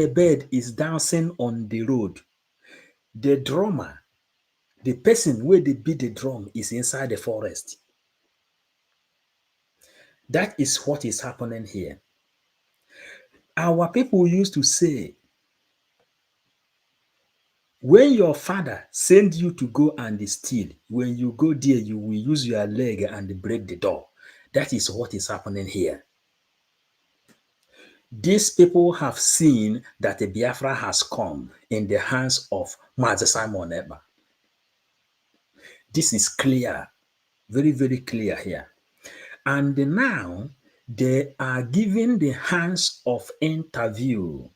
Speaker 9: bird is dancing on the road, the drummer, the person where they beat the drum is inside the forest. That is what is happening here. Our people used to say, when your father send you to go and steal, when you go there, you will use your leg and break the door. That is what is happening here. These people have seen that the Biafra has come in the hands of Mazi Simon Ekpa. This is clear, very, very clear here. And now they are giving the hands of interview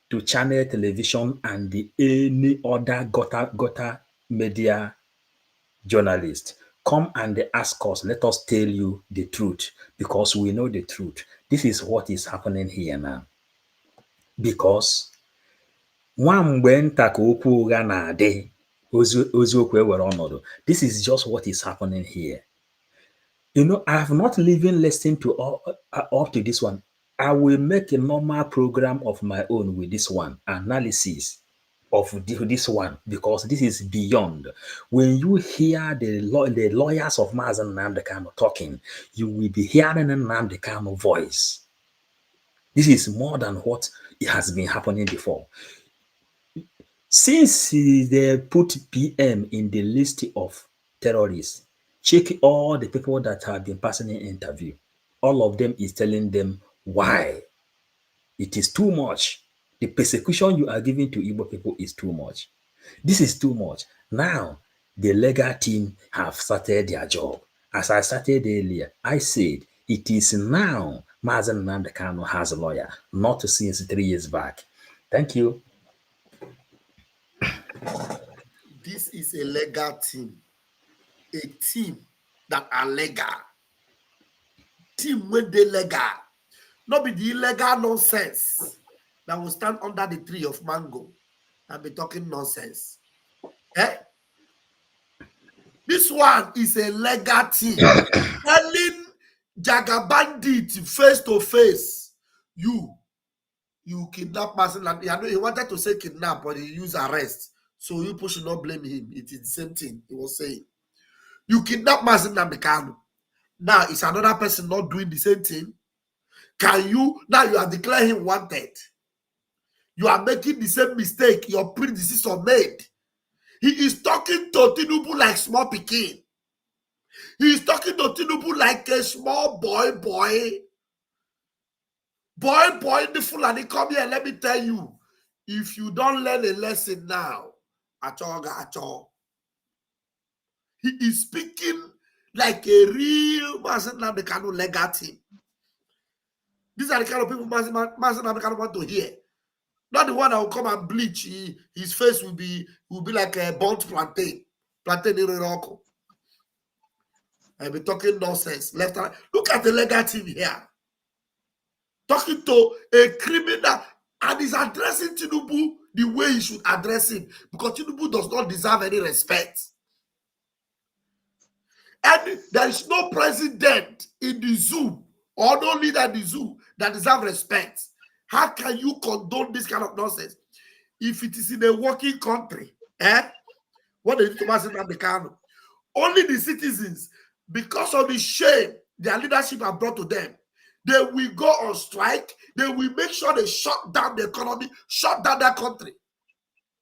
Speaker 9: to channel television and any other gutter media journalist. Come and ask us, let us tell you the truth because we know the truth. This is what is happening here now. Because nwamgbe nta ka okwu ụgha na-adị oziokwu ewere ọnọdụ. This is just what is happening here. You know, I have not even listened to up to this one. I will make a normal program of my own with this one, analysis of this one, because this is beyond. When you hear the lawyers of Mazi Nnamdi Kanu talking, you will be hearing Nnamdi Kanu voice. This is more than what it has been happening before. Since they put PM in the list of terrorists, check all the people that have been passing an interview. All of them is telling them why. It is too much. The persecution you are giving to Igbo people is too much. This is too much. Now, the legal team have started their job. As I started earlier, I said it is now Mazen Nandekano has a lawyer, not since 3 years back. Thank you.
Speaker 3: This is a legal team. A team that are legal. Team when they legal. Not be the illegal nonsense that will stand under the tree of mango and be talking nonsense. Eh? This one is a legal team telling Jagabandit face to face, you kidnap person. And he wanted to say kidnap, but he used arrest. So you should not blame him. It is the same thing he was saying. You kidnap Mazen Namdekanu. Now it's another person not doing the same thing. Can you now you are declaring him wanted? You are making the same mistake your predecessor made. He is talking to Tinubu like small pikin. He is talking to Tinubu like a small boy. The Fulani come here. Let me tell you, if you don't learn a lesson now, acho. He is speaking like a real Mazen Namdekanu legal team. These are the kind of people Mazen Namdekanu want to hear. Not the one that will come and bleach. His face will be like a burnt plantain. Plantain in Iroko. I'll be talking nonsense. Left and right. Look at the legal team here. Talking to a criminal and is addressing Tinubu the way he should address him. Because Tinubu does not deserve any respect. And there is no president in the zoo or no leader in the zoo that deserves respect. How can you condone this kind of nonsense? If it is in a working country, what they do to Mazen Namdekanu? Only the citizens, because of the shame their leadership have brought to them, they will go on strike. They will make sure they shut down the economy, shut down their country.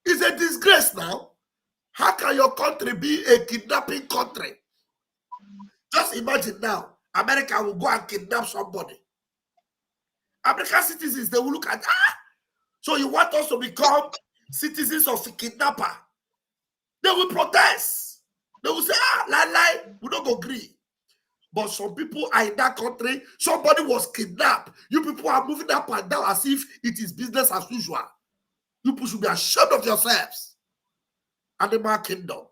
Speaker 3: It's a disgrace now. How can your country be a kidnapping country? Just imagine now, America will go and kidnap somebody. American citizens, they will look at, so you want us to become citizens of a kidnapper? They will protest. They will say, lie, we don't agree. But some people are in that country, somebody was kidnapped. You people are moving up and down as if it is business as usual. You people should be ashamed of yourselves. Animal kingdom.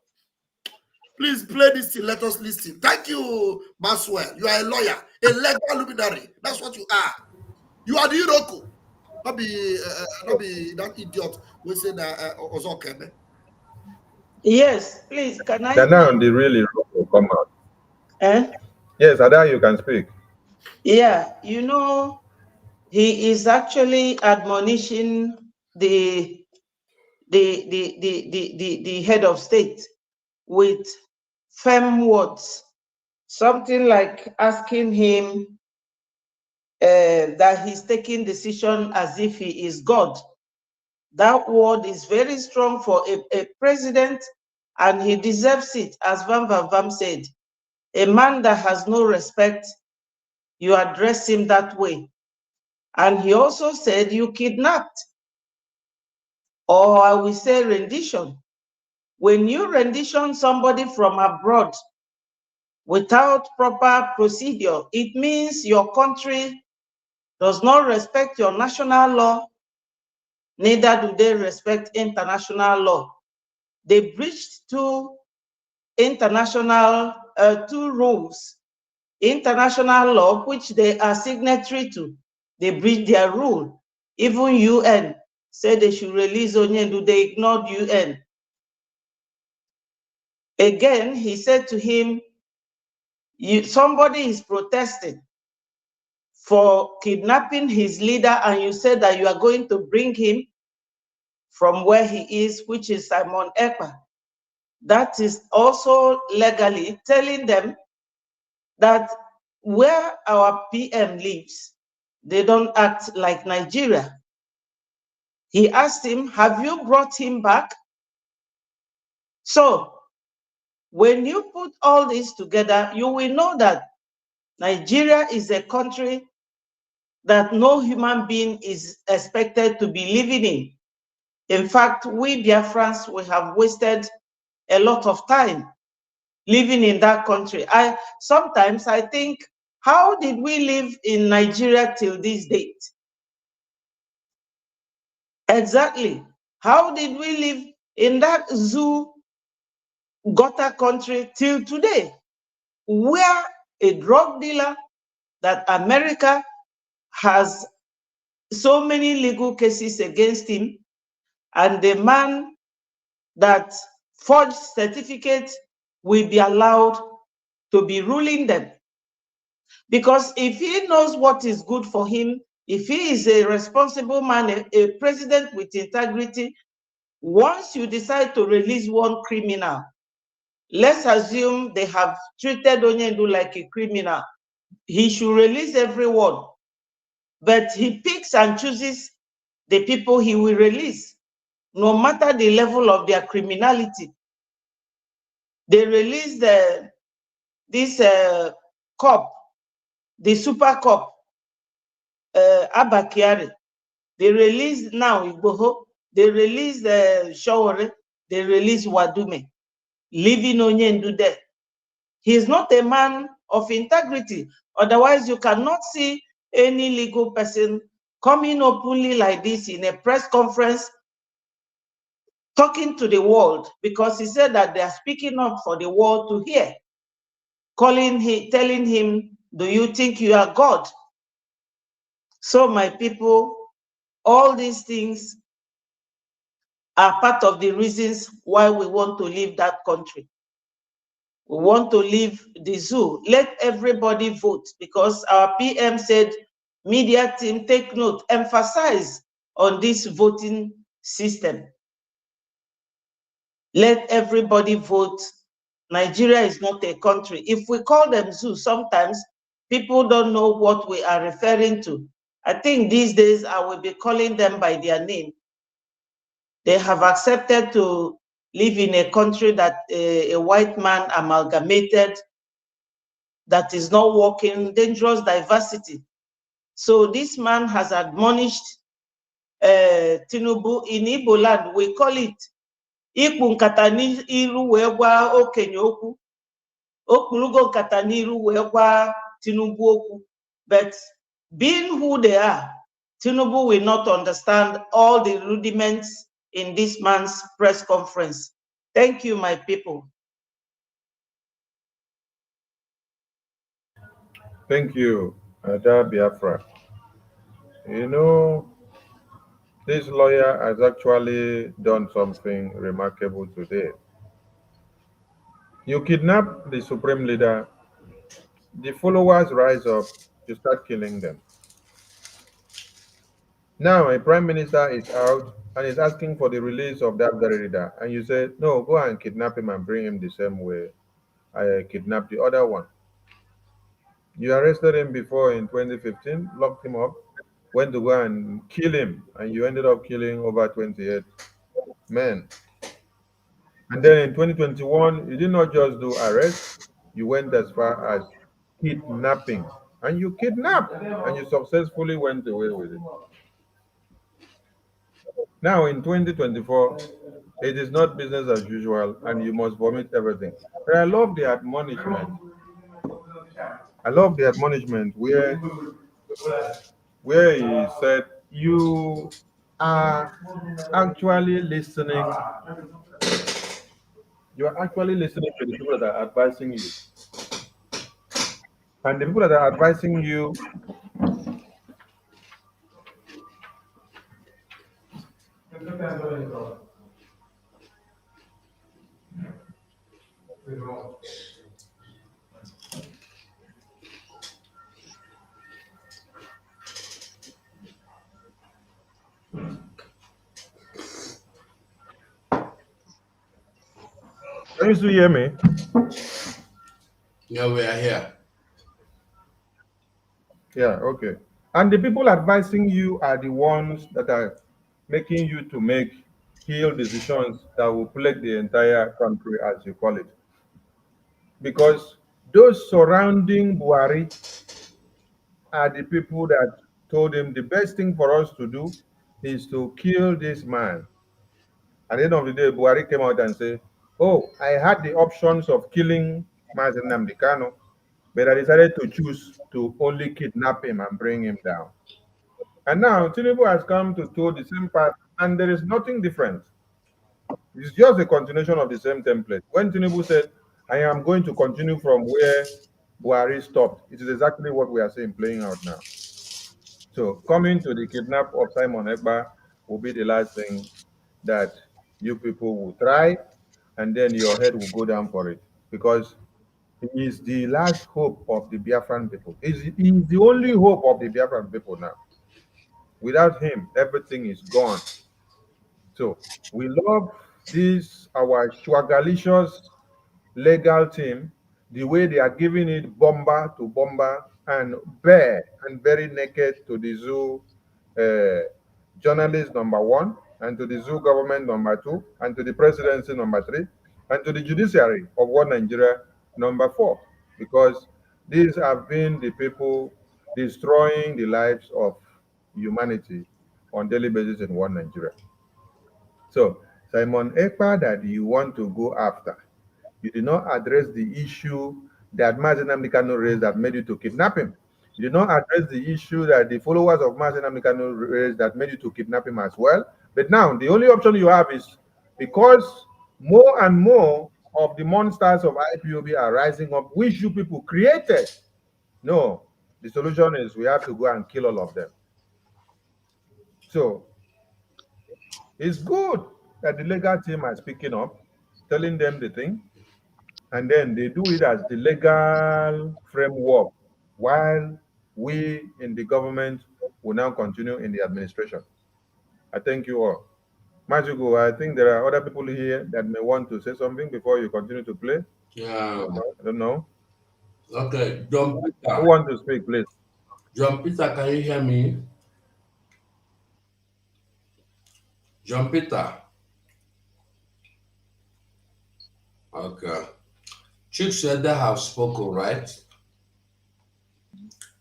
Speaker 3: Please play this thing, let us listen. Thank you, Maswell. You are a lawyer, a legal luminary. That's what you are. You are the Iroko. Not be that idiot who said Ozokeme.
Speaker 4: Yes, please, can I?
Speaker 5: Then now the really will come out. Yes, Ada, you can speak.
Speaker 4: Yeah, he is actually admonishing the head of state with firm words, something like asking him that he's taking decision as if he is God. That word is very strong for a president, and he deserves it. As Van Vam said, a man that has no respect, you address him that way. And he also said you kidnapped, or I will say rendition. When you rendition somebody from abroad without proper procedure, it means your country does not respect your national law, neither do they respect international law. They breached two rules, international law, which they are signatory to. They breached their rule. Even UN said they should release Onyendu. They ignored UN. Again, he said to him, somebody is protesting for kidnapping his leader, and you said that you are going to bring him from where he is, which is Simon Ekpa. That is also legally telling them that where our PM lives, they don't act like Nigeria. He asked him, have you brought him back? So when you put all this together, you will know that Nigeria is a country that no human being is expected to be living in. In fact, we Biafrans, we have wasted a lot of time living in that country. Sometimes I think, how did we live in Nigeria till this date? Exactly. How did we live in that zoo gutter country till today, where a drug dealer that America has so many legal cases against him, and the man that forged certificates will be allowed to be ruling them? Because if he knows what is good for him, if he is a responsible man, a president with integrity, once you decide to release one criminal, let's assume they have treated Onyendu like a criminal, he should release everyone, but he picks and chooses the people he will release, no matter the level of their criminality. They released this cop, the super cop, Abakiari. They released now Igboho. They released Shawore. They released Wadume, leaving Onyendu there. He is not a man of integrity. Otherwise, you cannot see any legal person coming openly like this in a press conference talking to the world, because he said that they are speaking up for the world to hear, telling him, do you think you are God? So my people, all these things are part of the reasons why we want to leave that country. We want to leave the zoo. Let everybody vote, because our PM said, media team, take note, emphasize on this voting system. Let everybody vote. Nigeria is not a country. If we call them zoo, sometimes people don't know what we are referring to. I think these days I will be calling them by their name. They have accepted to live in a country that a white man amalgamated, that is not working, dangerous diversity. So this man has admonished Tinubu. In Igbo land, we call it ikpu nkata n'iru wee gwa okenye okwu, okpurugo nkata n'iru wee gwa Tinubu okwu. But being who they are, Tinubu will not understand all the rudiments in this man's press conference. Thank you, my people.
Speaker 5: Thank you, Ada Biafra. You know, this lawyer has actually done something remarkable today. You kidnap the supreme leader, the followers rise up, you start killing them. Now a prime minister is out and is asking for the release of that very leader, and you say, no, go and kidnap him and bring him the same way I kidnapped the other one. You arrested him before in 2015, locked him up, went to go and kill him, and you ended up killing over 28 men. And then in 2021, you did not just do arrest, you went as far as kidnapping. And you kidnapped, and you successfully went away with it. Now in 2024, it is not business as usual, and you must vomit everything. But I love the admonishment. I love the admonishment where he said, you are actually listening. You are actually listening to the people that are advising you. And the people that are advising you, can you still hear me?
Speaker 2: Yeah, we are here.
Speaker 5: Yeah, okay. And the people advising you are the ones that are making you to make ill decisions that will plague the entire country, as you call it. Because those surrounding Buhari are the people that told him the best thing for us to do is to kill this man. At the end of the day, Buhari came out and said, Oh, I had the options of killing Mazen Namdekano, but I decided to choose to only kidnap him and bring him down. And now Tinubu has come to toe the same path, and there is nothing different. It's just a continuation of the same template. When Tinubu said, I am going to continue from where Buhari stopped, it is exactly what we are seeing playing out now. So coming to the kidnap of Simon Ekpa will be the last thing that you people will try, and then your head will go down for it because he is the last hope of the Biafran people. He is the only hope of the Biafran people now. Without him, everything is gone. So we love this our swagalicious legal team, the way they are giving it bomber to bomber and bare and very naked to the zoo journalist number one, and to the zoo government number two, and to the presidency number three, and to the judiciary of one Nigeria number four, because these have been the people destroying the lives of humanity on daily basis in one Nigeria. So Simon Ekpa that you want to go after, you did not address the issue that Mazen Amdekano raised that made you to kidnap him. You did not address the issue that the followers of Mazen Amdekano raised that made you to kidnap him as well. But now the only option you have is because more and more of the monsters of IPOB are rising up, which you people created. No, the solution is we have to go and kill all of them. So it's good that the legal team are speaking up, telling them the thing, and then they do it as the legal framework while we in the government will now continue in the administration. I thank you all. Majugo, I think there are other people here that may want to say something before you continue to play.
Speaker 2: Yeah.
Speaker 5: I don't know.
Speaker 2: Okay, John
Speaker 5: Who
Speaker 2: Peter.
Speaker 5: wants to speak, please?
Speaker 2: John Peter, can you hear me? John Peter. Okay. Chief said they have spoken, right?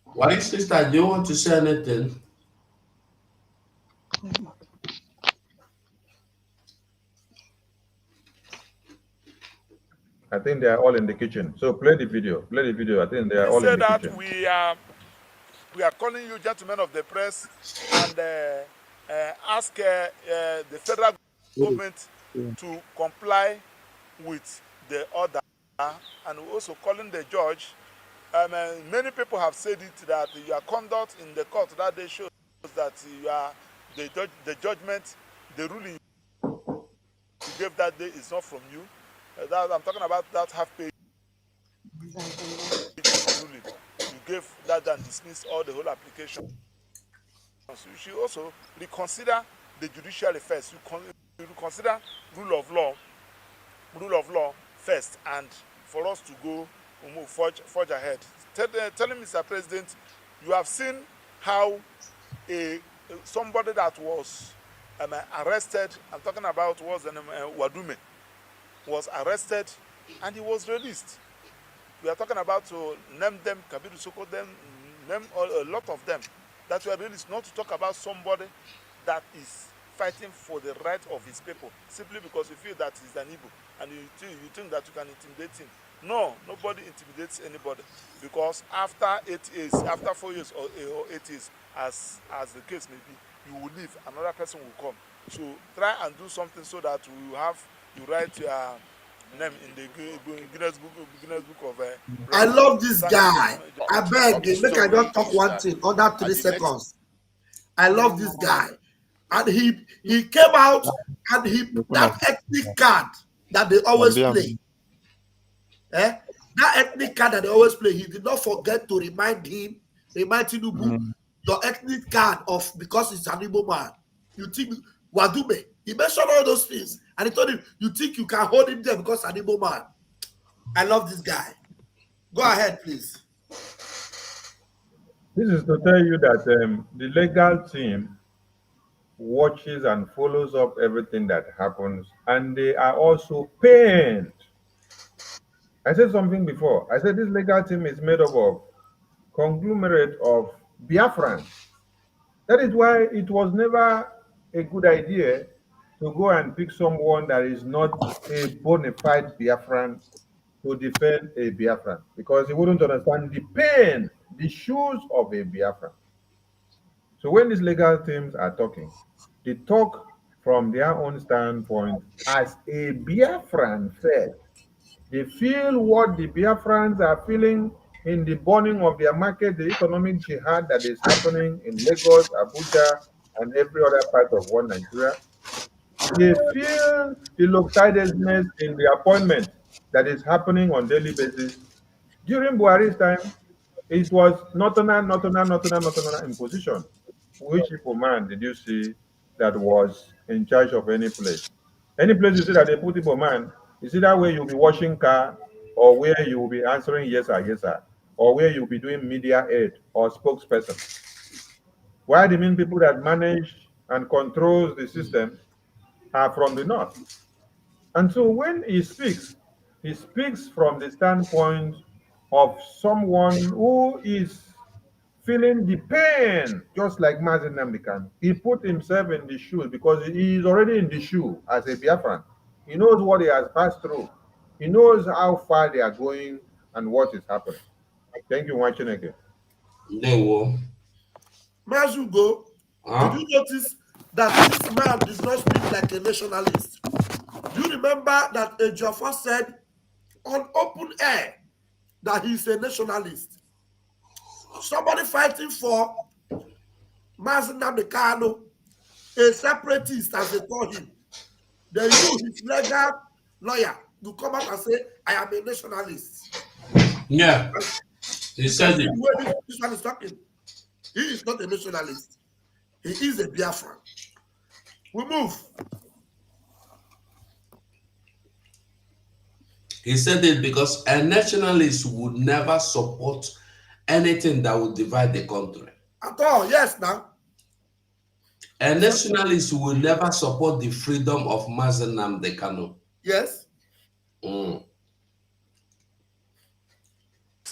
Speaker 2: Why, sister, do you want to say anything?
Speaker 5: I think they are all in the kitchen. So play the video. Play the video. I think they are
Speaker 8: We
Speaker 5: all in
Speaker 8: say
Speaker 5: the
Speaker 8: that
Speaker 5: kitchen.
Speaker 8: we are calling you, gentlemen of the press, and ask the federal government to comply with the order, and we're also calling the judge. Many people have said it that your conduct in the court that day shows that you are the judgment, the ruling you gave that day is not from you. I'm talking about that half-page ruling you gave that and dismissed all the whole application. So you should also reconsider the judiciary first. You reconsider rule of law first, and for us to go forge ahead. Telling Mr. President, you have seen how somebody that was arrested, I'm talking about was Wadume, was arrested and he was released. We are talking about to name them, Kabiru Soko, them, name a lot of them that were released, not to talk about somebody that is fighting for the right of his people, simply because you feel that he's an Igbo and you think that you can intimidate him. No, nobody intimidates anybody, because after 8 years, after 4 years or 8 years, as the case may be, you will leave, another person will come. So try and do something so that you write your name in the Guinness Book of
Speaker 3: I
Speaker 8: Records.
Speaker 3: love this guy. I beg you, make I just talk one thing under 3 seconds. I love this guy. And he came out and that ethnic card that they always play. That ethnic card that they always play, he did not forget to remind Tinubu, your ethnic card of because it's an Igbo man. You think Wadume, he mentioned all those things, and he told him, you think you can hold him there because an Igbo man. I love this guy. Go ahead, please.
Speaker 5: This is to tell you that the legal team watches and follows up everything that happens, and they are also pained. I said something before. I said this legal team is made up of conglomerate of Biafrans. That is why it was never a good idea to to go and pick someone that is not a bona fide Biafran to defend a Biafran because he wouldn't understand the pain, the shoes of a Biafran. So when these legal teams are talking, they talk from their own standpoint as a Biafran first. They feel what the Biafrans are feeling in the burning of their market, the economic jihad that is happening in Lagos, Abuja, and every other part of one Nigeria. They feel the lopsidedness in the appointment that is happening on daily basis. During Buhari's time, it was Northerner in position. Which people man did you see that was in charge of any place? Any place you see that they put people man, is either where you'll be washing car or where you will be answering yes sir, or where you'll be doing media aid or spokesperson. Why the main people that manage and controls the system are from the north? And so when he speaks from the standpoint of someone who is feeling the pain, just like Mazen Namdekan. He put himself in the shoes because he is already in the shoe as a Biafran. He knows what he has passed through. He knows how far they are going and what is happening. Thank you, Wachineke.
Speaker 2: No.
Speaker 3: Mazugo,
Speaker 2: Huh?
Speaker 3: did you notice that this man did not speak like a nationalist? Do you remember that a Jaffa said on open air that he's a nationalist? Somebody fighting for Mazen Namdekan, a separatist, as they call him. Then you, his legal lawyer, you come out and say, I am a nationalist.
Speaker 2: Yeah. He
Speaker 3: You
Speaker 2: said
Speaker 3: can see
Speaker 2: it.
Speaker 3: the way this man is talking. He is not a nationalist. He is a Biafran. We move.
Speaker 2: He said it because a nationalist would never support anything that would divide the country.
Speaker 3: At all, yes, now.
Speaker 2: A nationalist will never support the freedom of Mazen Namdekan.
Speaker 3: Yes.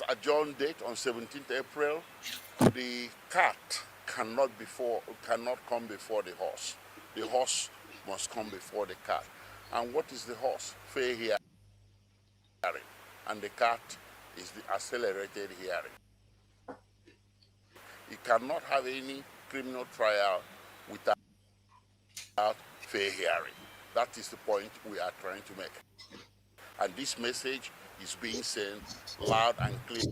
Speaker 12: Adjourned date on 17th April. The cat cannot come before the horse. The horse must come before the cat. And what is the horse? Fair hearing. And the cat is the accelerated hearing. You cannot have any criminal trial without fair hearing. That is the point we are trying to make. And this message is being sent loud and clear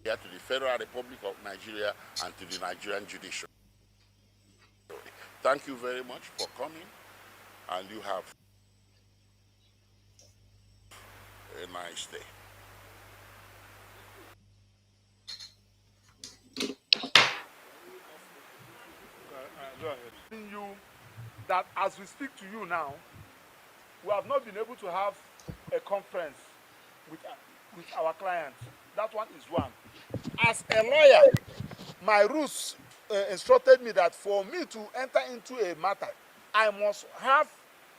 Speaker 12: to the Federal Republic of Nigeria and to the Nigerian judiciary. Thank you very much for coming, and you have a nice day.
Speaker 8: Go ahead. You that as we speak to you now, we have not been able to have a conference with our clients. That one is one. As a lawyer, my rules instructed me that for me to enter into a matter, I must have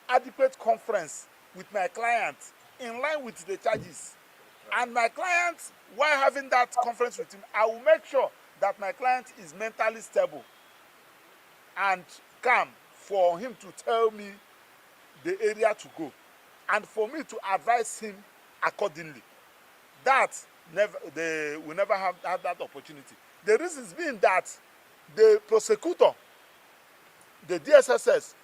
Speaker 8: adequate conference with my client in line with the charges. And my client, while having that conference with him, I will make sure that my client is mentally stable and calm for him to tell me the area to go and for me to advise him accordingly. That we never have had that opportunity. The reasons being that the prosecutor, the DSSS,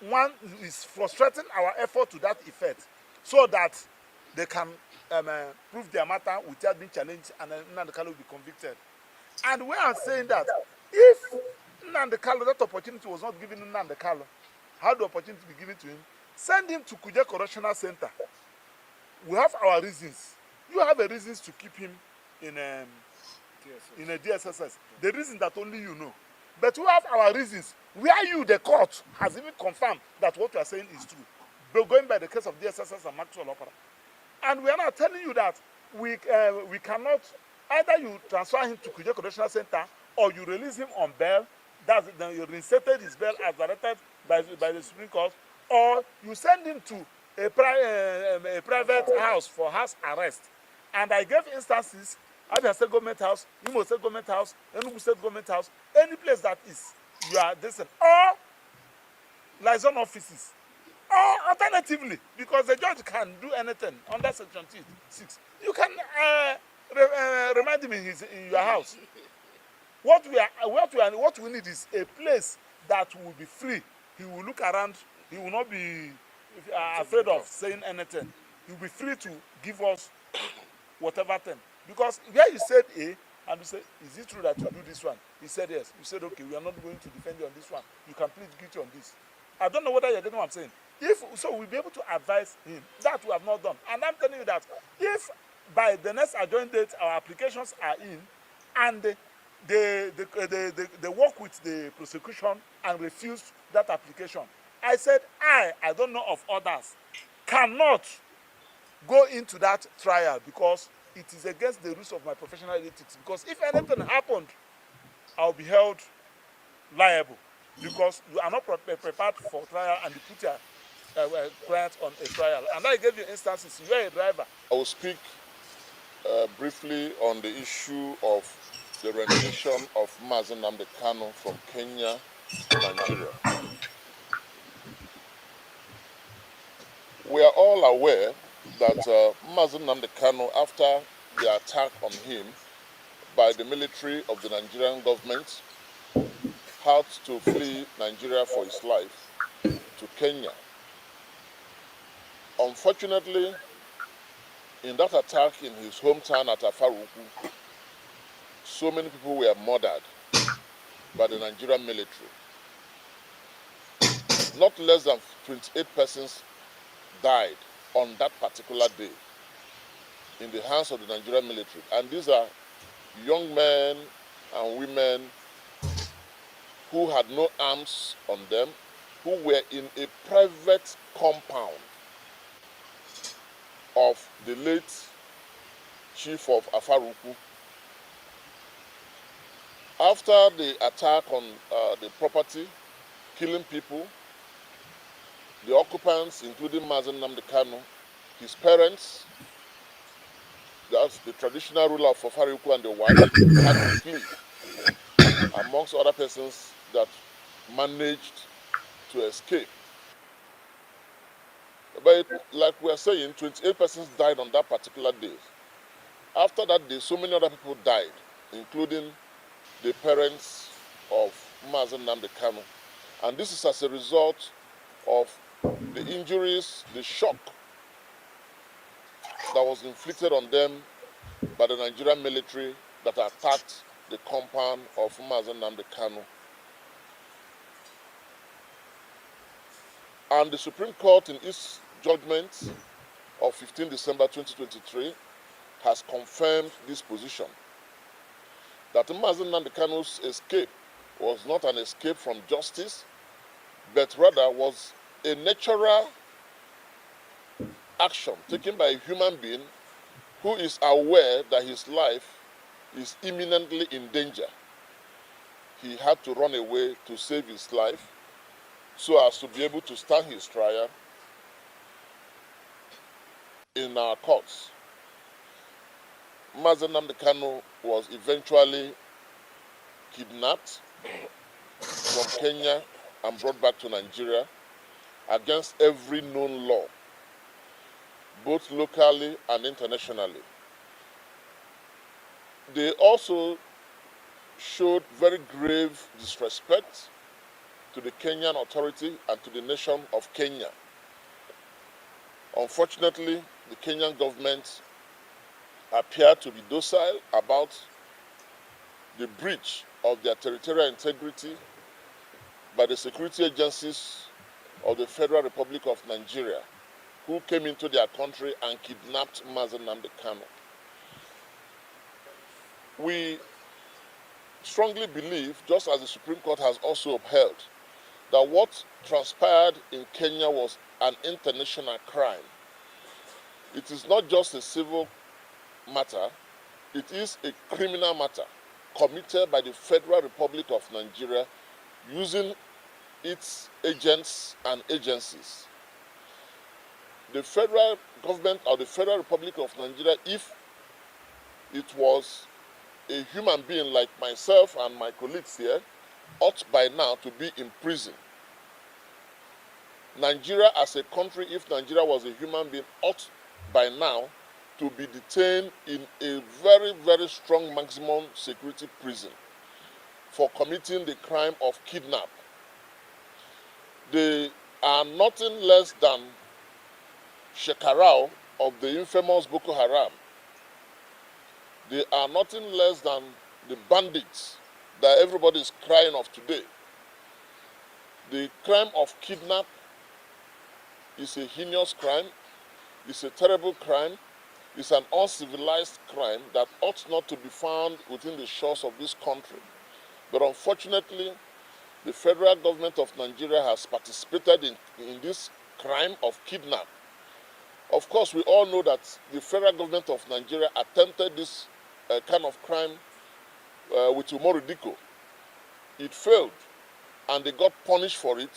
Speaker 8: one is frustrating our effort to that effect so that they can prove their matter without being challenged and Nnamdi Kanu will be convicted. And we are saying that if Nnamdi Kanu, that opportunity was not given to Nnamdi Kanu, how the opportunity be given to him? Send him to Kuje Correctional Center. We have our reasons. You have a reasons to keep him in a DSSS. The reason that only you know. But we have our reasons. Where you, the court, has even confirmed that what you are saying is true. But going by the case of DSSS and Maxwell Opera. And we are not telling you that we cannot, either you transfer him to Kuje Correctional Center or you release him on bail. That's you reinstated his bail as directed by the Supreme Court, or you send him to a private house for house arrest. And I gave instances, Abia State Government House, Imo State Government House, Enugu State Government House, any place that is, you are decent. Or liaison offices. Or alternatively, because the judge can do anything under Section 6, you can remind him in your house. What we need is a place that will be free. He will look around. He will not be afraid of saying anything. He will be free to give us whatever thing. Because where you said A, and you say, is it true that you do this one? He said yes. You said, okay, we are not going to defend you on this one. You can plead guilty on this. I don't know whether you're getting what I'm saying. If so, we'll be able to advise him. That we have not done. And I'm telling you that if by the next adjourned date our applications are in, and they work with the prosecution and refuse that application, I said I don't know of others, cannot go into that trial because it is against the rules of my professional ethics. Because if anything happened, I'll be held liable because you are not prepared for trial and you put your client on a trial. And I gave you instances. You are a driver.
Speaker 12: I will speak briefly on the issue of the rendition of Mazi Nnamdi Kanu from Kenya to Nigeria. We are all aware that Mazi Nnamdi Kanu, after the attack on him by the military of the Nigerian government, had to flee Nigeria for his life to Kenya. Unfortunately, in that attack in his hometown at Afaruku, so many people were murdered by the Nigerian military. Not less than 28 persons died on that particular day in the hands of the Nigerian military. And these are young men and women who had no arms on them, who were in a private compound of the late chief of Afaruku. After the attack on the property, killing people, the occupants, including Mazi Nnamdi Kanu, his parents, that's the traditional ruler of Afaruku and the wife, had to flee, amongst other persons that managed to escape. But like we are saying, 28 persons died on that particular day. After that day, so many other people died, including the parents of Mazi Nnamdi Kanu. And this is as a result of the injuries, the shock that was inflicted on them by the Nigerian military that attacked the compound of Mazi Nnamdi Kanu. And the Supreme Court in its judgment of 15 December 2023 has confirmed this position, that Mazi Nnamdi Kanu's escape was not an escape from justice, but rather was a natural action taken by a human being who is aware that his life is imminently in danger. He had to run away to save his life so as to be able to stand his trial in our courts. Mazi Nnamdi Kanu was eventually kidnapped from Kenya and brought back to Nigeria against every known law, both locally and internationally. They also showed very grave disrespect to the Kenyan authority and to the nation of Kenya. Unfortunately, the Kenyan government appeared to be docile about the breach of their territorial integrity by the security agencies of the Federal Republic of Nigeria, who came into their country and kidnapped Mazi Nnamdi Kanu. We strongly believe, just as the Supreme Court has also upheld, that what transpired in Kenya was an international crime. It is not just a civil matter, it is a criminal matter committed by the Federal Republic of Nigeria using its agents and agencies. The federal government of the Federal Republic of Nigeria, if it was a human being like myself and my colleagues here, ought by now to be in prison. Nigeria as a country, if Nigeria was a human being, ought by now to be detained in a very, very strong maximum security prison for committing the crime of kidnap. They are nothing less than Shekarau of the infamous Boko Haram. They are nothing less than the bandits that everybody is crying of today. The crime of kidnap is a heinous crime, it's a terrible crime, it's an uncivilized crime that ought not to be found within the shores of this country. But unfortunately, the federal government of Nigeria has participated in this crime of kidnap. Of course, we all know that the federal government of Nigeria attempted this kind of crime with Umaru Diko. It failed, and they got punished for it.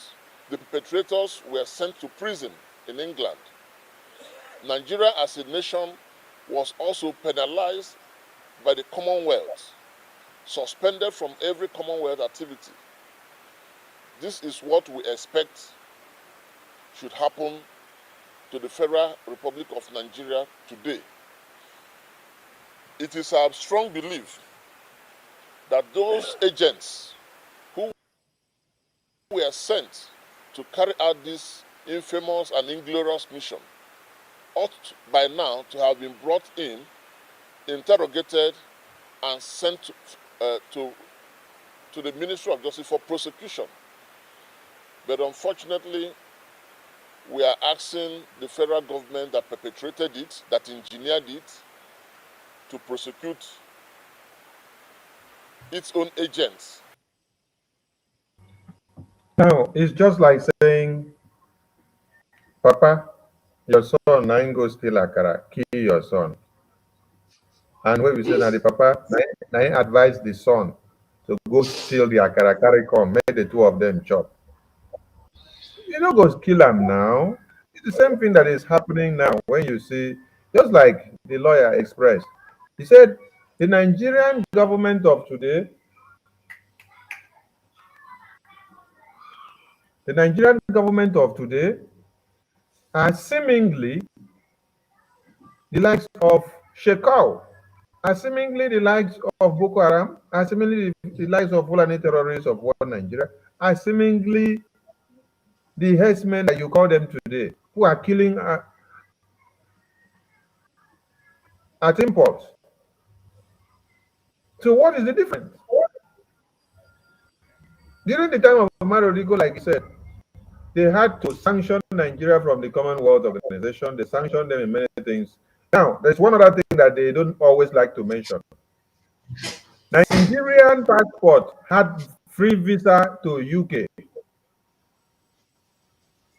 Speaker 12: The perpetrators were sent to prison in England. Nigeria as a nation was also penalized by the Commonwealth, suspended from every Commonwealth activity. This is what we expect should happen to the Federal Republic of Nigeria today. It is our strong belief that those agents who were sent to carry out this infamous and inglorious mission ought by now to have been brought in, interrogated, and sent to the Ministry of Justice for prosecution. But unfortunately, we are asking the federal government that perpetrated it, that engineered it, to prosecute its own agents.
Speaker 5: Now, it's just like saying, Papa, your son, now go steal akara, kill your son. And when we say now the papa, now advise the son to go steal the akara, carry come, make the two of them chop. You don't go kill him now. It's the same thing that is happening now when you see, just like the lawyer expressed. He said, the Nigerian government of today, are seemingly the likes of Shekau, are seemingly the likes of Boko Haram, are seemingly the likes of Fulani terrorists of war Nigeria, are seemingly the herdsmen that you call them today, who are killing at imports. So what is the difference? During the time of Marodigo, like you said, they had to sanction Nigeria from the Commonwealth Organization. They sanctioned them in many things. Now, there's one other thing that they don't always like to mention. Nigerian passport had free visa to UK.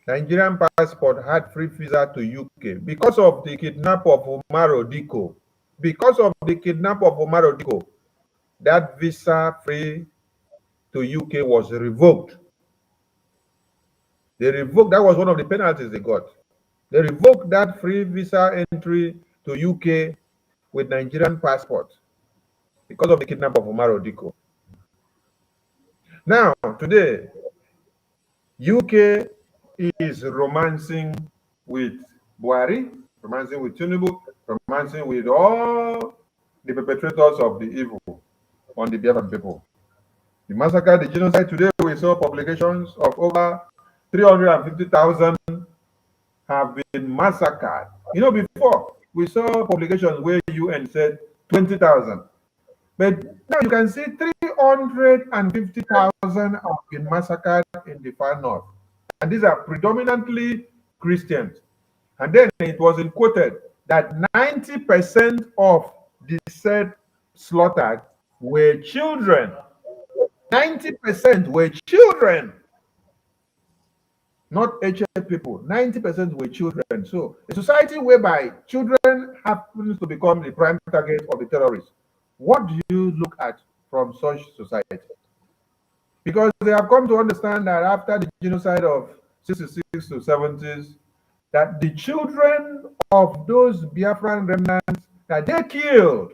Speaker 5: Nigerian passport had free visa to UK because of the kidnap of Umaru Diko. Because of the kidnap of Umaru Diko, that visa free to UK was revoked. They revoked, that was one of the penalties they got. They revoked that free visa entry to UK with Nigerian passport because of the kidnap of Umaru Diko. Now, today, UK is romancing with Buhari, romancing with Tinubu, romancing with all the perpetrators of the evil on the Biafran people. The massacre, the genocide, today we saw publications of over 350,000 have been massacred. You know, before we saw publications where UN said 20,000. But now you can see 350,000 have been massacred in the far north. And these are predominantly Christians. And then it was quoted that 90% of the said slaughtered were children. 90% were children, not aged people. 90% were children. So a society whereby children happens to become the prime target of the terrorists. What do you look at from such society? Because they have come to understand that after the genocide of 66 to 70s, that the children of those Biafran remnants that they killed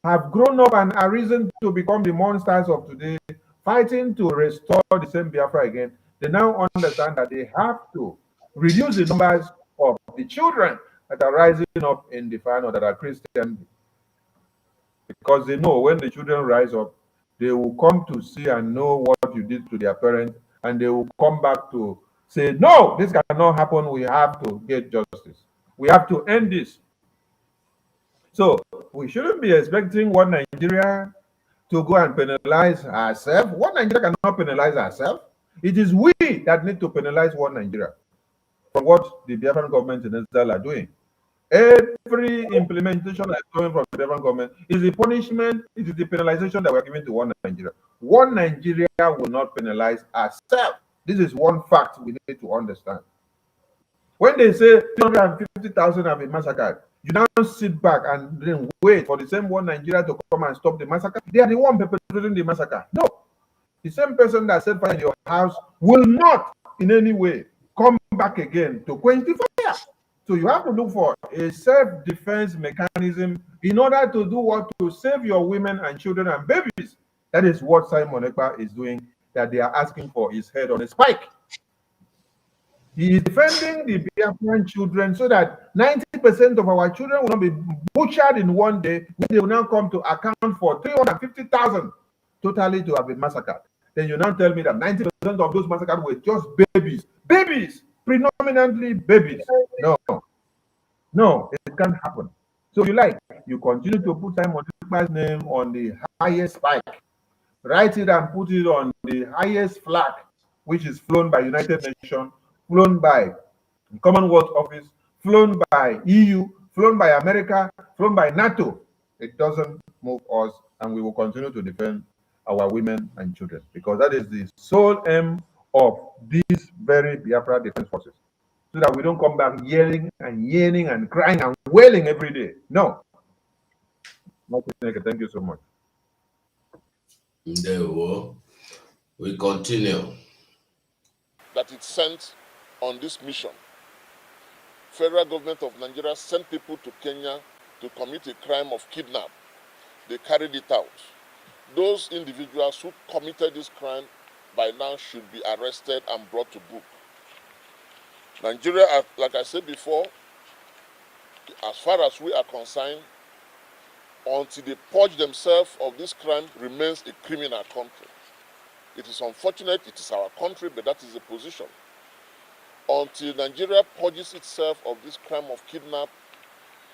Speaker 5: have grown up and are risen to become the monsters of today, fighting to restore the same Biafra again. They now understand that they have to reduce the numbers of the children that are rising up in the final that are Christian, because they know when the children rise up, they will come to see and know what you did to their parents, and they will come back to say, no, this cannot happen. We have to get justice. We have to end this. So we shouldn't be expecting one Nigeria to go and penalize ourselves. One Nigeria cannot penalize ourselves. It is we that need to penalize one Nigeria from what the Biafran government in Israel are doing. Every implementation that is coming from the Biafran government is the punishment, it is the penalization that we are giving to one Nigeria. One Nigeria will not penalize ourselves. This is one fact we need to understand. When they say 350,000 have been massacred, you now sit back and then wait for the same one Nigeria to come and stop the massacre. They are the one perpetrating the massacre. No. The same person that set fire in your house will not in any way come back again to quench the fire. So you have to look for a self-defense mechanism in order to do what? To save your women and children and babies. That is what Simon Ekpa is doing, that they are asking for his head on a spike. He is defending the Biafran children so that 90% of our children will not be butchered in one day, when they will now come to account for 350,000 totally to have been massacred. Then you now tell me that 90% of those massacred were just babies. Babies! Predominantly babies. No, it can't happen. So if you like, you continue to put Simon Ekpa's name on the highest spike. Write it and put it on the highest flag, which is flown by United Nations, flown by Commonwealth Office, flown by EU, flown by America, flown by NATO. It doesn't move us, and we will continue to defend our women and children, because that is the sole aim of these very Biafra Defense Forces, so that we don't come back yelling and yearning and crying and wailing every day. No. Thank you so much.
Speaker 2: We continue.
Speaker 12: That it sent on this mission. Federal government of Nigeria sent people to Kenya to commit a crime of kidnap. They carried it out. Those individuals who committed this crime by now should be arrested and brought to book. Nigeria, like I said before, as far as we are concerned, until they purge themselves of this crime, remains a criminal country. It is unfortunate, it is our country, but that is the position. Until Nigeria purges itself of this crime of kidnap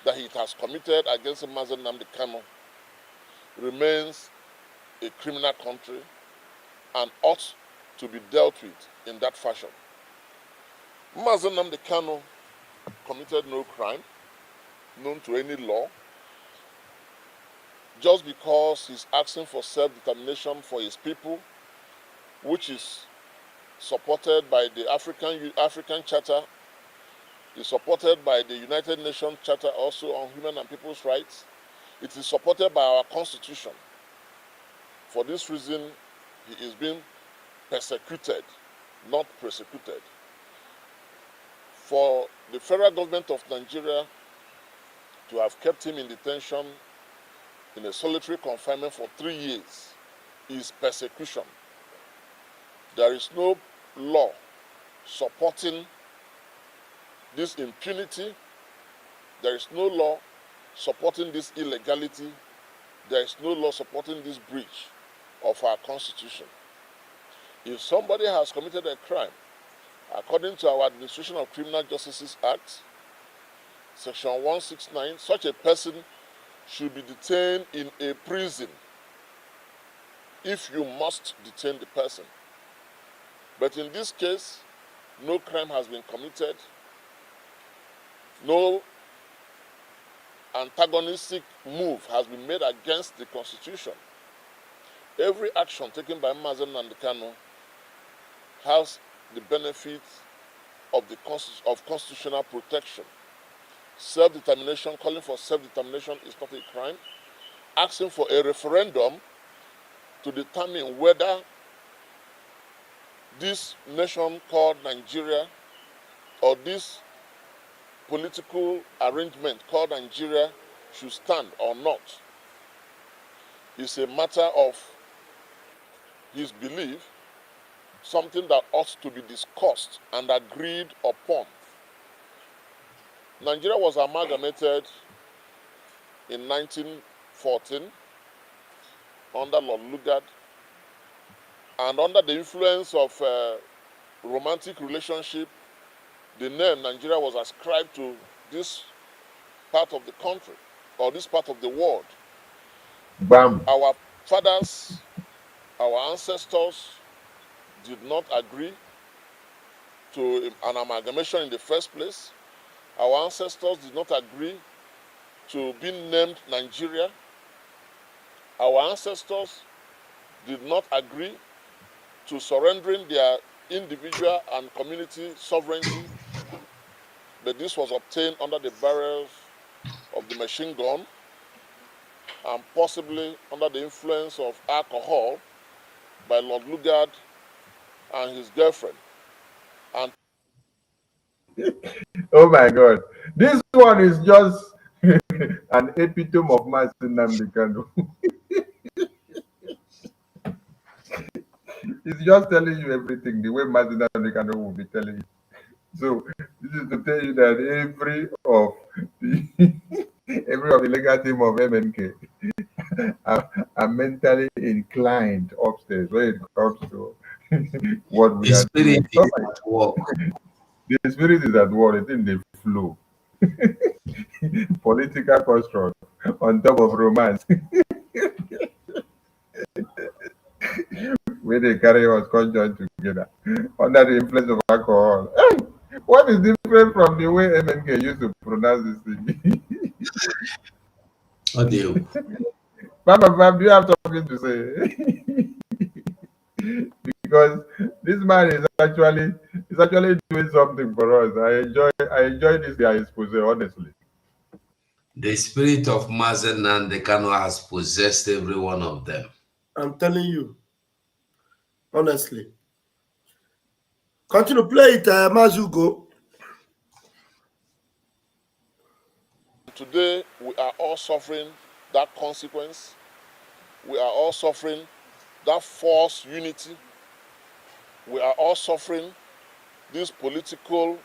Speaker 12: that it has committed against Mazen Nnamdi Kanu, remains a criminal country and ought to be dealt with in that fashion. Mazen Nnamdi Kanu committed no crime known to any law. Just because he's asking for self-determination for his people, which is supported by the African Charter, is supported by the United Nations Charter also on Human and People's Rights. It is supported by our Constitution. For this reason, he is being persecuted, not persecuted. For the federal government of Nigeria to have kept him in detention in a solitary confinement for 3 years is persecution. There is no law supporting this impunity. There is no law supporting this illegality. There is no law supporting this breach of our Constitution. If somebody has committed a crime, according to our Administration of Criminal Justice Act, Section 169, such a person should be detained in a prison if you must detain the person. But in this case, no crime has been committed, no antagonistic move has been made against the Constitution. Every action taken by Mazen Nnamdi Kanu has the benefit of constitutional protection. Self-determination, calling for self-determination is not a crime. Asking for a referendum to determine whether this nation called Nigeria or this political arrangement called Nigeria should stand or not is a matter of his belief something that ought to be discussed and agreed upon. Nigeria was amalgamated in 1914 under Lord Lugard, and under the influence of romantic relationship, the name Nigeria was ascribed to this part of the country or this part of the world.
Speaker 5: Bam.
Speaker 12: Our fathers, our ancestors did not agree to an amalgamation in the first place. Our ancestors did not agree to being named Nigeria. Our ancestors did not agree to surrendering their individual and community sovereignty, but this was obtained under the barrels of the machine gun and possibly under the influence of alcohol by Lord Lugard and his girlfriend. And
Speaker 5: Oh my God. This one is just an epitome of Martin Namdekanu. It's just telling you everything the way Martin Namdekanu will be telling you. So this is to tell you that every of the legal team of MNK are mentally inclined upstairs when it comes to what we
Speaker 2: The
Speaker 5: are
Speaker 2: spirit
Speaker 5: doing.
Speaker 2: is at work.
Speaker 5: The spirit is at work, it's in the flow. Political construct on top of romance. Where they carry us conjoined together under the influence of alcohol. Hey, what is different from the way MNK used to pronounce this thing?
Speaker 2: Oh, dear.
Speaker 5: Bam, do you have something to say? Because this man is actually doing something for us. I enjoy this guy expose, honestly.
Speaker 2: The spirit of Mazen Nandekano has possessed every one of them.
Speaker 3: I'm telling you, honestly. Continue, play it, as you go.
Speaker 12: today we are all suffering that consequence. We are all suffering that false unity. We are all suffering these political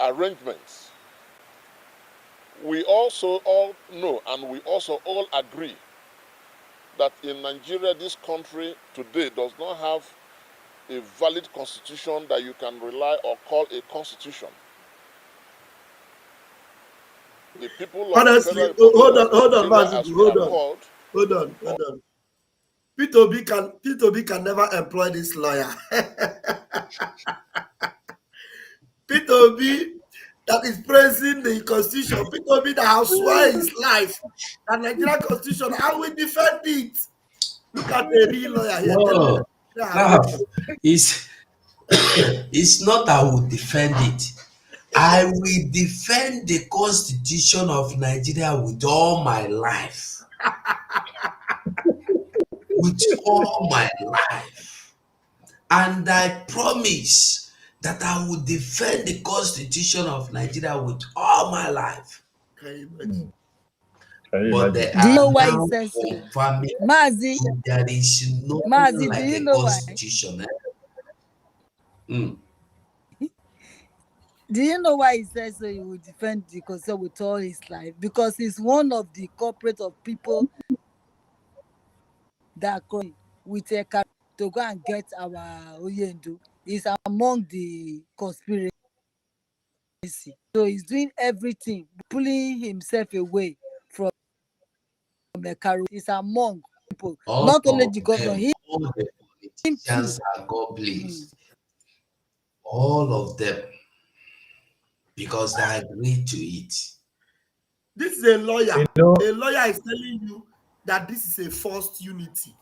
Speaker 12: arrangements. We also all know and we also all agree that in Nigeria, this country today does not have a valid constitution that you can rely or call a constitution. The people of the
Speaker 3: Honestly,
Speaker 12: Federal Republic of
Speaker 3: hold on,
Speaker 12: Nigeria, as we are
Speaker 3: hold on,
Speaker 12: called,
Speaker 3: hold on. P2B can never employ this lawyer. P2B that is praising the constitution. P2B that has sworn his life. The Nigerian constitution, I will defend it. Look at the real lawyer here telling you
Speaker 2: No,
Speaker 3: that.
Speaker 2: it's not I will defend it. I will defend the Constitution of Nigeria with all my life. With all my life. And I promise that I will defend the Constitution of Nigeria with all my life.
Speaker 3: Can you imagine?
Speaker 5: Can you
Speaker 2: But
Speaker 5: imagine?
Speaker 2: they
Speaker 11: Do you
Speaker 2: are
Speaker 11: know why he
Speaker 2: now
Speaker 11: says so?
Speaker 2: confirming
Speaker 11: Mazi,
Speaker 2: there is nothing
Speaker 11: Mazi, do
Speaker 2: like
Speaker 11: you
Speaker 2: a
Speaker 11: know why?
Speaker 2: constitution. Mm.
Speaker 11: Do you know why he says so? He will defend the constitution with all his life because he's one of the corporate of people that are calling with a car to go and get our Oyendu. He's among the conspiracy. So he's doing everything, pulling himself away from a car. He's among people,
Speaker 2: All
Speaker 11: not only
Speaker 2: of
Speaker 11: the governor,
Speaker 2: them, all the
Speaker 11: him too.
Speaker 2: politicians are God pleased. All of them, because they agree to it.
Speaker 3: This is a lawyer.
Speaker 5: You know,
Speaker 3: A lawyer is telling you that this is a forced unity.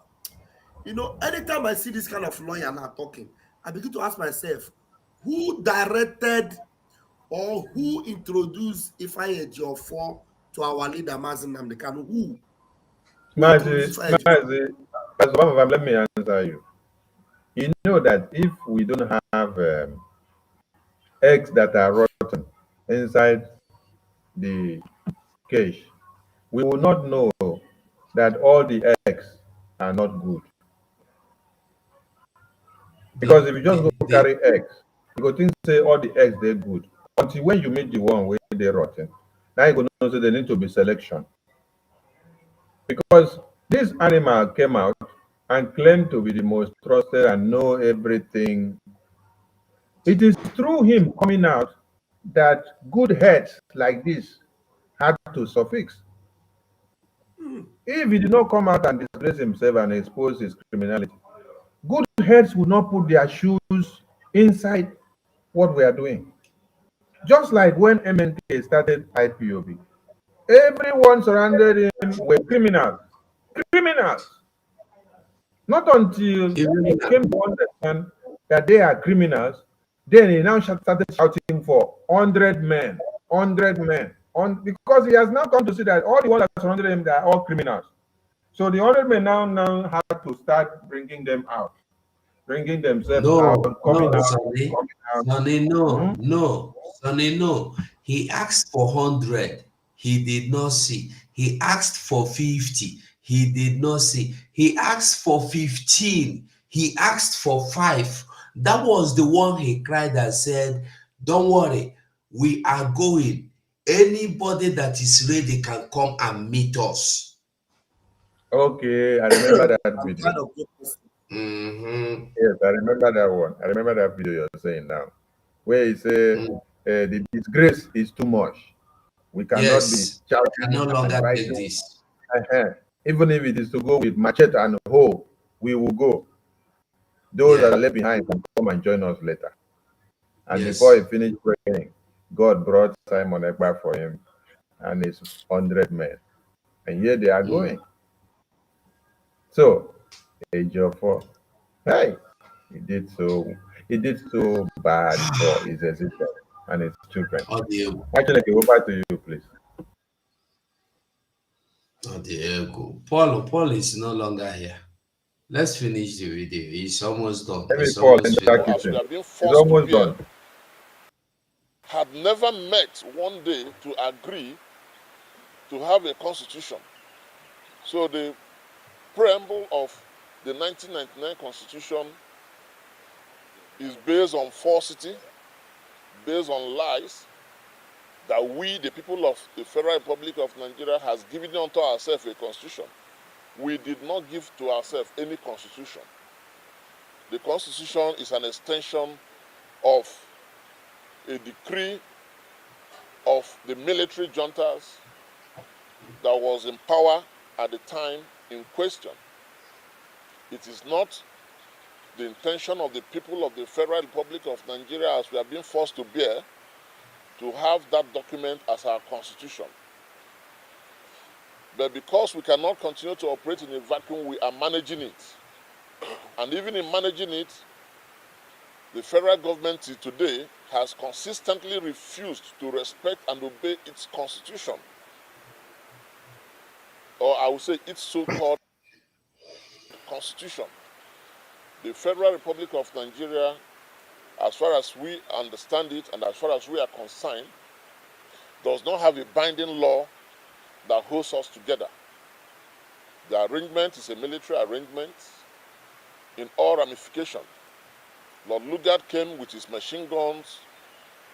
Speaker 3: You know, anytime I see this kind of lawyer now talking, I begin to ask myself, who directed or who introduced Ifeanyi Ejiofor to our leader, Mazi Nnamdi Kanu? Who introduced Ifeanyi Ejiofor?
Speaker 5: as one of them, let me answer you. You know that if we don't have eggs that are rotten inside the cage, we will not know that all the eggs are not good. Because if you just go
Speaker 2: they,
Speaker 5: carry eggs, you go think say all the eggs they're good. Until when you meet the one where they rotten, now you go know say there need to be selection. Because this animal came out and claimed to be the most trusted and know everything. It is through him coming out that good heads like this had to suffix. If he did not come out and disgrace himself and expose his criminality, good heads would not put their shoes inside what we are doing. Just like when MNK started IPOB, everyone surrounded him were criminals. Criminals. Not until he came to understand that they are criminals, then he now started shouting for 100 men, 100 men, because he has now come to see that all the ones that surrounded him, they are all criminals. So the 100 men now have to start bringing them out, bringing themselves out,
Speaker 2: no,
Speaker 5: coming
Speaker 2: no,
Speaker 5: out,
Speaker 2: Sonny,
Speaker 5: coming out.
Speaker 2: Sonny, no,
Speaker 5: Hmm?
Speaker 2: no, Sonny, no. He asked for 100. He did not see. He asked for 50. He did not see. He asked for 15. He asked for 5. That was the one he cried and said, don't worry, we are going. Anybody that is ready can come and meet us.
Speaker 5: Okay, I remember that
Speaker 3: I'm
Speaker 5: video.
Speaker 3: kind of good person.
Speaker 2: Mm-hmm.
Speaker 5: Yes, I remember that one. I remember that video you're saying now, where he said
Speaker 2: Mm.
Speaker 5: the disgrace is too much. We cannot be
Speaker 2: Yes, I can
Speaker 5: shouting
Speaker 2: no
Speaker 5: and
Speaker 2: longer take
Speaker 5: fighting.
Speaker 2: this.
Speaker 5: Uh-huh. Even if it is to go with machete and hoe, we will go. Those that
Speaker 2: Yeah,
Speaker 5: are left behind can come and join us later. And before he
Speaker 2: yes.
Speaker 5: finished praying, God brought Simon Ekpa for him and his 100 men. And here they are
Speaker 2: Mm.
Speaker 5: going. So, age of 4. Hey, he did so bad for his existence and his children.
Speaker 2: Audio,
Speaker 5: Actually, over to you, please.
Speaker 2: audio. Paul is no longer here. Let's finish the video. It's almost done.
Speaker 5: Let me
Speaker 2: It's
Speaker 5: Paul
Speaker 2: almost
Speaker 5: enter
Speaker 2: finished.
Speaker 12: As we
Speaker 5: kitchen.
Speaker 12: are being
Speaker 5: It's
Speaker 12: forced to
Speaker 5: almost
Speaker 12: bear,
Speaker 5: done.
Speaker 12: had never met one day to agree to have a constitution. So the preamble of the 1999 constitution is based on falsity, based on lies, that we, the people of the Federal Republic of Nigeria, has given unto ourselves a constitution. We did not give to ourselves any constitution. The constitution is an extension of a decree of the military juntas that was in power at the time in question. It is not the intention of the people of the Federal Republic of Nigeria, as we are being forced to bear, to have that document as our constitution. But because we cannot continue to operate in a vacuum, we are managing it. And even in managing it, the federal government till today has consistently refused to respect and obey its constitution, or I would say its so-called constitution. The Federal Republic of Nigeria, as far as we understand it and as far as we are concerned, does not have a binding law that holds us together. The arrangement is a military arrangement in all ramifications. Lord Lugard came with his machine guns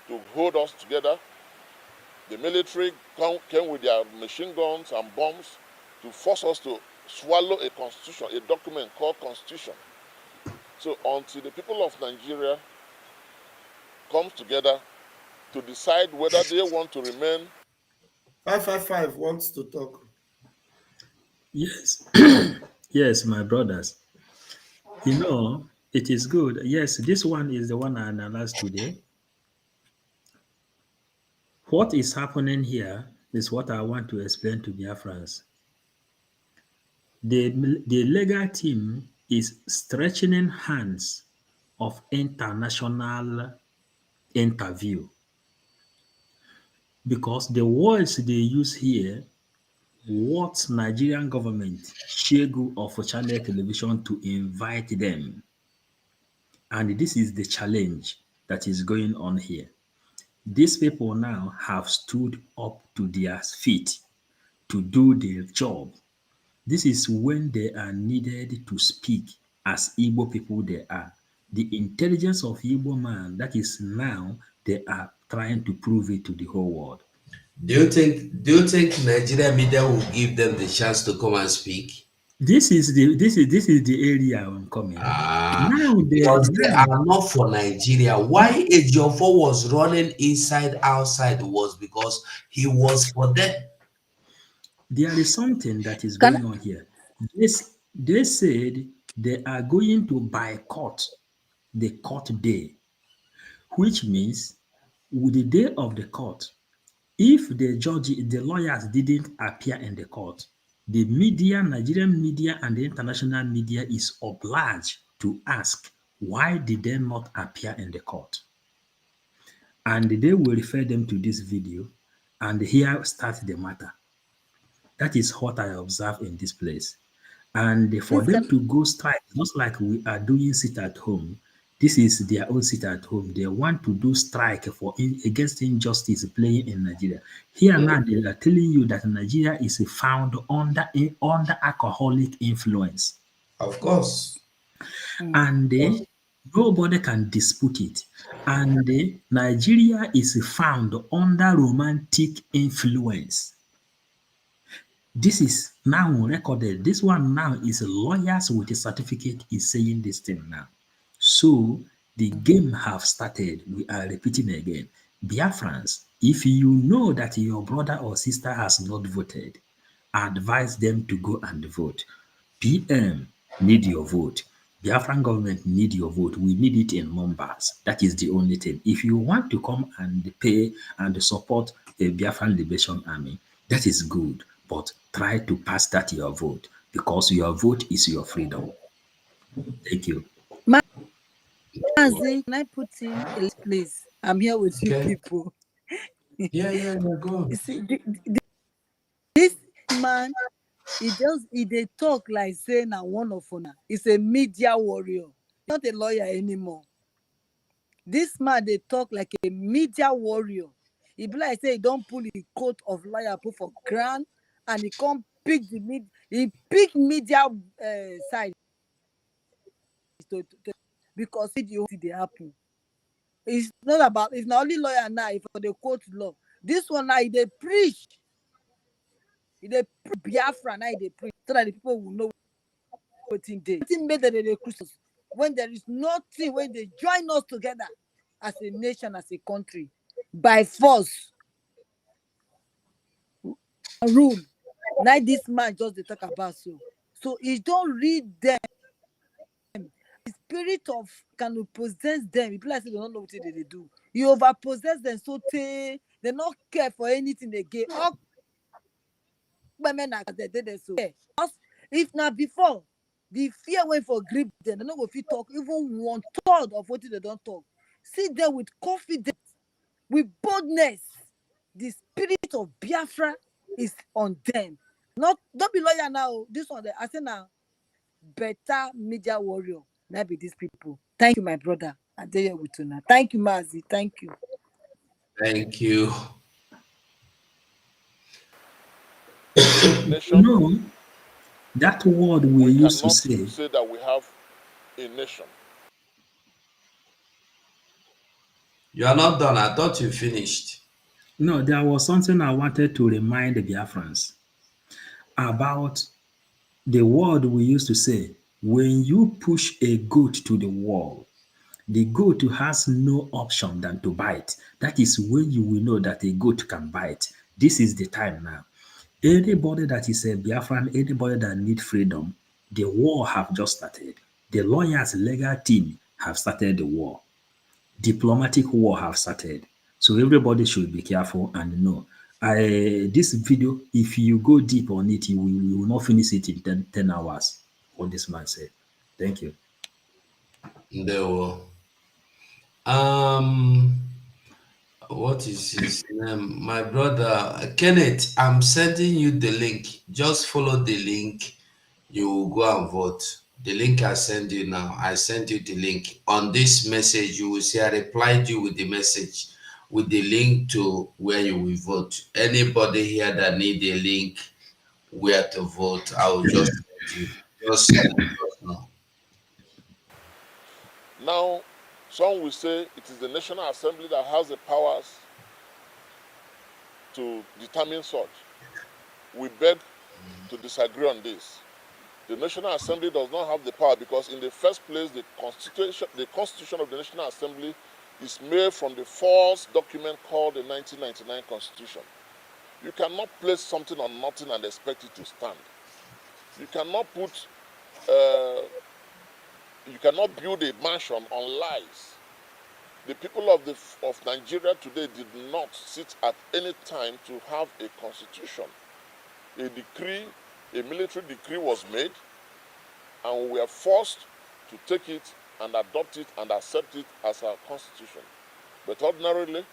Speaker 12: to hold us together. The military came with their machine guns and bombs to force us to swallow a constitution, a document called constitution. So until the people of Nigeria comes together to decide whether they want to remain.
Speaker 3: 555 wants to talk.
Speaker 9: Yes, yes, my brothers. You know, it is good. Yes, this one is the one I analyzed today. What is happening here is what I want to explain to Biafrans. The legal team is stretching hands of international interview because the words they use here what Nigerian government Shegu of channel television to invite them. And this is the challenge that is going on here. These people now have stood up to their feet to do their job. This is when they are needed to speak as Igbo people they are, the intelligence of Igbo man, that is now they are trying to prove it to the whole world.
Speaker 2: Do you think Nigeria media will give them the chance to come and speak?
Speaker 9: This is the area I'm coming.
Speaker 2: Because they are not for Nigeria. Why Ejiofor was running inside outside was because he was for them.
Speaker 9: There is something that is
Speaker 11: Can
Speaker 9: going on here. They said they are going to boycott the court day, which means with the day of the court, if the lawyers didn't appear in the court, the media, Nigerian media and the international media is obliged to ask why did they not appear in the court? And they will refer them to this video, and here starts the matter. That is what I observe in this place. And for
Speaker 11: please
Speaker 9: them
Speaker 11: can
Speaker 9: to go strike, just like we are doing sit at home, this is their own sit at home. They want to do strike against injustice playing in Nigeria. Here now they are telling you that Nigeria is found under alcoholic influence,
Speaker 2: Of course.
Speaker 9: and nobody can dispute it. And Nigeria is found under romantic influence. This is now recorded. This one now is lawyers with a certificate is saying this thing now. So the game have started. We are repeating again. Biafrans, if you know that your brother or sister has not voted, advise them to go and vote. PM need your vote. Biafran government need your vote. We need it in numbers. That is the only thing. If you want to come and pay and support the Biafran Liberation Army, that is good. But try to pass that your vote because your vote is your freedom. Thank you.
Speaker 11: Mazi, can I put in a list, please? I'm here with you
Speaker 2: Okay.
Speaker 11: people.
Speaker 2: Yeah, go
Speaker 11: You
Speaker 2: on.
Speaker 11: see, this man, they talk like saying na one of una. He's a media warrior, not a lawyer anymore. This man they talk like a media warrior. He be like say he don't pull the coat of lawyer put for ground, and he can't pick he pick media side because video they happen. It's not about, it's not only lawyer now for the court law. This one now they preach. They Biafra now they preach so that the people will know what in day. Nothing better than the Christians when there is nothing when they join us together as a nation, as a country, by force rule. Now this man just they talk about so he don't read them. The spirit of can possess them. People like say they don't know what they do. You over possess them so they not care for anything they get. All women are they so. If not before, the fear way for grip them, they not go fit talk even 1/3 of what they don't talk. Sit there with confidence, with boldness. The spirit of Biafra is on them. Don't be lawyer now. This one, I say now, better media warrior. That be these people. Thank you, my brother. I dare you with you now. Thank you, Mazi. Thank you.
Speaker 2: Thank you.
Speaker 12: Nation,
Speaker 9: No, that word we used to
Speaker 12: cannot
Speaker 9: say.
Speaker 12: that we have a nation.
Speaker 2: You are not done. I thought you finished.
Speaker 9: No, there was something I wanted to remind the Biafrans about the word we used to say. When you push a goat to the wall, the goat has no option than to bite. That is when you will know that a goat can bite. This is the time now. Anybody that is a Biafran, anybody that needs freedom, the war have just started. The lawyers' legal team have started the war. Diplomatic war have started. So everybody should be careful and know. This video, if you go deep on it, you will not finish it in 10 hours. What this man said. Thank you.
Speaker 2: There were. Um, what is his name? My brother Kenneth. I'm sending you the link. Just follow the link. You will go and vote. The link I send you now. I send you the link. On this message, you will see I replied you with the message with the link to where you will vote. Anybody here that need a link where to vote, I will just send you. Just let us know.
Speaker 12: Now, some will say it is the National Assembly that has the powers to determine such. We beg to disagree on this. The National Assembly does not have the power because in the first place, the Constitution of the National Assembly is made from the false document called the 1999 Constitution. You cannot place something on nothing and expect it to stand. You cannot you cannot build a mansion on lies. The people of Nigeria today did not sit at any time to have a constitution. A decree, a military decree was made, and we were forced to take it and adopt it and accept it as our constitution. But ordinarily,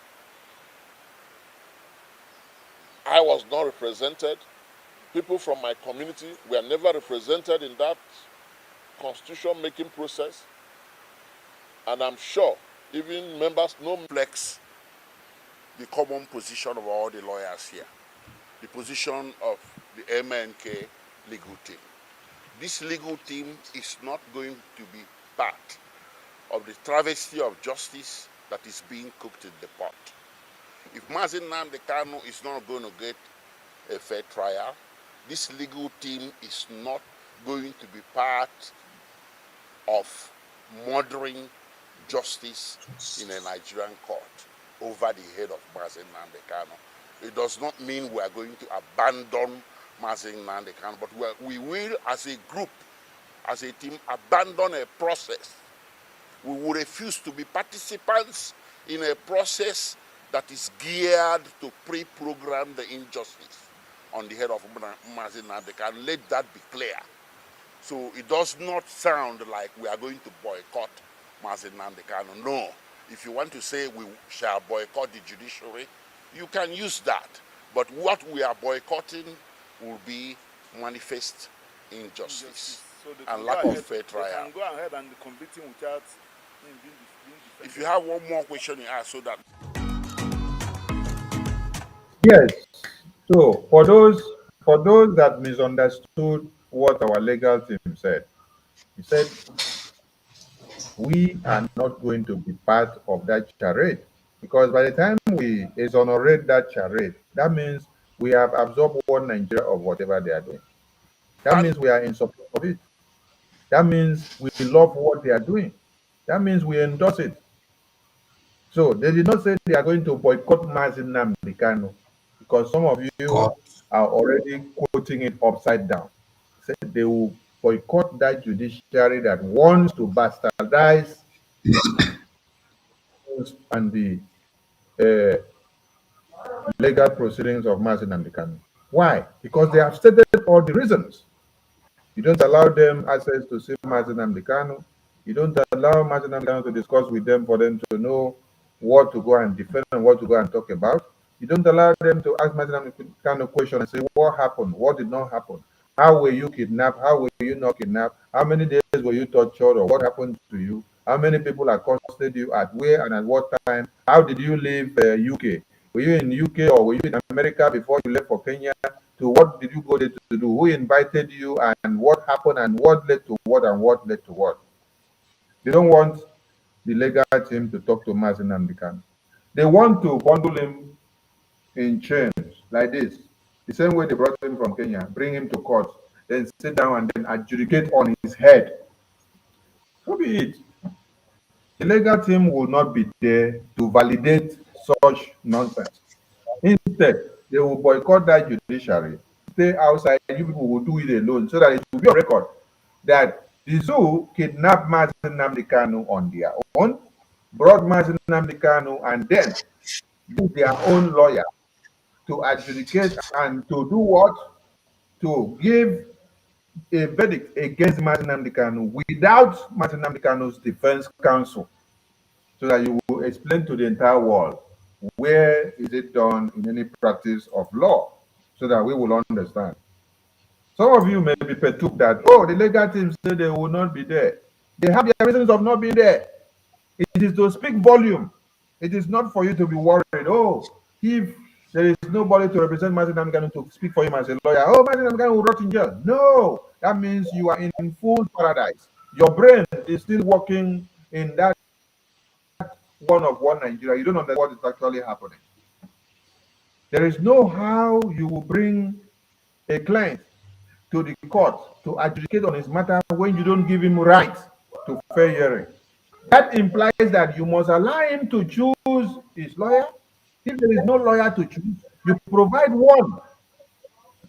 Speaker 12: I was not represented. People from my community were never represented in that constitution-making process. And I'm sure even members no flex the common position of all the lawyers here, the position of the MNK legal team. This legal team is not going to be part of the travesty of justice that is being cooked in the pot. If Mazi Nnamdi Kanu is not going to get a fair trial, this legal team is not going to be part of murdering justice in a Nigerian court over the head of Mazi Nnamdi Kanu. It does not mean we are going to abandon Mazi Nnamdi Kanu, but we will, as a group, as a team, abandon a process. We will refuse to be participants in a process that is geared to pre-program the injustice on the head of Mazi Nnamdi Kanu. Let that be clear. So it does not sound like we are going to boycott Mazi Nnamdi Kanu. No. If you want to say we shall boycott the judiciary, you can use that. But what we are boycotting will be manifest injustice
Speaker 8: So
Speaker 12: and lack of fair
Speaker 8: They
Speaker 12: trial.
Speaker 8: can go ahead and convict him without him being defended.
Speaker 12: If you have one more question, you ask so that.
Speaker 5: Yes. So for those that misunderstood what our legal team said, he said we are not going to be part of that charade, because by the time we exonerate that charade, that means we have absorbed one Nigeria of whatever they are doing. That means we are in support of it. That means we love what they are doing. That means we endorse it. So they did not say they are going to boycott Mazi Nnamdi Kanu, because some of you are already quoting it upside down. Say they will boycott that judiciary that wants to bastardize and the uh, legal proceedings of Mazi Nnamdi Kanu. Why? Because they have stated all the reasons. You don't allow them access to see Mazi Nnamdi Kanu. You don't allow Mazi Nnamdi Kanu to discuss with them for them to know what to go and defend and what to go and talk about. You don't allow them to ask Mazi Nnamdi Kanu question and say, what happened? What did not happen? How were you kidnapped? How were you not kidnapped? How many days were you tortured, or what happened to you? How many people accosted you, at where and at what time? How did you leave UK? Were you in UK or were you in America before you left for Kenya? To what did you go there to do? Who invited you, and what happened, and what led to what, and what led to what? They don't want the legal team to talk to Mazi Nnamdi Kanu. They want to bundle him in chains like this, the same way they brought him from Kenya, bring him to court, then sit down and then adjudicate on his head. So be it. The legal team will not be there to validate such nonsense. Instead, they will boycott that judiciary, stay outside, you people will do it alone, so that it will be on record that the zoo kidnapped Mazi Nnamdi Kanu on their own, brought Mazi Nnamdi Kanu, and then use their own lawyer to adjudicate and to do what? To give a verdict against Mazi Nnamdi Kanu without Mazi Nnamdi Kanu's defense counsel, so that you will explain to the entire world where is it done in any practice of law, so that we will understand. Some of you may be perturbed that, oh, the legal team said they will not be there. They have their reasons of not being there. It is to speak volume. It is not for you to be worried. Oh, if there is nobody to represent Mazi Nnamdi Kanu to speak for him as a lawyer, oh, Mazi Nnamdi Kanu will rot in jail. No, that means you are in full paradise. Your brain is still working in that one of one Nigeria, you don't understand what is actually happening. There is no how you will bring a client to the court to adjudicate on his matter when you don't give him right to fair hearing. That implies that you must allow him to choose his lawyer. If there is no lawyer to choose, you provide one.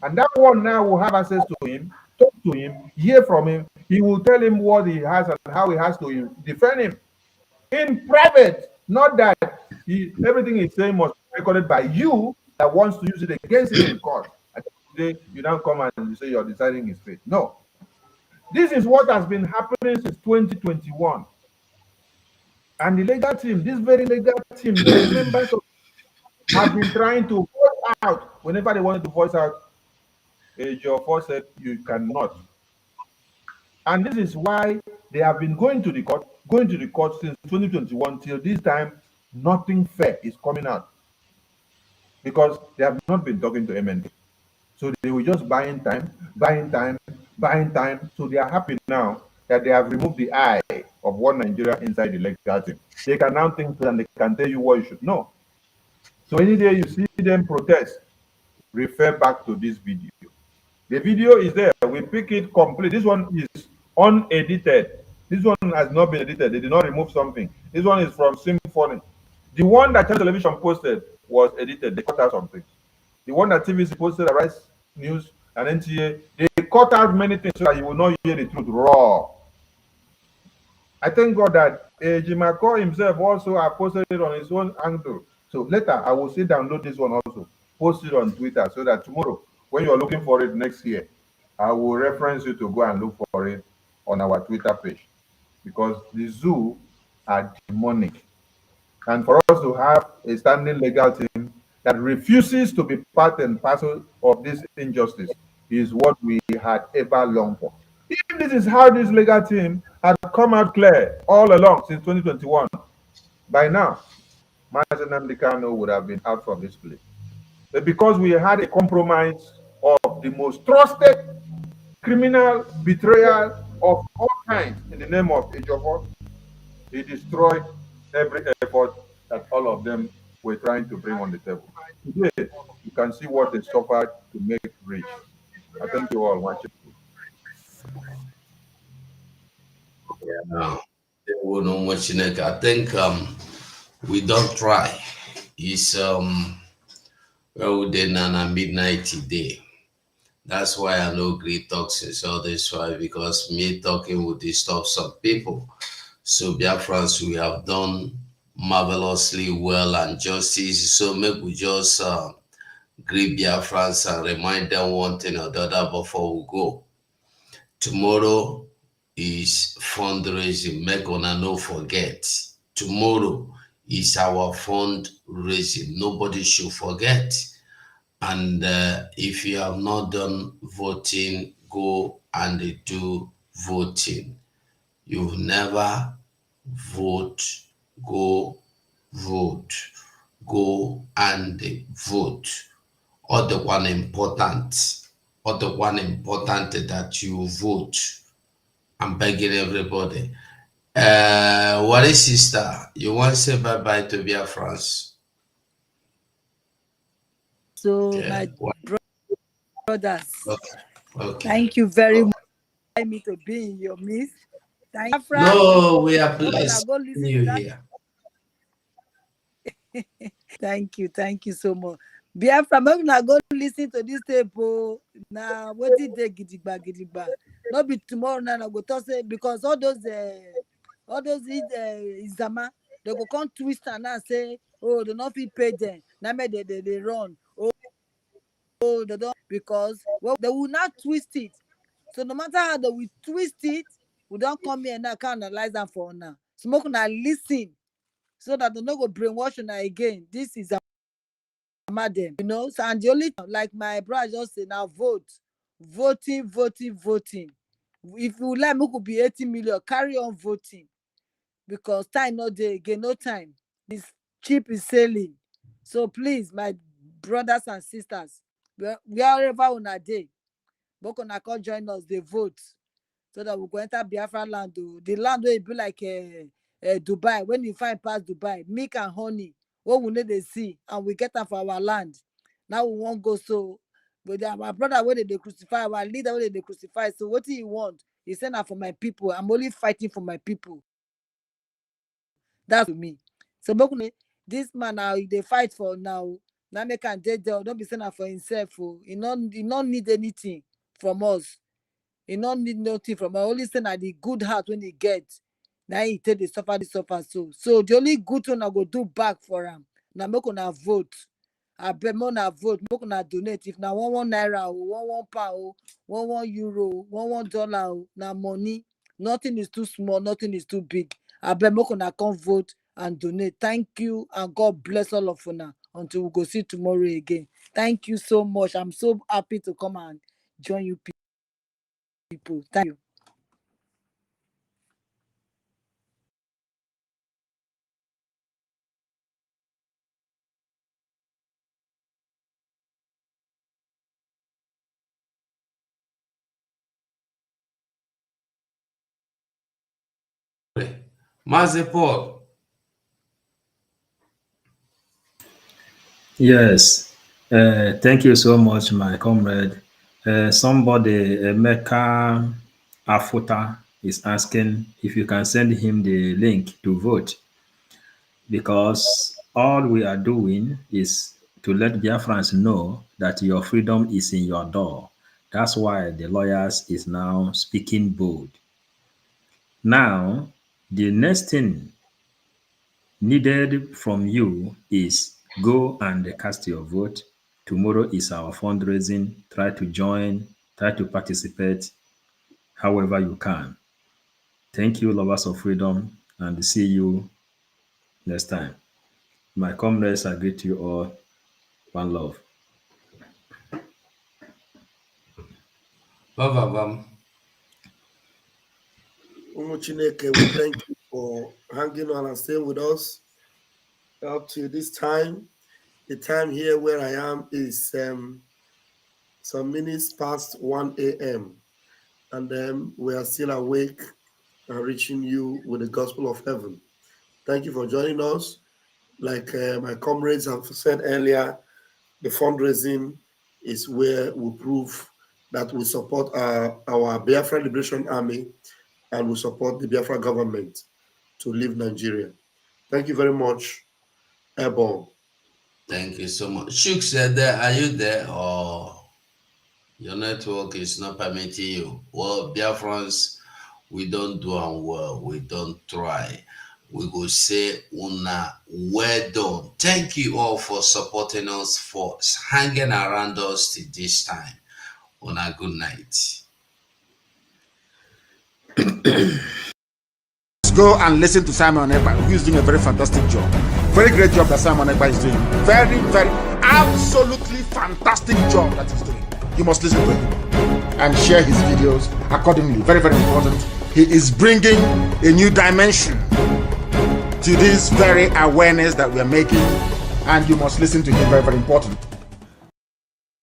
Speaker 5: And that one now will have access to him, talk to him, hear from him. He will tell him what he has and how he has to defend him in private. Not that everything he's saying must be recorded by you that wants to use it against him in court. And today you don't come and you say you're deciding his fate. No. This is what has been happening since 2021. And the legal team, this very legal team, the members of have been trying to voice out whenever they wanted to voice out. Ejiofor said you cannot. And this is why they have been going to the court since 2021 till this time. Nothing fair is coming out because they have not been talking to MNK. So they were just buying time. So they are happy now that they have removed the eye of one Nigeria inside the legal team. They can now think and they can tell you what you should know. So any day you see them protest, refer back to this video. The video is there. We pick it complete. This one is unedited. This one has not been edited. They did not remove something. This one is from Symphony. The one that Channel Television posted was edited. They cut out some things. The one that TVC posted, Arise News and NTA, they cut out many things so that you will not hear the truth raw. I thank God that Jimako himself also posted it on his own angle. So later, I will still download this one also, post it on Twitter so that tomorrow, when you're looking for it next year, I will reference you to go and look for it on our Twitter page. Because the zoo are demonic. And for us to have a standing legal team that refuses to be part and parcel of this injustice is what we had ever longed for. If this is how this legal team had come out clear all along since 2021, by now, Mazi Nnamdi Kanu would have been out from this place. But because we had a compromise of the most trusted criminal betrayal of all kinds in the name of Ejiofor, he destroyed every effort that all of them were trying to bring on the table. Today, you can see what they suffered to make rich. I thank you all watching.
Speaker 2: Yeah. I think we don't try. It's well then a midnight today. That's why I know great talks is all this why, because me talking would disturb some people. So Biafrans, we have done marvelously well and justice. So maybe we just greet Biafrans and remind them one thing or the other before we go. Tomorrow is fundraising. Make una no forget. Tomorrow is our fundraising. Nobody should forget. And if you have not done voting, go and do voting. You've never vote, go vote. Go and vote. Other one important that you vote. I'm begging everybody. What is sister? You want to say bye-bye to Biafrans?
Speaker 11: So my brothers,
Speaker 2: Okay.
Speaker 11: thank you very much for me to be in your midst. Thank you.
Speaker 2: No, we are blessed you here.
Speaker 11: Thank you so much. Biafra, maybe not go listen to this tape. Now, what did they gidigba? Not be tomorrow now. I go to say because all those Izama, they go come twist and now say, oh, they not fit pay them. Now they run. Oh, they don't, because well, they will not twist it. So no matter how they will twist it, we don't come here and now can analyze them for now. Smoke now listen, so that they don't go brainwash now again. This is a madam, you know. So and the only like my brother just say now voting. If you like, me could be 80 million. Carry on voting because time no day again, no time. This cheap is selling. So please, my brothers and sisters, wherever on a day, but on can join us, they vote so that we go enter Biafra land. The land will be like Dubai. When you find past Dubai, milk and honey, what we need to see, and we get that for our land. Now we won't go so. But our brother, when they crucify, our leader, when they crucify. So what do you want? He said, "Now for my people, I'm only fighting for my people." That's to me. So this man now they fight for now. Now make can don't be saying for himself. He not need anything from us. He not need nothing from us. Only saying that the good heart when he gets. Now he take the suffer so. So the only good thing I go do back for him. Now make una vote. I bet more na vote, make una donate. If na 1 naira, 1 pound, 1 euro, $1 na money. Nothing is too small, nothing is too big. I bet make una come vote and donate. Thank you and God bless all of una until we go see tomorrow again. Thank you so much. I'm so happy to come and join you people. Thank you.
Speaker 2: Mazi Paul.
Speaker 9: Yes. Thank you so much, my comrade. Somebody, Mecca Afuta, is asking if you can send him the link to vote, because all we are doing is to let Biafrans know that your freedom is in your door. That's why the lawyers is now speaking bold. Now, the next thing needed from you is go and cast your vote. Tomorrow is our fundraising. Try to join, try to participate however you can. Thank you, lovers of freedom, and see you next time. My comrades, I greet you all. One love.
Speaker 3: Chineke, we thank you for hanging on and staying with us up to this time. The time here where I am is some minutes past 1 a.m. And then we are still awake and reaching you with the gospel of heaven. Thank you for joining us. Like my comrades have said earlier, the fundraising is where we prove that we support our Biafra Liberation Army and we support the Biafra government to leave Nigeria. Thank you very much, Airborne.
Speaker 2: Thank you so much. Shuk said there, are you there or your network is not permitting you? Well, Biafrans, we don't do and well. We don't try. We go say, una, well done. Thank you all for supporting us, for hanging around us till this time. Una, good night.
Speaker 13: Go and listen to Simon Ekpa, who is doing a very fantastic job. Very great job that Simon Ekpa is doing. Very, very, absolutely fantastic job that he's doing. You must listen to him and share his videos accordingly. Very, very important. He is bringing a new dimension to this very awareness that we are making, and you must listen to him. Very, very important.